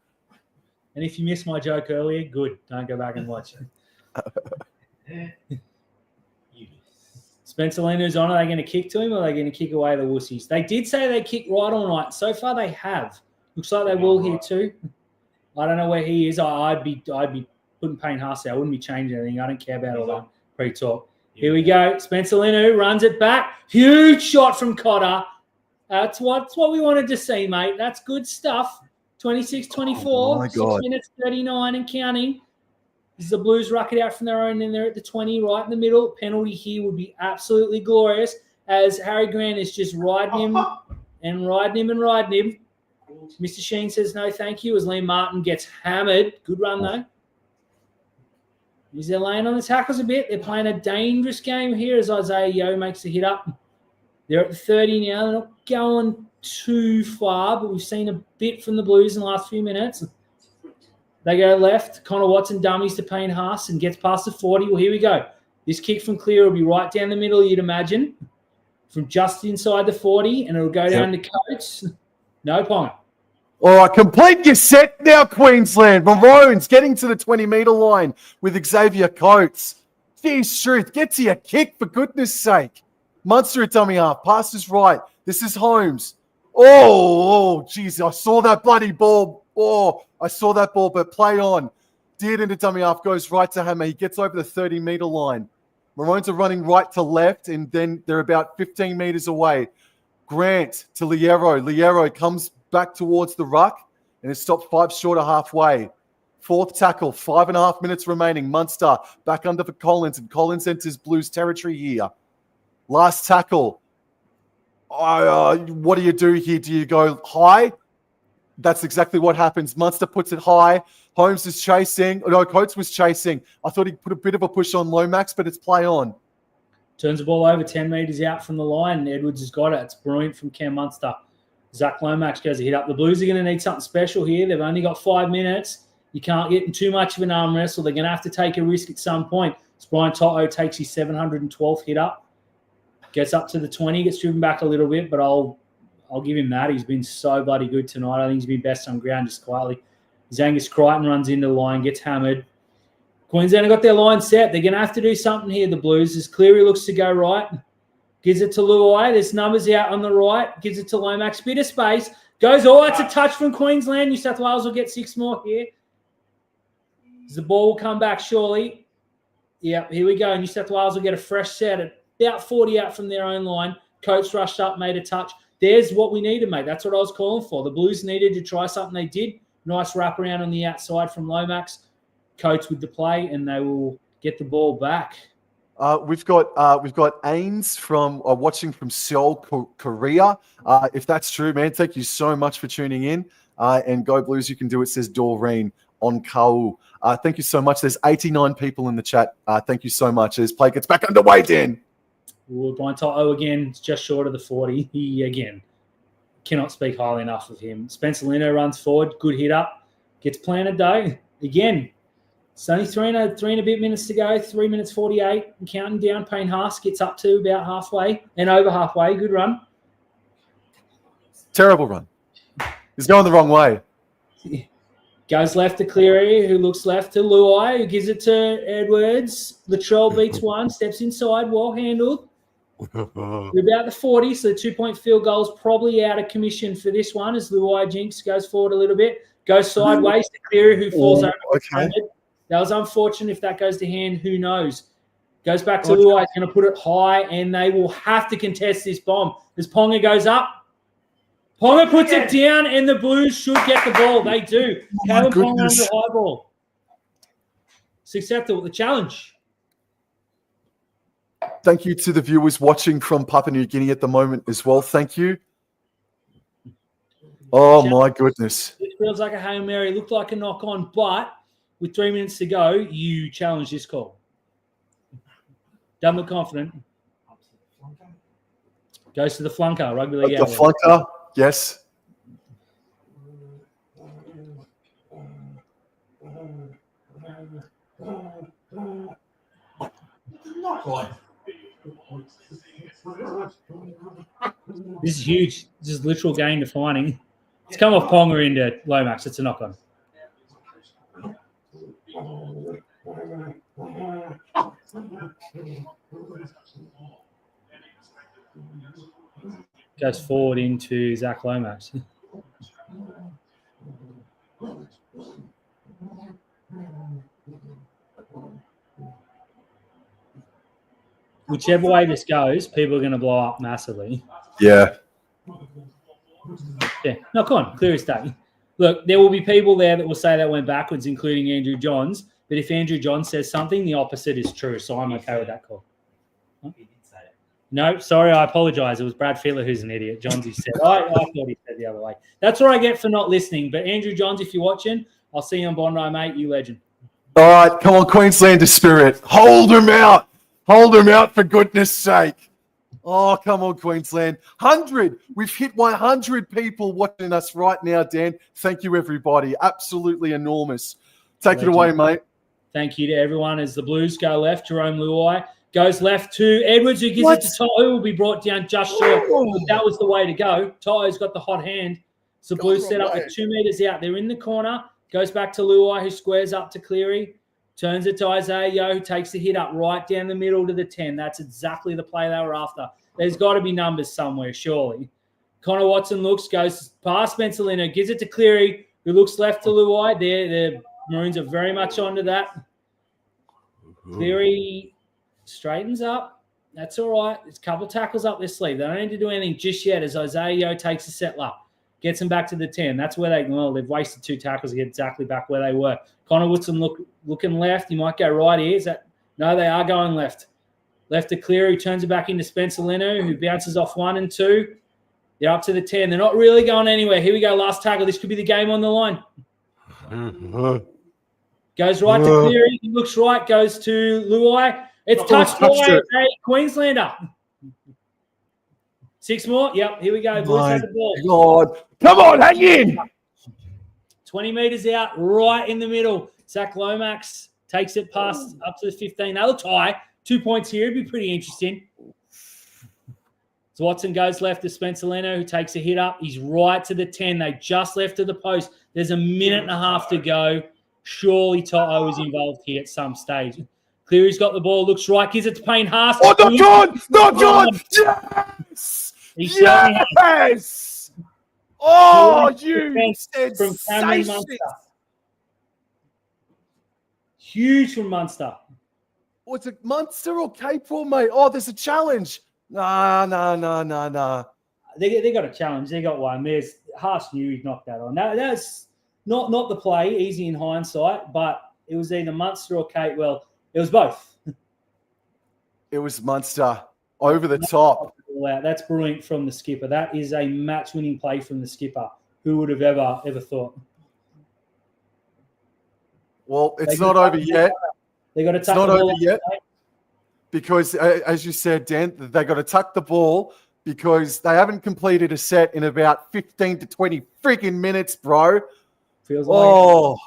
And if you missed my joke earlier, good. Don't go back and watch it. Spencer Leonard's on. Are they going to kick to him or are they going to kick away the wussies? They did say they kicked right all night. So far they have. Looks like they will here too. I don't know where he is. I'd be putting Payne Haas out. I wouldn't be changing anything. I don't care about all that pre-talk. Here we go. Spencer Lenu runs it back. Huge shot from Cotter. That's what we wanted to see, mate. That's good stuff. 26-24. Oh, my 6 God. minutes 39 and counting. This is the Blues ruck it out from their own in there at the 20, right in the middle. Penalty here would be absolutely glorious as Harry Grant is just riding him and riding him. Mr. Sheen says no thank you as Liam Martin gets hammered. Good run, though. They're laying on the tackles a bit. They're playing a dangerous game here as Isaiah Yo makes the hit up. They're at the 30 now. They're not going too far, but we've seen a bit from the Blues in the last few minutes. They go left. Connor Watson dummies to Payne Haas and gets past the 40. Well, here we go. This kick from Clear will be right down the middle, you'd imagine, from just inside the 40, and it'll go down to Coates. No Ponga. All right, complete your set now, Queensland. Maroons getting to the 20-metre line with Xavier Coates. Geez, truth, get to your kick, for goodness sake. Munster at dummy half, passes right. This is Holmes. Geez, I saw that bloody ball. I saw that ball, but play on. Deard into dummy half, goes right to Hammer. He gets over the 30-metre line. Maroons are running right to left, and then they're about 15 metres away. Grant to Liero. Liero comes back towards the ruck, and it's stopped 5 short of halfway. Fourth tackle, 5.5 minutes remaining. Munster back under for Collins, and Collins enters Blues territory here. Last tackle. What do you do here? Do you go high? That's exactly what happens. Munster puts it high. Holmes is chasing. No, Coates was chasing. I thought he put a bit of a push on Lomax, but it's play on. Turns the ball over 10 metres out from the line, and Edwards has got it. It's brilliant from Cam Munster. Zach Lomax goes to hit up. The Blues are going to need something special here. They've only got 5 minutes. You can't get in too much of an arm wrestle. They're going to have to take a risk at some point. So Brian Toto takes his 712th hit up. Gets up to the 20, gets driven back a little bit, but I'll give him that. He's been so bloody good tonight. I think he's been best on ground just quietly. Zangus Crichton runs into the line, gets hammered. Queensland have got their line set. They're going to have to do something here, the Blues. As Cleary looks to go right. Gives it to Luai. There's numbers out on the right. Gives it to Lomax. Bit of space. Goes, it's a touch from Queensland. New South Wales will get 6 more here. The ball will come back surely. Yep, here we go. New South Wales will get a fresh set at about 40 out from their own line. Coates rushed up, made a touch. There's what we needed, mate. That's what I was calling for. The Blues needed to try something. They did. Nice wraparound on the outside from Lomax. Coates with the play, and they will get the ball back. We've got Ains from watching from Seoul, Korea. If that's true, man, thank you so much for tuning in. And Go Blues, you can do it, says Doreen on Kau. Thank you so much. There's 89 people in the chat. Thank you so much. As play gets back underway, Dan. Brian Toto again, just short of the 40. He, again, cannot speak highly enough of him. Spencer Lino runs forward. Good hit up. Gets planted, though. Again, it's only three and a bit minutes to go. 3 minutes 48. And counting down. Payne Haas gets up to about halfway and over halfway. Good run. Terrible run. He's going the wrong way. Goes left to Cleary, who looks left to Luai, who gives it to Edwards. Latrell beats one, steps inside, well handled. We're about the 40, so the 2-point field goal is probably out of commission for this one as Luai Jinx goes forward a little bit. Goes sideways to Cleary, who falls over. Okay. That was unfortunate. If that goes to hand, who knows? Goes back to Luai. He's going to put it high, and they will have to contest this bomb. As Ponga goes up, Ponga puts it down, and the Blues should get the ball. They do. Caleb Ponga on the high ball. It's acceptable. The challenge. Thank you to the viewers watching from Papua New Guinea at the moment as well. Thank you. Oh, my goodness. It feels like a Hail Mary. Looked like a knock-on, but with 3 minutes to go, you challenge this call. Don't look confident. Goes to the flunker. Rugby league. The flunker. Yes. This is huge. This is literal game defining. It's come off Ponga into Lomax. It's a knock on. Goes forward into Zach Lomax. Whichever way this goes, people are going to blow up massively. Yeah. Yeah, knock on. Clear as day. Look, there will be people there that will say that went backwards, including Andrew Johns. But if Andrew Johns says something, the opposite is true. So I'm okay with that call. Huh? No, sorry, I apologise. It was Brad Fittler who's an idiot. Johnsy said. I thought he said the other way. That's what I get for not listening. But Andrew Johns, if you're watching, I'll see you on Bondi, mate. You legend. All right, come on, Queenslander spirit. Hold him out. Hold him out for goodness sake. Oh, come on, Queensland. 100. We've hit 100 people watching us right now, Dan. Thank you, everybody. Absolutely enormous. Take it away, mate. Thank you to everyone as the Blues go left. Jerome Luai goes left to Edwards, who gives it to Toto, who will be brought down just short. That was the way to go. Toto's got the hot hand. So Blues set up with 2 meters out. They're in the corner. Goes back to Luai, who squares up to Cleary. Turns it to Isaiah Yeo, who takes the hit up right down the middle to the 10. That's exactly the play they were after. There's got to be numbers somewhere, surely. Connor Watson goes past Spencer Leno, gives it to Cleary, who looks left to Luai. The Maroons are very much onto that. Cleary straightens up. That's all right. There's a couple tackles up their sleeve. They don't need to do anything just yet as Isaiah Yeo takes a settler. Gets them back to the 10. That's where they've wasted 2 tackles to get exactly back where they were. Connor Woodson looking left. He might go right here. No, they are going left. Left to Cleary, who turns it back into Spencer Leno, who bounces off 1 and 2. They're up to the 10. They're not really going anywhere. Here we go. Last tackle. This could be the game on the line. Goes right to Cleary. He looks right. Goes to Luai. It's touched by a Queenslander. 6 more. Yep. Here we go. Blues have the ball. God. Come on, hang in. 20 meters out, right in the middle. Zach Lomax takes it past up to the 15. They'll tie. 2 points here. It'd be pretty interesting. So Watson goes left to Spencer Leno, who takes a hit up. He's right to the 10. They just left to the post. There's a minute and a half to go. Surely Toto was involved here at some stage. Cleary's got the ball, looks right, gives it to Payne Haas. Oh, not good! Not good! Yes! Yes! Oh, you sensation! Huge from Munster. Was it Munster or Capewell, mate? Oh, there's a challenge. Nah. They got a challenge. They got one. There's Haas knew he'd knocked that on. That's not the play, easy in hindsight, but it was either Munster or Capewell. It was both. It was Munster over the top. That's brilliant from the skipper. That is a match-winning play from the skipper. Who would have ever thought? Well, it's not over yet. They got to tuck the ball. It's not over yet because, as you said, Dan, they got to tuck the ball because they haven't completed a set in about 15 to 20 freaking minutes, bro. Feels like. Oh.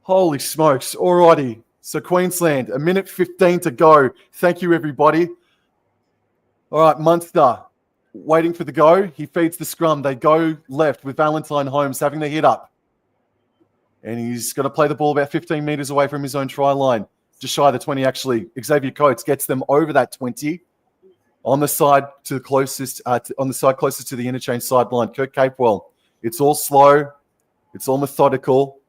Holy smokes. Alrighty. So Queensland, 1:15 to go. Thank you, everybody. All right, Munster waiting for the go. He feeds the scrum. They go left with Valentine Holmes having the hit up. And he's going to play the ball about 15 metres away from his own try line. Just shy of the 20, actually. Xavier Coates gets them over that 20. On the side to the closest, closest to the interchange sideline, Kurt Capewell. It's all slow. It's all methodical.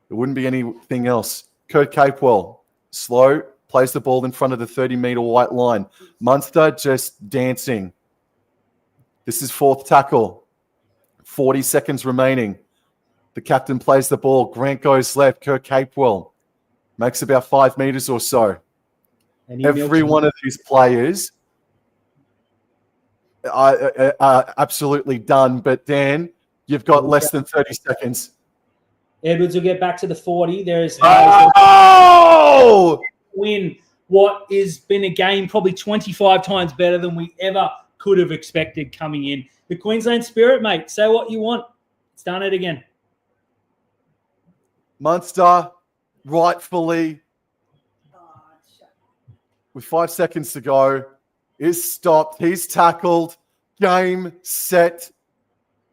It wouldn't be anything else. Kurt Capewell, slow, plays the ball in front of the 30-metre white line. Munster just dancing. This is 4th tackle. 40 seconds remaining. The captain plays the ball. Grant goes left. Kurt Capewell makes about 5 metres or so. Every one of these players are absolutely done. But, Dan, you've got less than 30 seconds. Edwards will get back to the 40. There's win what has been a game probably 25 times better than we ever could have expected coming in. The Queensland spirit, mate. Say what you want. It's done it again. Munster, rightfully, with 5 seconds to go, is stopped. He's tackled. Game, set,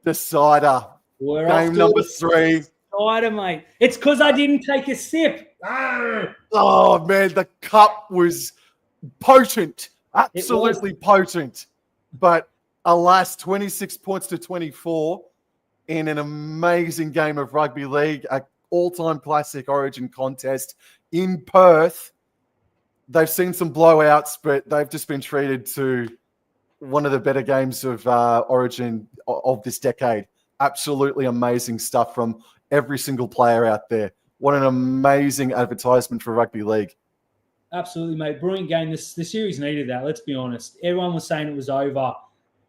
decider. Game number 3. Decider, mate. It's because I didn't take a sip. Oh, man, the cup was potent. Absolutely potent. But alas, 26 points to 24 in an amazing game of rugby league, an all-time classic Origin contest in Perth. They've seen some blowouts, but they've just been treated to one of the better games of Origin of this decade. Absolutely amazing stuff from every single player out there. What an amazing advertisement for rugby league. Absolutely, mate. Brilliant game. The series needed that, let's be honest. Everyone was saying it was over.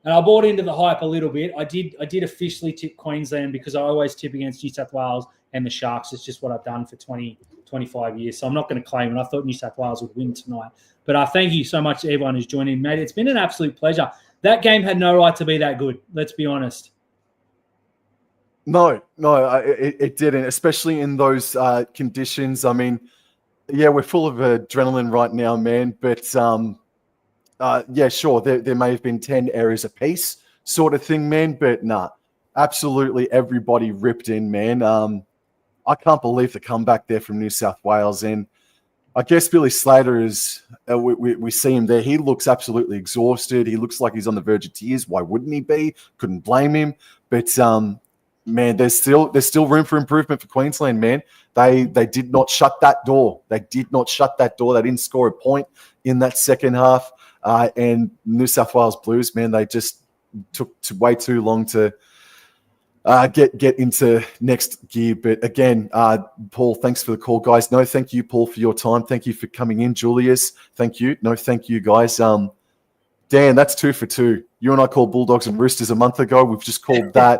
And I bought into the hype a little bit. I did officially tip Queensland because I always tip against New South Wales and the Sharks. It's just what I've done for 20, 25 years. So I'm not going to claim it. I thought New South Wales would win tonight. But thank you so much to everyone who's joined in, mate. It's been an absolute pleasure. That game had no right to be that good. Let's be honest. No, it didn't, especially in those conditions. I mean, yeah, we're full of adrenaline right now, man. But, yeah, sure, there may have been 10 errors apiece. sort of thing, man. But nah, absolutely everybody ripped in, man. I can't believe the comeback there from New South Wales. And I guess Billy Slater is, we see him there. He looks absolutely exhausted. He looks like he's on the verge of tears. Why wouldn't he be? Couldn't blame him. But man, there's still room for improvement for Queensland, man. They did not shut that door. They did not shut that door. They didn't score a point in that second half. And New South Wales Blues, man, they just took way too long to get into next gear. But again, Paul, thanks for the call, guys. No, thank you, Paul, for your time. Thank you for coming in, Julius. Thank you. No, thank you, guys. Dan, that's 2 for 2. You and I called Bulldogs and Roosters a month ago. We've just called that.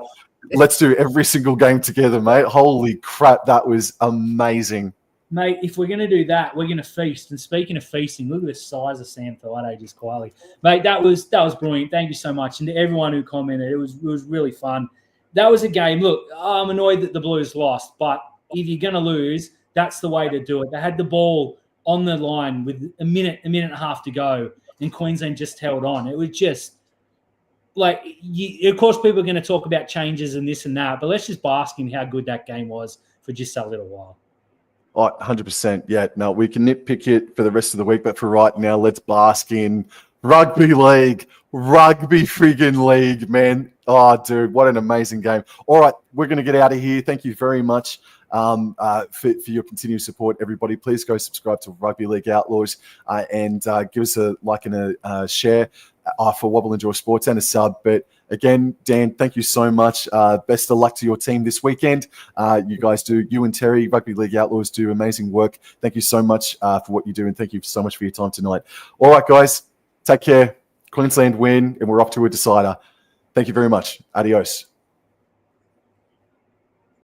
Let's do every single game together, mate. Holy crap, that was amazing. Mate, if we're going to do that, we're going to feast. And speaking of feasting, look at the size of Sam Thaiday just quietly. Mate, that was brilliant. Thank you so much. And to everyone who commented, it was really fun. That was a game. Look, I'm annoyed that the Blues lost, but if you're going to lose, that's the way to do it. They had the ball on the line with a minute and a half to go, and Queensland just held on. It was just like, of course, people are going to talk about changes and this and that, but let's just bask in how good that game was for just a little while. Oh, 100%. Yeah, no, we can nitpick it for the rest of the week, but for right now, let's bask in rugby league. Rugby friggin' league, man. Oh, dude, what an amazing game. All right, we're going to get out of here. Thank you very much for your continued support, everybody. Please go subscribe to Rugby League Outlaws and give us a like and a share for Wobble Enjoy Sports and a sub. But again, Dan, thank you so much. Best of luck to your team this weekend. You guys do, you and Terry, Rugby League Outlaws, do amazing work. Thank you so much for what you do, and thank you so much for your time tonight. All right, guys, take care. Queensland win, and we're off to a decider. Thank you very much. Adios.